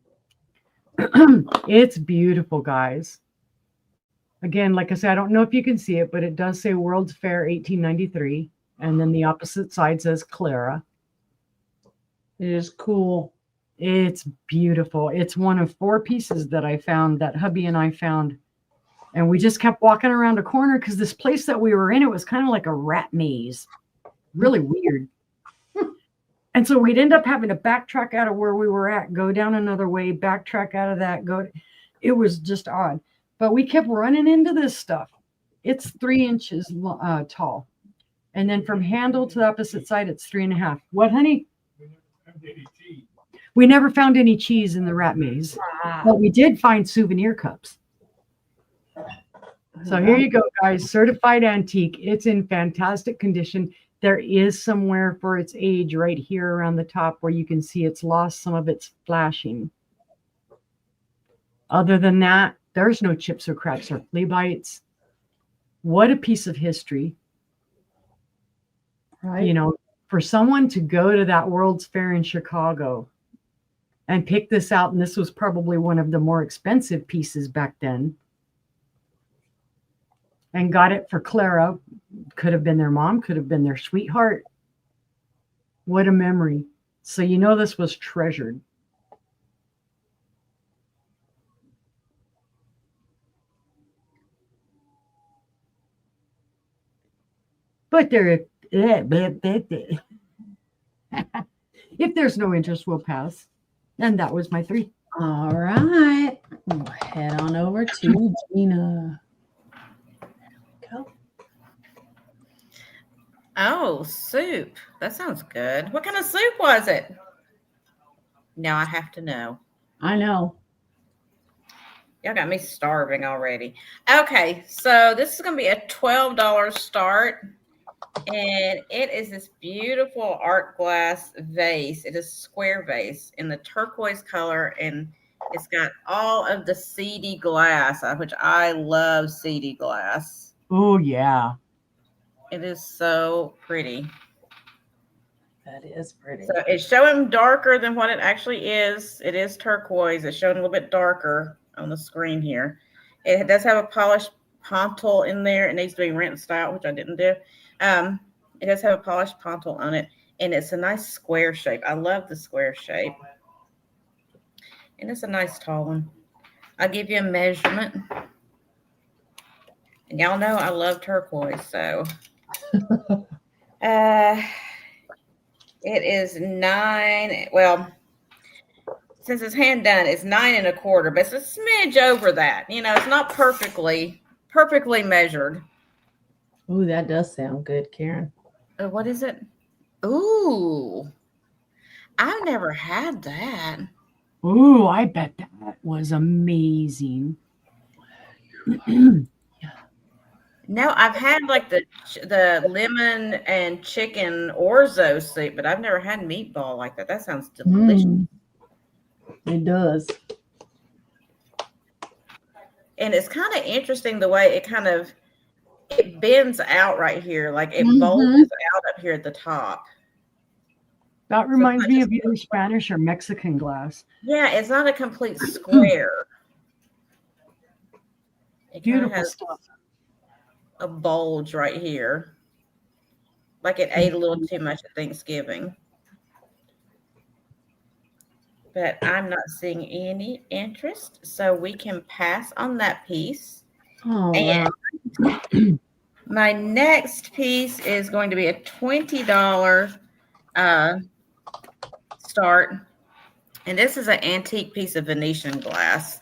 It's beautiful, guys. Again, like I said, I don't know if you can see it, but it does say World's Fair 1893. And then the opposite side says Clara. It is cool. It's beautiful. It's one of 4 pieces that I found, that hubby and I found. And we just kept walking around a corner because this place that we were in, it was kind of like a rat maze. Really weird. And so we'd end up having to backtrack out of where we were at, go down another way, backtrack out of that, go. It was just odd. But we kept running into this stuff. It's 3 inches tall. And then from handle to the opposite side, it's 3.5. What, honey? We never found any cheese in the rat maze. But we did find souvenir cups. So here you go, guys. Certified antique. It's in fantastic condition. There is somewhere for its age right here around the top where you can see it's lost some of its flashing. Other than that, there's no chips or cracks or flea bites. What a piece of history. Right. You know, for someone to go to that World's Fair in Chicago and pick this out, and this was probably one of the more expensive pieces back then, and got it for Clara. Could have been their mom, could have been their sweetheart. What a memory. So you know this was treasured. But there, if there's no interest, we'll pass. And that was my 3. All right. We'll head on over to Jeana. Go. Oh, soup. That sounds good. What kind of soup was it? Now I have to know. I know. Y'all got me starving already. Okay, so this is going to be a $12 start. And it is this beautiful art glass vase. It is a square vase in the turquoise color. And it's got all of the seedy glass, which I love seedy glass. Oh, yeah. It is so pretty. That is pretty. So it's showing darker than what it actually is. It is turquoise. It's showing a little bit darker on the screen here. It does have a polished pontil in there. It needs to be rinsed out, which I didn't do. It does have a polished pontil on it, and it's a nice square shape. I love the square shape. And it's a nice tall one. I'll give you a measurement. And y'all know I love turquoise, so it is 9. Well, since it's hand done, it's 9 1/4, but it's a smidge over that. You know, it's not perfectly measured. Ooh, that does sound good, Karen. What is it? Ooh, I've never had that. Ooh, I bet that was amazing. No, I've had like the lemon and chicken orzo soup, but I've never had meatball like that. That sounds delicious. It does. And it's kind of interesting the way it bends out right here, like it bulges out up here at the top. That reminds me of either Spanish or Mexican glass. Yeah, it's not a complete square. It Beautiful stuff. A bulge right here, like it ate a little too much at Thanksgiving. But I'm not seeing any interest, so we can pass on that piece. Oh, and my next piece is going to be a $20 start, and this is an antique piece of Venetian glass.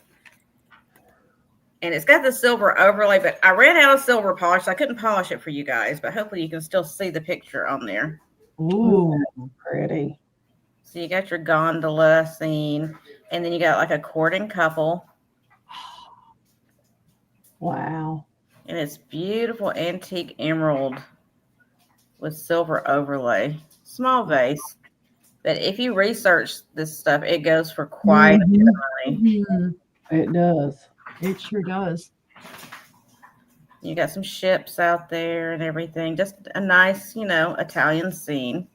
And it's got the silver overlay, but I ran out of silver polish, so I couldn't polish it for you guys. But hopefully you can still see the picture on there. Ooh, pretty. So you got your gondola scene, and then you got like a courting couple. Wow. And it's beautiful antique emerald with silver overlay. Small vase. But if you research this stuff, it goes for quite a bit of money. It does. It sure does. You got some ships out there and everything. Just a nice, Italian scene.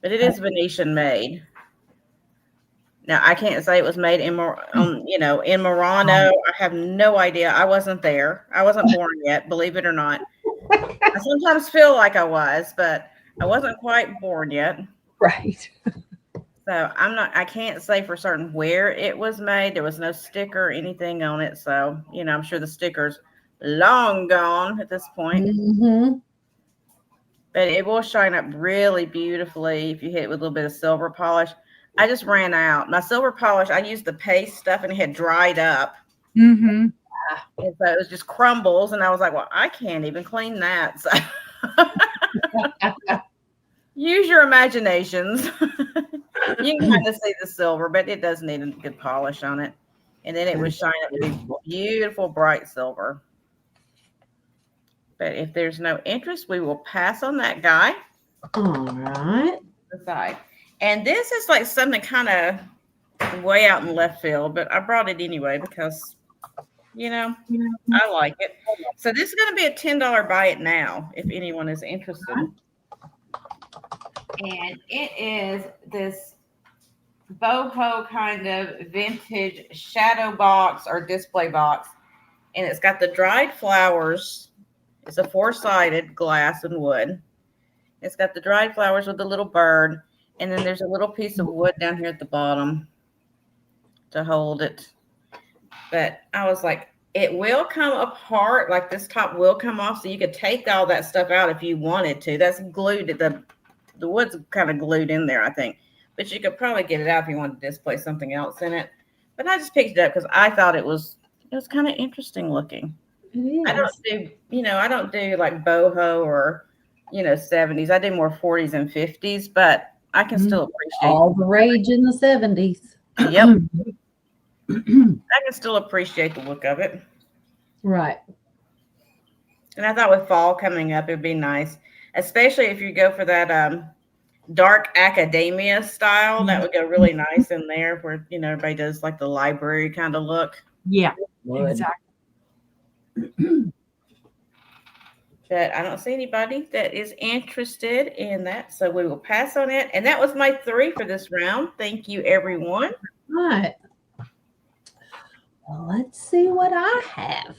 But it is Venetian made. Now, I can't say it was made in Murano. I have no idea. I wasn't there. I wasn't born yet, believe it or not. I sometimes feel like I was, but I wasn't quite born yet. Right. So I can't say for certain where it was made. There was no sticker or anything on it. So, I'm sure the sticker's long gone at this point. But it will shine up really beautifully if you hit it with a little bit of silver polish. I just ran out. My silver polish, I used the paste stuff and it had dried up. And so it was just crumbles. And I was like, well, I can't even clean that. So use your imaginations. You can kind of see the silver, but it does need a good polish on it. And then it would shine up to be beautiful, bright silver. But if there's no interest, we will pass on that guy. All right. Side. And this is like something kind of way out in left field, but I brought it anyway because, I like it. So this is going to be a $10 buy it now if anyone is interested. And it is this boho kind of vintage shadow box or display box. And it's got the dried flowers. It's a 4-sided glass and wood. It's got the dried flowers with the little bird. And then there's a little piece of wood down here at the bottom to hold it. But I was like, It will come apart, like this top will come off, so you could take all that stuff out if you wanted to. That's glued, the wood's kind of glued in there, I think. But you could probably get it out if you wanted to display something else in it. But I just picked it up because I thought it was kind of interesting looking. It is. I don't do like boho or 70s. I do more 40s and 50s, but I can still appreciate all the rage in the 70s. Yep. I can still appreciate the look of it. Right. And I thought with fall coming up, it'd be nice, especially if you go for that dark academia style. That would go really nice in there where, everybody does like the library kind of look. Yeah, exactly. But I don't see anybody that is interested in that. So we will pass on it. And that was my 3 for this round. Thank you, everyone. All right. Well, let's see what I have.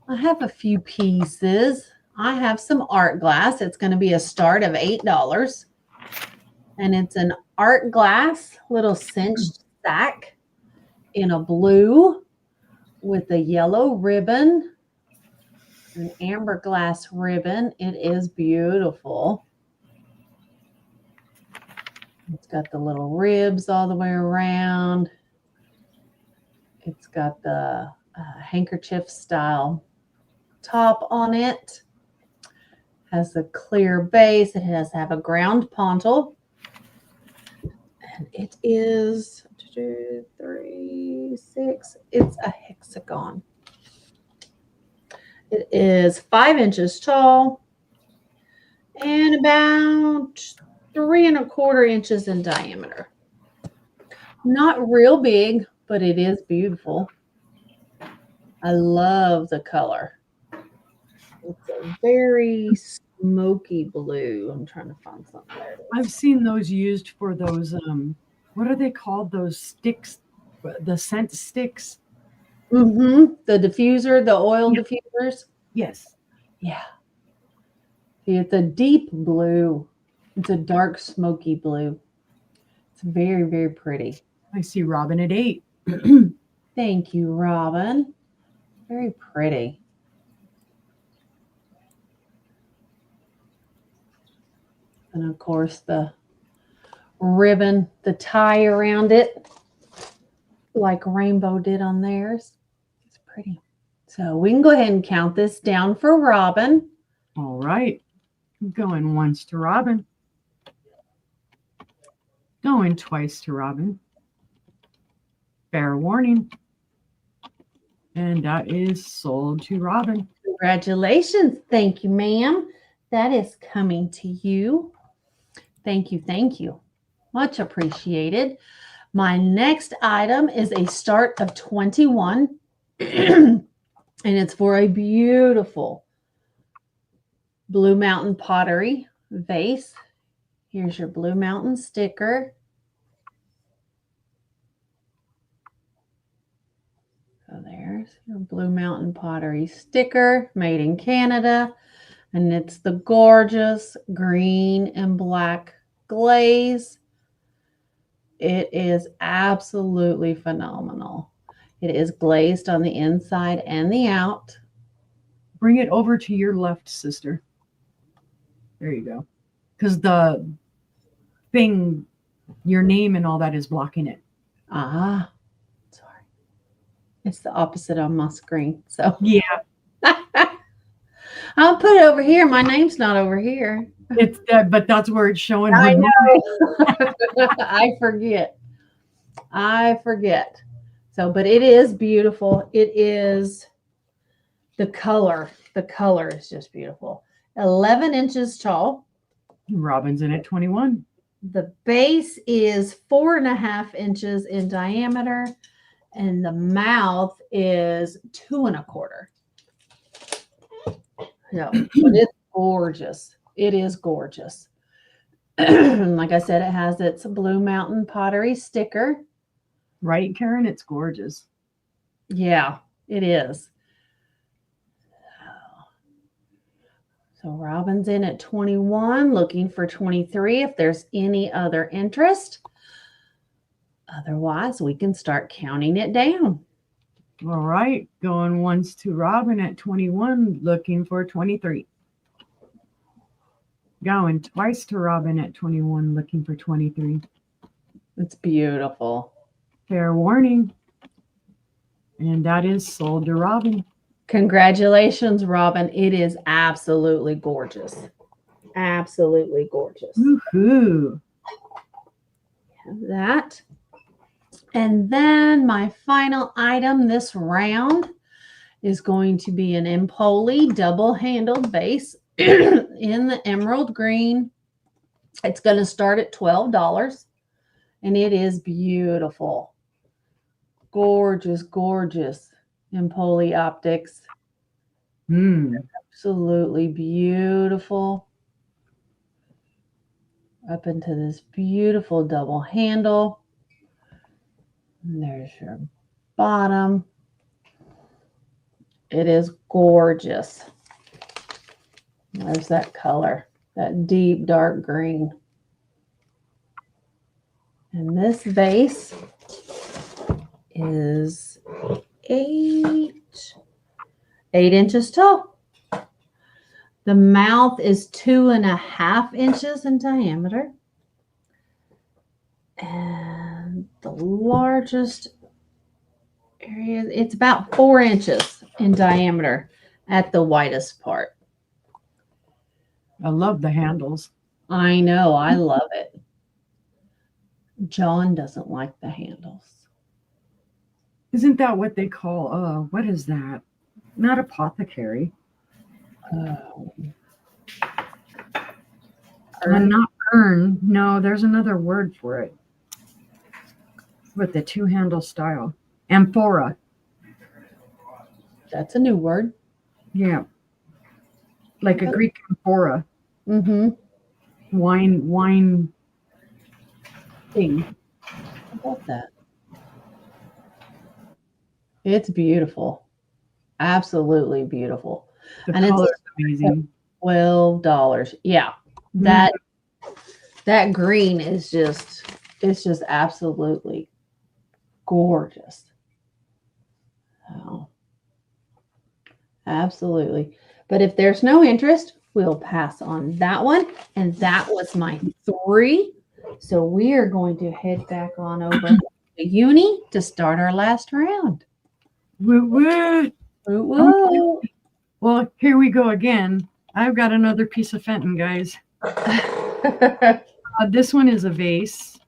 I have a few pieces. I have some art glass. It's going to be a start of $8. And it's an art glass little cinched sack in a blue with a yellow ribbon, an amber glass ribbon. It is beautiful. It's got the little ribs all the way around. It's got the handkerchief style top on it. Has a clear base. It has to have a ground pontil. And it is 2, 3, 6. It's a hexagon. It is 5 inches tall and about 3 1/4 inches in diameter. Not real big, but it is beautiful. I love the color. It's a very smoky blue. I'm trying to find something there. I've seen those used for those, what are they called? Those sticks, the scent sticks? Mm-hmm. The diffuser, the oil diffusers. Yes. Yeah. It's a deep blue. It's a dark smoky blue. It's very, very pretty. I see Robin at 8. Thank you, Robin. Very pretty. And of course, the ribbon, the tie around it, like Rainbow did on theirs. It's pretty. So we can go ahead and count this down for Robin. All right. Going once to Robin. Going twice to Robin. Fair warning. And that is sold to Robin. Congratulations. Thank you, ma'am. That is coming to you. Thank you. Thank you. Much appreciated. My next item is a start of 21. And it's for a beautiful Blue Mountain pottery vase. Here's your Blue Mountain sticker. So there's your Blue Mountain pottery sticker made in Canada. And it's the gorgeous green and black glaze. It is absolutely phenomenal. It is glazed on the inside and the out. Bring it over to your left, sister. There you go. Because the thing, your name and all that is blocking it. Ah, sorry. It's the opposite on my screen. So yeah. I'll put it over here. My name's not over here. It's but that's where it's showing. I know. I forget. So, but it is beautiful. It is the color. The color is just beautiful. 11 inches tall. Robin's in at 21. The base is 4.5 inches in diameter, and the mouth is 2 1/4. No, but it's gorgeous. It is gorgeous. Like I said, it has its Blue Mountain pottery sticker. Right, Karen? It's gorgeous. Yeah, it is. So Robin's in at 21, looking for 23 if there's any other interest. Otherwise, we can start counting it down. All right, going once to Robin at 21, looking for 23. Going twice to Robin at 21, looking for 23. It's beautiful. Fair warning. And that is sold to Robin. Congratulations, Robin. It is absolutely gorgeous. Absolutely gorgeous. Woohoo. Have that. And then my final item this round is going to be an Empoli double-handled vase in the emerald green. It's going to start at $12, and it is beautiful. Gorgeous, gorgeous Empoli optics. Absolutely beautiful. Up into this beautiful double handle. And there's your bottom. It is gorgeous. There's that color, that deep dark green. And this vase is 8 inches tall. The mouth is 2.5 inches in diameter. And the largest area, it's about 4 inches in diameter at the widest part. I love the handles. I know, I love it. John doesn't like the handles. Isn't that what they call, what is that? Not apothecary. Not urn. No, there's another word for it. With the two-handle style. Amphora. That's a new word. Yeah. Like a Greek amphora. Mm-hmm. Wine thing. How about that? It's beautiful. Absolutely beautiful. The and color it's is amazing. $12. Yeah. That green is just, it's just absolutely gorgeous. Oh, absolutely. But if there's no interest, we'll pass on that one. And that was my 3. So we are going to head back on over to Uni to start our last round. Woo woo. Woo woo. Well, here we go again. I've got another piece of Fenton, guys. This one is a vase.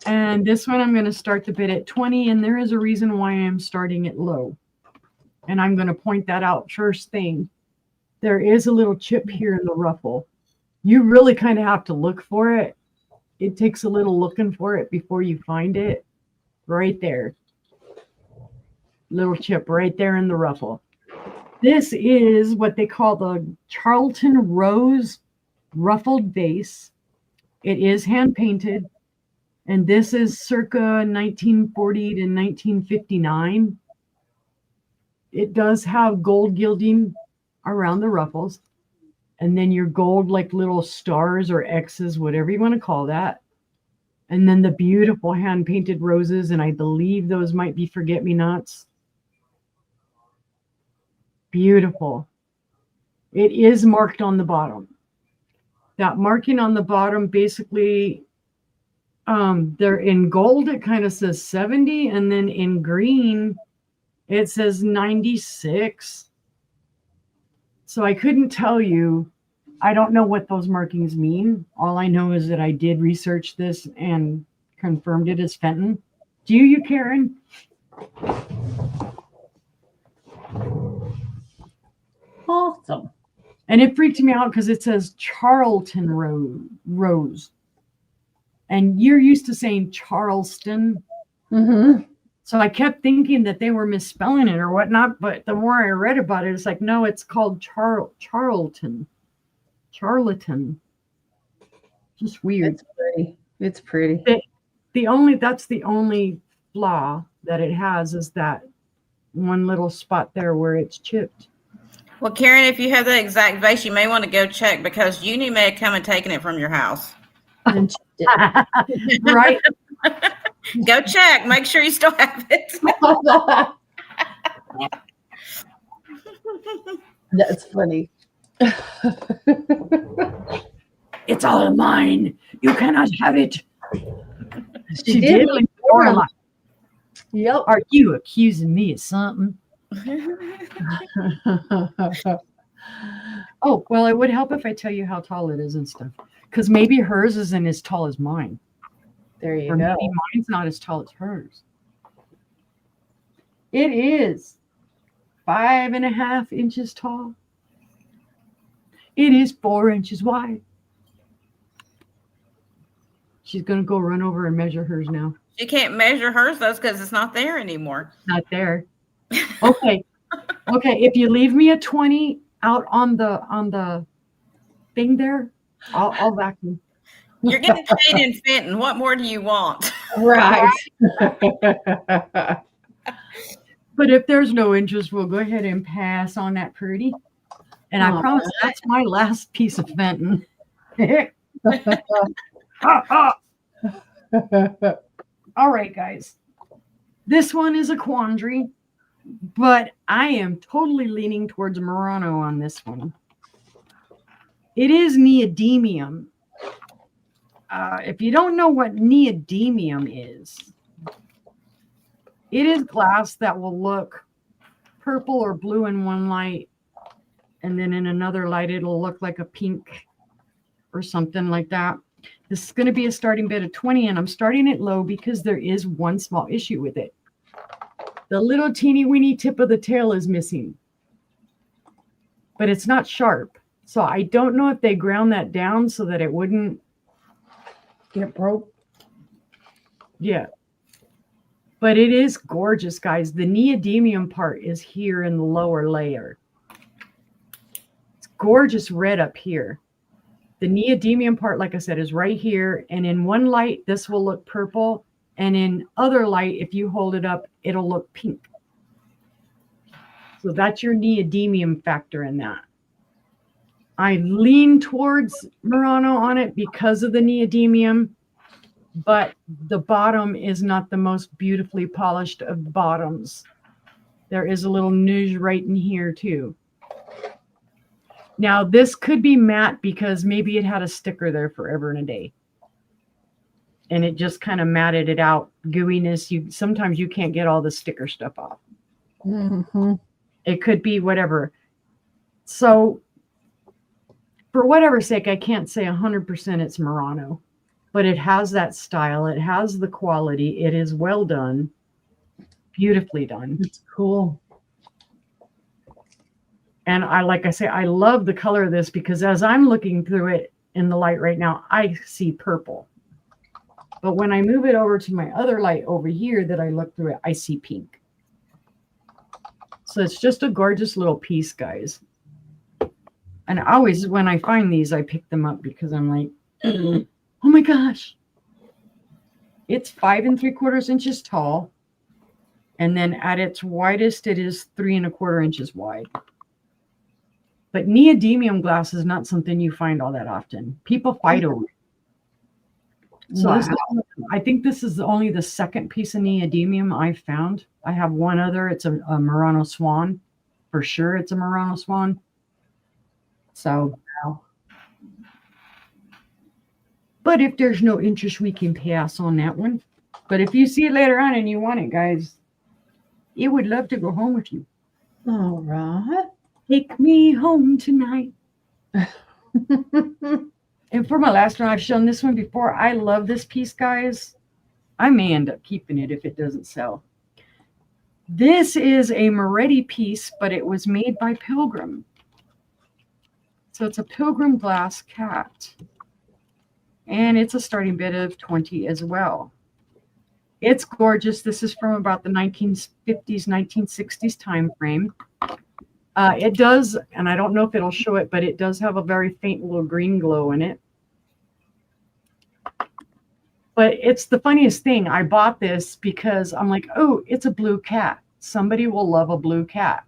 And this one I'm going to start the bid at 20. And there is a reason why I'm starting it low. And I'm going to point that out first thing. There is a little chip here in the ruffle. You really kind of have to look for it. It takes a little looking for it before you find it. Right there. Little chip right there in the ruffle. This is what they call the Charlton Rose ruffled vase. It is hand painted. And this is circa 1940 to 1959. It does have gold gilding around the ruffles. And then your gold, like little stars or X's, whatever you want to call that. And then the beautiful hand-painted roses. And I believe those might be forget-me-nots. Beautiful. It is marked on the bottom. That marking on the bottom, basically, they're in gold. It kind of says 70. And then in green, it says 96. So I couldn't tell you. I don't know what those markings mean. All I know is that I did research this and confirmed it as Fenton. Do you, Karen? Awesome. And it freaked me out because it says Charlton Rose. And you're used to saying Charleston. Mm-hmm. So I kept thinking that they were misspelling it or whatnot. But the more I read about it, it's like, no, it's called Charlton. Charlatan. Just weird. It's pretty. It's pretty. That's the only flaw that it has is that one little spot there where it's chipped. Well, Karen, if you have the exact vase, you may want to go check because Uni may have come and taken it from your house. Right? Go check. Make sure you still have it. That's funny. It's all mine. You cannot have it. She did like Laura. Yep. Are you accusing me of something? Oh, well, it would help if I tell you how tall it is and stuff. Because maybe hers isn't as tall as mine. There you or go. Maybe mine's not as tall as hers. It is 5.5 inches tall. It is 4 inches wide. She's going to go run over and measure hers now. You can't measure hers, though, because it's not there anymore. Not there. Okay. Okay. If you leave me a 20 out on the thing there, I'll vacuum. You're getting paid in Fenton. What more do you want? Right. But if there's no interest, we'll go ahead and pass on that pretty. And I promise that's my last piece of Fenton. All right, guys. This one is a quandary, but I am totally leaning towards Murano on this one. It is neodymium. If you don't know what neodymium is, it is glass that will look purple or blue in one light, and then in another light, it'll look like a pink or something like that. This is going to be a starting bid of 20, and I'm starting it low because there is one small issue with it. The little teeny weeny tip of the tail is missing, but it's not sharp. So I don't know if they ground that down so that it wouldn't get broke. Yeah. But it is gorgeous, guys. The neodymium part is here in the lower layer. It's gorgeous red up here. The neodymium part, like I said, is right here. And in one light, this will look purple. And in other light, if you hold it up, it'll look pink. So that's your neodymium factor in that. I lean towards Murano on it because of the neodymium, but the bottom is not the most beautifully polished of bottoms. There is a little nudge right in here too. Now this could be matte because maybe it had a sticker there forever and a day. And it just kind of matted it out. Gooiness, sometimes you can't get all the sticker stuff off. Mm-hmm. It could be whatever. So for whatever sake, I can't say 100% it's Murano, but it has that style. It has the quality. It is well done, beautifully done. It's cool. And like I say, I love the color of this because as I'm looking through it in the light right now, I see purple. But when I move it over to my other light over here that I look through it, I see pink. So it's just a gorgeous little piece, guys. And always when I find these, I pick them up because I'm like, oh my gosh. It's 5 3/4 inches tall. And then at its widest, it is 3 1/4 inches wide. But neodymium glass is not something you find all that often. People fight over it. So Wow. I think this is only the second piece of neodymium I've found. I have one other. It's a Murano Swan. For sure, it's a Murano Swan. So, but if there's no interest, we can pass on that one. But if you see it later on and you want it, guys, it would love to go home with you. All right. Take me home tonight. And for my last one, I've shown this one before. I love this piece, guys. I may end up keeping it if it doesn't sell. This is a Moretti piece, but it was made by Pilgrim. So it's a Pilgrim glass cat. And it's a starting bid of 20 as well. It's gorgeous. This is from about the 1950s, 1960s time frame. It does, and I don't know if it'll show it, but it does have a very faint little green glow in it. But it's the funniest thing. I bought this because I'm like, oh, it's a blue cat. Somebody will love a blue cat.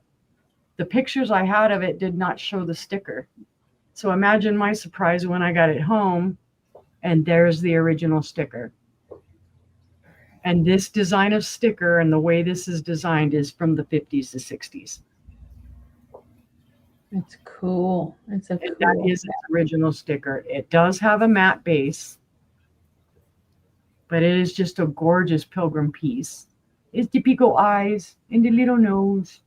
The pictures I had of it did not show the sticker. So imagine my surprise when I got it home and there's the original sticker. And this design of sticker and the way this is designed is from the 50s to 60s. It's cool. It's a cool. That is its original sticker. It does have a matte base, but it is just a gorgeous pilgrim piece. It's the pico eyes and the little nose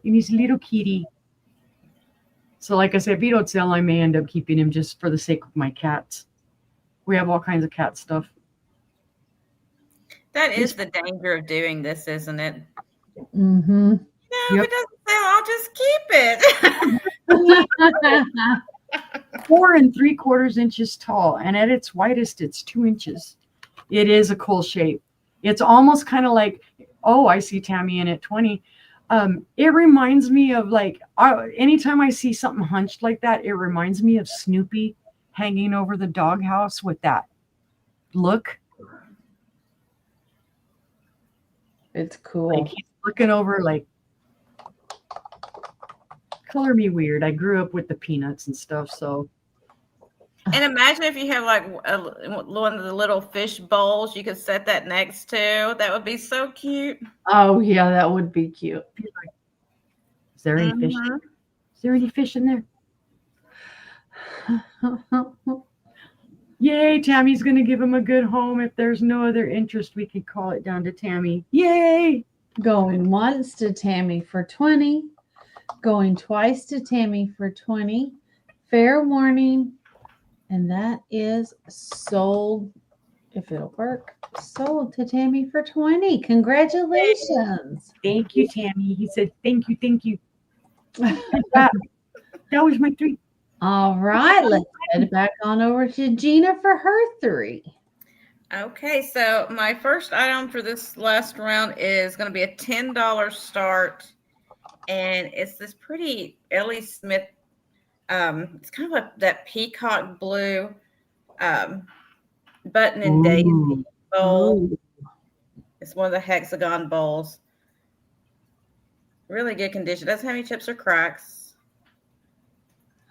and his little kitty. So like I said, if he don't sell, I may end up keeping him just for the sake of my cats. We have all kinds of cat stuff. That is the danger of doing this, isn't it? Mm-hmm. No, if it doesn't sell, I'll just keep it. 4 3/4 inches tall, and at its widest, it's 2 inches. It is a cool shape. It's almost kind of like, oh, I see Tammy in at 20. It reminds me of like, anytime I see something hunched like that, it reminds me of Snoopy hanging over the doghouse with that look. It's cool. Like he's looking over like, color me weird. I grew up with the Peanuts and stuff, so. And imagine if you have like one of the little fish bowls you could set that next to. That would be so cute. Oh yeah, that would be cute. Is there any fish? Is there any fish in there? Yay, Tammy's going to give him a good home. If there's no other interest, we can call it down to Tammy. Yay! Going once to Tammy for 20. Going twice to Tammy for 20. Fair warning. And that is sold, if it'll work, sold to Tammy for 20. Congratulations. Thank you, Tammy. He said, thank you, thank you. That was my 3. All right, let's head back on over to Jeana for her 3. Okay, so my first item for this last round is going to be a $10 start, and it's this pretty Ellie Smith. It's kind of like that peacock blue button and daisy bowl. Ooh. It's one of the hexagon bowls. Really good condition. Doesn't have any chips or cracks.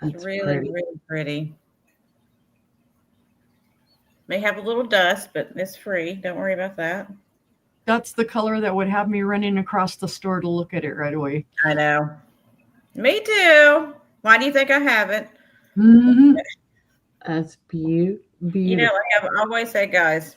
It's really pretty. May have a little dust, but it's free. Don't worry about that. That's the color that would have me running across the store to look at it right away. I know. Me too. Why do you think I haven't? Mm-hmm. That's beautiful. You know, like I've always said, guys,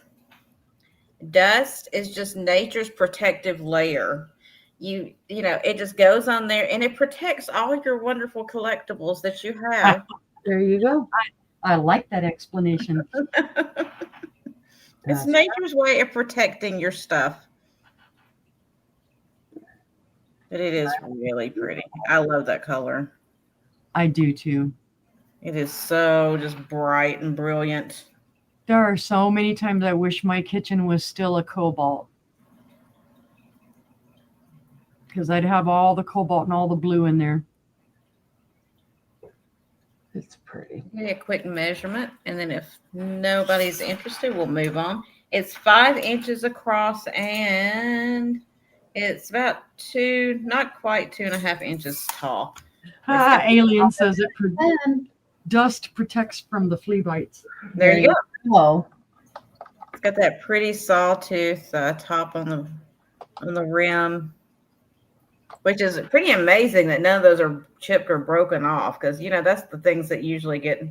dust is just nature's protective layer. You know, it just goes on there and it protects all your wonderful collectibles that you have. There you go. I like that explanation. It's nature's way of protecting your stuff. But it is really pretty. I love that color. I do too. It is so just bright and brilliant. There are so many times I wish my kitchen was still a cobalt. Because I'd have all the cobalt and all the blue in there. It's pretty. Give a quick measurement, and then if nobody's interested, we'll move on. It's 5 inches across, and it's about not quite 2.5 inches tall. Alien says it dust protects from the flea bites. There you go. Oh. It's got that pretty sawtooth top on the rim, which is pretty amazing that none of those are chipped or broken off, because you know that's the things that usually get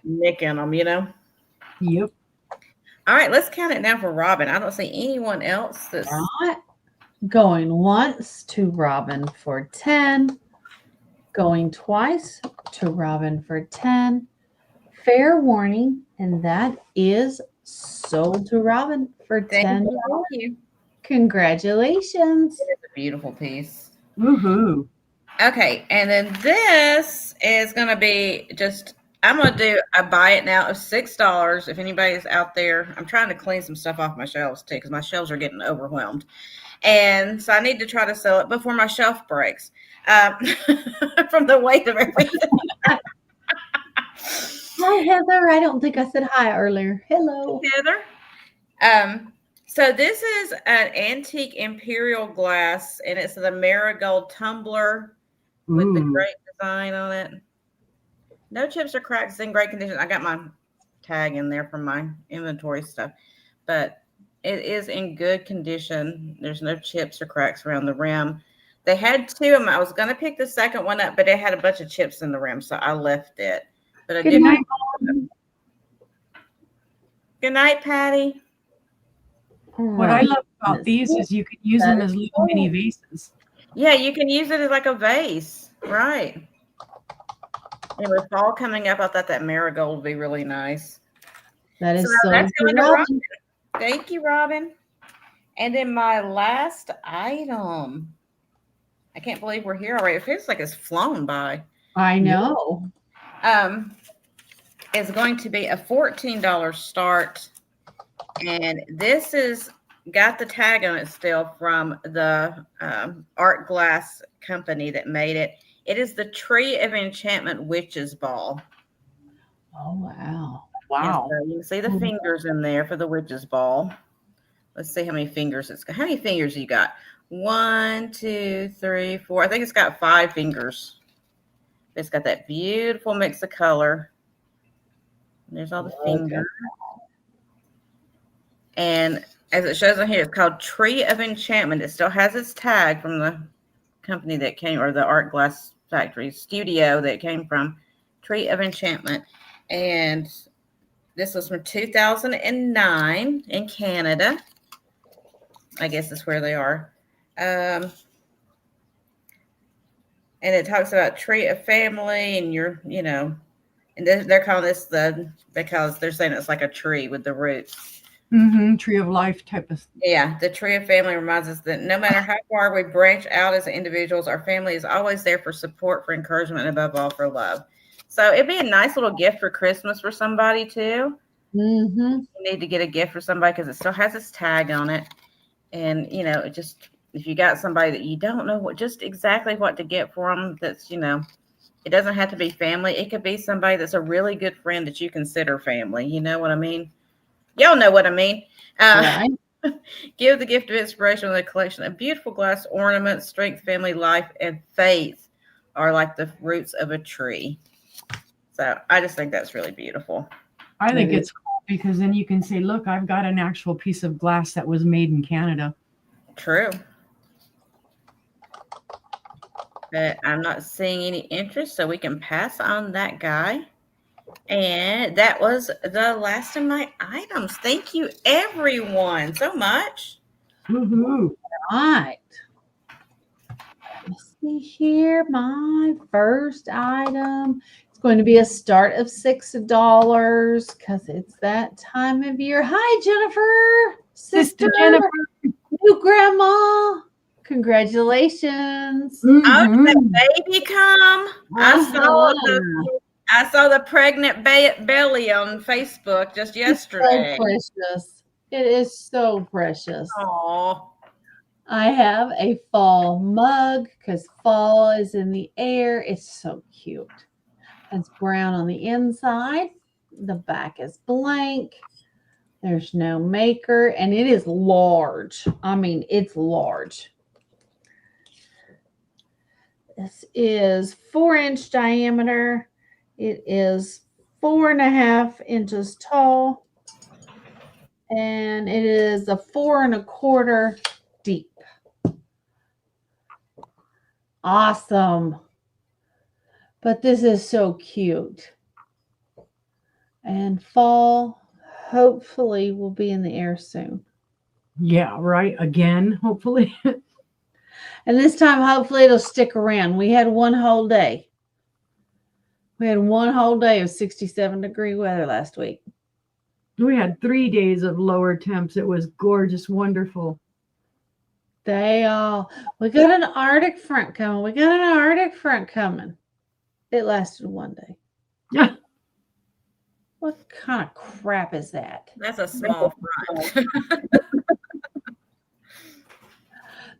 nick in them, you know. Yep. All right, let's count it now for Robin. I don't see anyone else that's going once to Robin for 10. Going twice to Robin for 10. Fair warning, and that is sold to Robin for 10. Thank you. Congratulations. It is a beautiful piece. Woohoo. Okay, and then this is going to be I'm going to do a buy it now of $6. If anybody's out there, I'm trying to clean some stuff off my shelves too, because my shelves are getting overwhelmed. And so I need to try to sell it before my shelf breaks from the weight of everything. Hi, Heather. I don't think I said hi earlier. Hello. Heather. So this is an antique imperial glass, and it's the marigold tumbler with the great design on it. No chips or cracks, in great condition. I got my tag in there from my inventory stuff. but it is in good condition. There's no chips or cracks around the rim. They had 2 of them. I was going to pick the second one up, but it had a bunch of chips in the rim, so I left it. But I Good night, Mom. Good night, Patty. What I love about these is you can use them as little mini vases. Yeah, you can use it as like a vase, right? And with fall coming up, I thought that marigold would be really nice. That is so that's going to Robin. Robin. Thank you, Robin. And then my last item. I can't believe we're here already. It feels like it's flown by. I know. It's going to be a $14 start. And this is got the tag on it still from the art glass company that made it. It is the Tree of Enchantment Witch's Ball. Oh, wow. Wow. So you can see the fingers in there for the witch's ball. Let's see how many fingers it's got. How many fingers you got? 1, 2, 3, 4. I think it's got 5 fingers. It's got that beautiful mix of color. And there's all the fingers. And as it shows on here, it's called Tree of Enchantment. It still has its tag from the company that came, or the art glass factory studio that it came from. Tree of Enchantment. And this was from 2009 in Canada. I guess that's where they are. And it talks about tree of family and and they're calling this because they're saying it's like a tree with the roots. Mm-hmm. Tree of life type of. Yeah. The tree of family reminds us that no matter how far we branch out as individuals, our family is always there for support, for encouragement, and above all for love. So it'd be a nice little gift for Christmas for somebody too. Mm-hmm. You need to get a gift for somebody because it still has its tag on it. And, it just, if you got somebody that you don't know just exactly what to get for them, that's, it doesn't have to be family. It could be somebody that's a really good friend that you consider family. You know what I mean? Y'all know what I mean. Right. Give the gift of inspiration with a collection of beautiful glass ornaments. Strength, family, life, and faith are like the roots of a tree. So I just think that's really beautiful. I think it's cool because then you can say, look, I've got an actual piece of glass that was made in Canada. True. But I'm not seeing any interest, so we can pass on that guy. And that was the last of my items. Thank you, everyone, so much. Woohoo. Right. Let's see here. My first item. It's going to be a start of $6 because it's that time of year. Hi, Jennifer. Sister Jennifer. New grandma. Congratulations. Oh, did the baby come? I saw the pregnant belly on Facebook just yesterday. So precious. It is so precious. Oh. I have a fall mug because fall is in the air. It's so cute. It's brown on the inside. The back is blank. There's no maker, and it is large. I mean, it's large. This is 4-inch diameter. It is 4.5 inches tall, and it is a 4 1/4 deep. Awesome. But this is so cute. And fall hopefully will be in the air soon. Yeah, right. Again, hopefully. And this time, hopefully, it'll stick around. We had one whole day. We had one whole day of 67-degree weather last week. We had 3 days of lower temps. It was gorgeous, wonderful. We got an Arctic front coming. It lasted one day. Yeah. What kind of crap is that? That's a small front.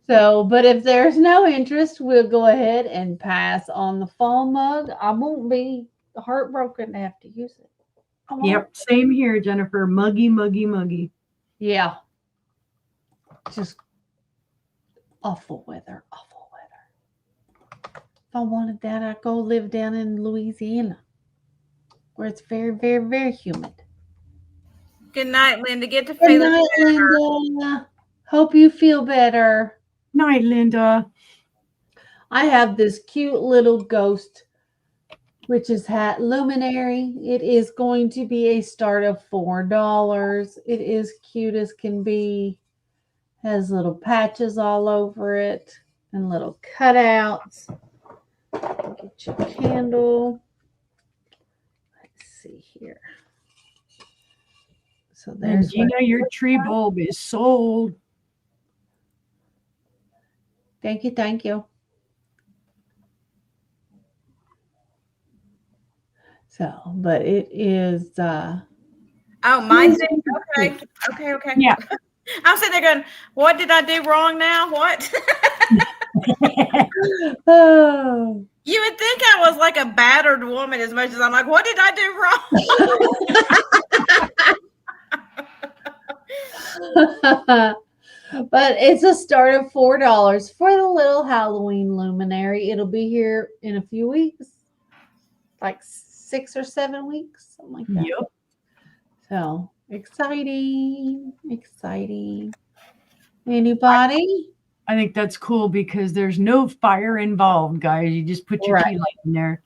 So, but if there's no interest, we'll go ahead and pass on the fall mug. I won't be heartbroken to have to use it. Yep, same here, Jennifer. Muggy, muggy, muggy. Yeah. Just awful weather, awful weather. If I wanted that, I'd go live down in Louisiana, where it's very, very, very humid. Good night, Linda. Get to Good feeling night, better. Linda. Hope you feel better. Night, Linda. I have this cute little ghost witch's hat luminary. It is going to be a start of $4. It is cute as can be. Has little patches all over it and little cutouts. Get your candle. Let's see here. So And there's Jeana, your tree bulb is sold. Thank you, thank you. So, but it is Oh, mine's okay. Yeah. I'm sitting there going, what did I do wrong now? What? Oh. You would think I was like a battered woman as much as I'm like, what did I do wrong? But it's a start of $4 for the little Halloween luminary. It'll be here in a few weeks, like 6 or 7 weeks, something like that. Yep. So exciting. Anybody? I think that's cool because there's no fire involved, guys. You just put your tea light in there.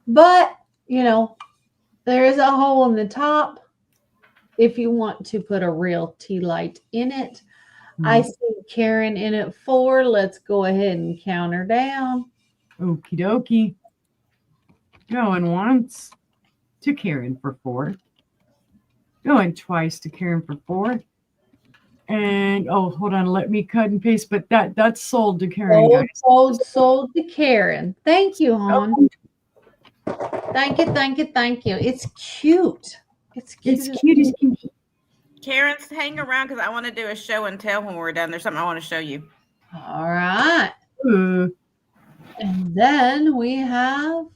But, there is a hole in the top if you want to put a real tea light in it. I see Karen in at 4. Let's go ahead and count her down. Okie dokie. Going once to Karen for 4. Going twice to Karen for 4. And hold on, let me cut and paste. But that's sold to Karen, guys. Sold to Karen. Thank you, hon. Thank you. It's cute. It's cute as can be. Karen's hang around because I want to do a show and tell when we're done. There's something I want to show you. All right. And then we have,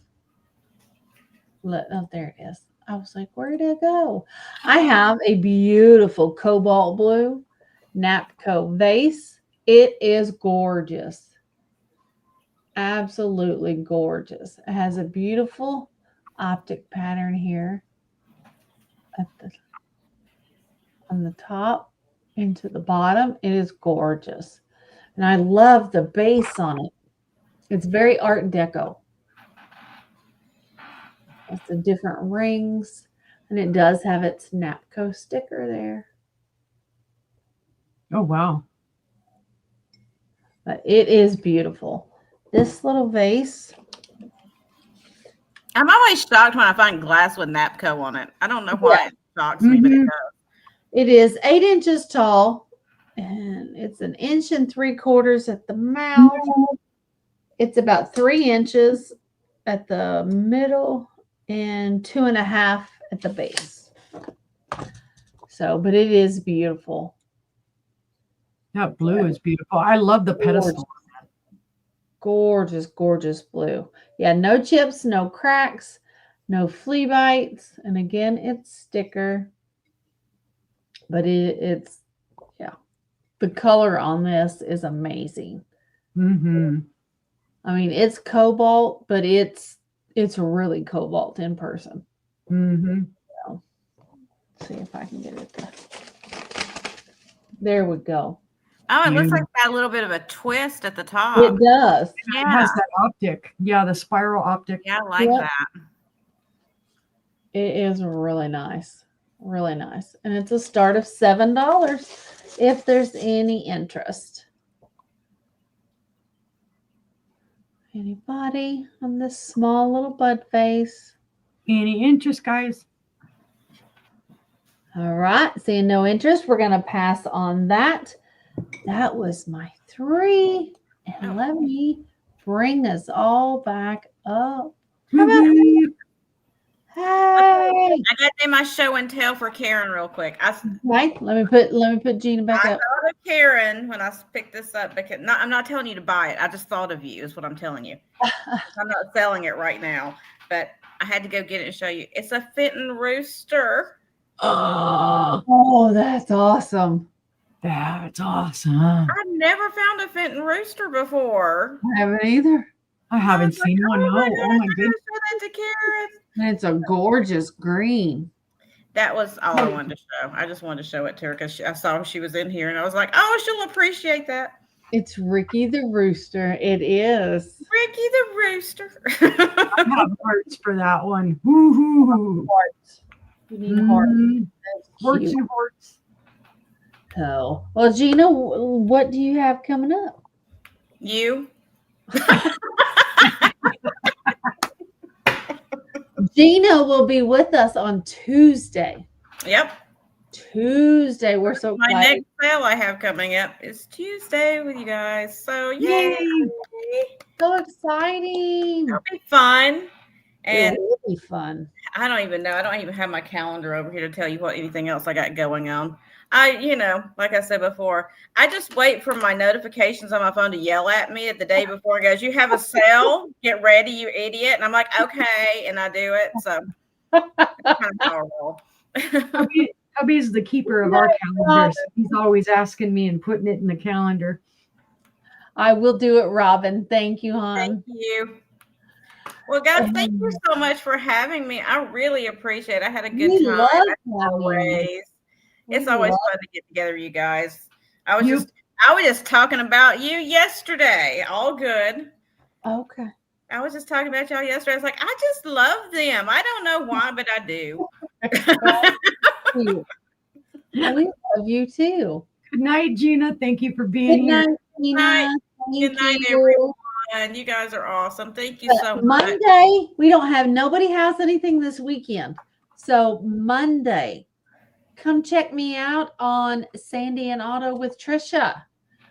there it is. I was like, where did it go? I have a beautiful cobalt blue Napco vase. It is gorgeous. Absolutely gorgeous. It has a beautiful optic pattern here on the top into the bottom. It is gorgeous. And I love the base on it. It's very Art Deco. It's the different rings. And it does have its Napco sticker there. Oh, wow. But it is beautiful. This little vase. I'm always shocked when I find glass with Napco on it. I don't know why it shocks me, but it does. It is 8 inches tall, and it's 1 3/4 inches at the mouth. It's about 3 inches at the middle and 2.5 at the base. So, but it is beautiful. That blue is beautiful. I love the pedestal. Gorgeous, gorgeous blue. Yeah, no chips, no cracks, no flea bites. And again, it's sticker. But it's the color on this is amazing. Mm-hmm. I mean, it's cobalt, but it's really cobalt in person. Mm-hmm. So, let's see if I can get it. There we go. Oh, it looks like it's got a little bit of a twist at the top. It does. Yeah. It has that optic. Yeah, the spiral optic. Yeah, I like that. It is really nice. Really nice. And it's a start of $7 if there's any interest. Anybody on this small little bud vase? Any interest, guys? All right. Seeing no interest, we're going to pass on that. That was my 3. And let me bring us all back up. How about hey? I got to do my show and tell for Karen real quick. Right. Let me put Jeana back up. I thought of Karen when I picked this up because I'm not telling you to buy it. I just thought of you is what I'm telling you. I'm not selling it right now, but I had to go get it and show you. It's a Fenton rooster. Oh, that's awesome. That's awesome. I've never found a Fenton rooster before. I haven't either. I haven't seen one. Oh my goodness. Show that to Karen. And it's a gorgeous green. That was all I wanted to show. I just wanted to show it to her because I saw she was in here, and I was like, "Oh, she'll appreciate that." It's Ricky the Rooster. It is. Ricky the Rooster. I have hearts for that one. Woo-hoo. Hearts. You need hearts. That's Hearts cute. and hearts. Oh. Well, Jeana, what do you have coming up? You. Jeana will be with us on Tuesday. Yep. Tuesday. We're so My excited. next sale I have coming up is Tuesday with you guys. So yay! So exciting. It'll be fun. And It will be fun. I don't even know. I don't even have my calendar over here to tell you what anything else I got going on. Like I said before, I just wait for my notifications on my phone to yell at me the day before. It goes, "You have a sale. Get ready, you idiot!" And I'm like, "Okay," and I do it. So that's kind of how I roll. Hubby's the keeper of our calendars. He's always asking me and putting it in the calendar. I will do it, Robin. Thank you, hon. Thank you. Well, guys, thank you so much for having me. I really appreciate it. I had a good time. As always. It's always fun to get together, you guys. I was just talking about you yesterday. All good. Okay. I was just talking about y'all yesterday. I was like, I just love them. I don't know why, but I do. We love you too. Good night, Jeana. Thank you for being here. Good night, Good night, everyone. You guys are awesome. Thank you so much. Monday, nobody has anything this weekend. So Monday, come check me out on Sandy and Auto with Trisha.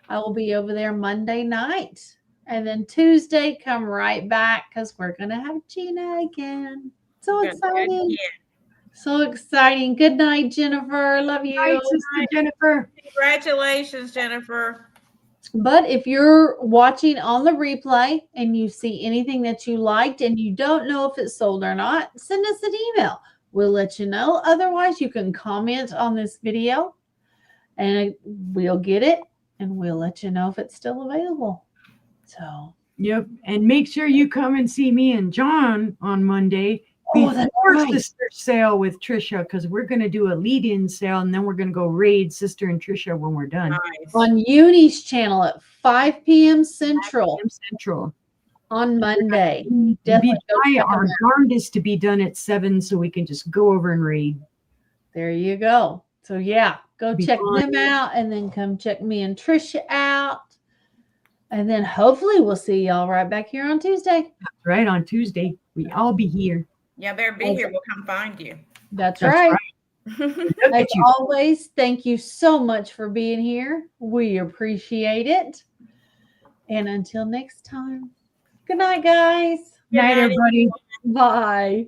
I will be over there Monday night. And then Tuesday, come right back because we're going to have Jeana again. So exciting. Yeah. So exciting. Good night, Jennifer. Love you. Good night, Sister Jennifer. Congratulations, Jennifer. But if you're watching on the replay and you see anything that you liked and you don't know if it's sold or not, send us an email. We'll let you know. Otherwise, you can comment on this video and we'll get it and we'll let you know if it's still available. So, yep. And make sure you come and see me and John on Monday before Sister Sale with Trisha, because we're going to do a lead-in sale and then we're going to go raid Sister and Trisha when we're done. Nice. On Uni's channel at 5 p.m. Central. 5 p.m. Central. On Monday. We try our darndest to be done at 7 so we can just go over and raid. There you go. So yeah, go check them out and then come check me and Trisha out. And then hopefully we'll see y'all right back here on Tuesday. That's right, on Tuesday. We all be here. Yeah, better be here. We'll come find you. That's right. As always, thank you so much for being here. We appreciate it. And until next time, good night, guys. Good night, everybody. Bye.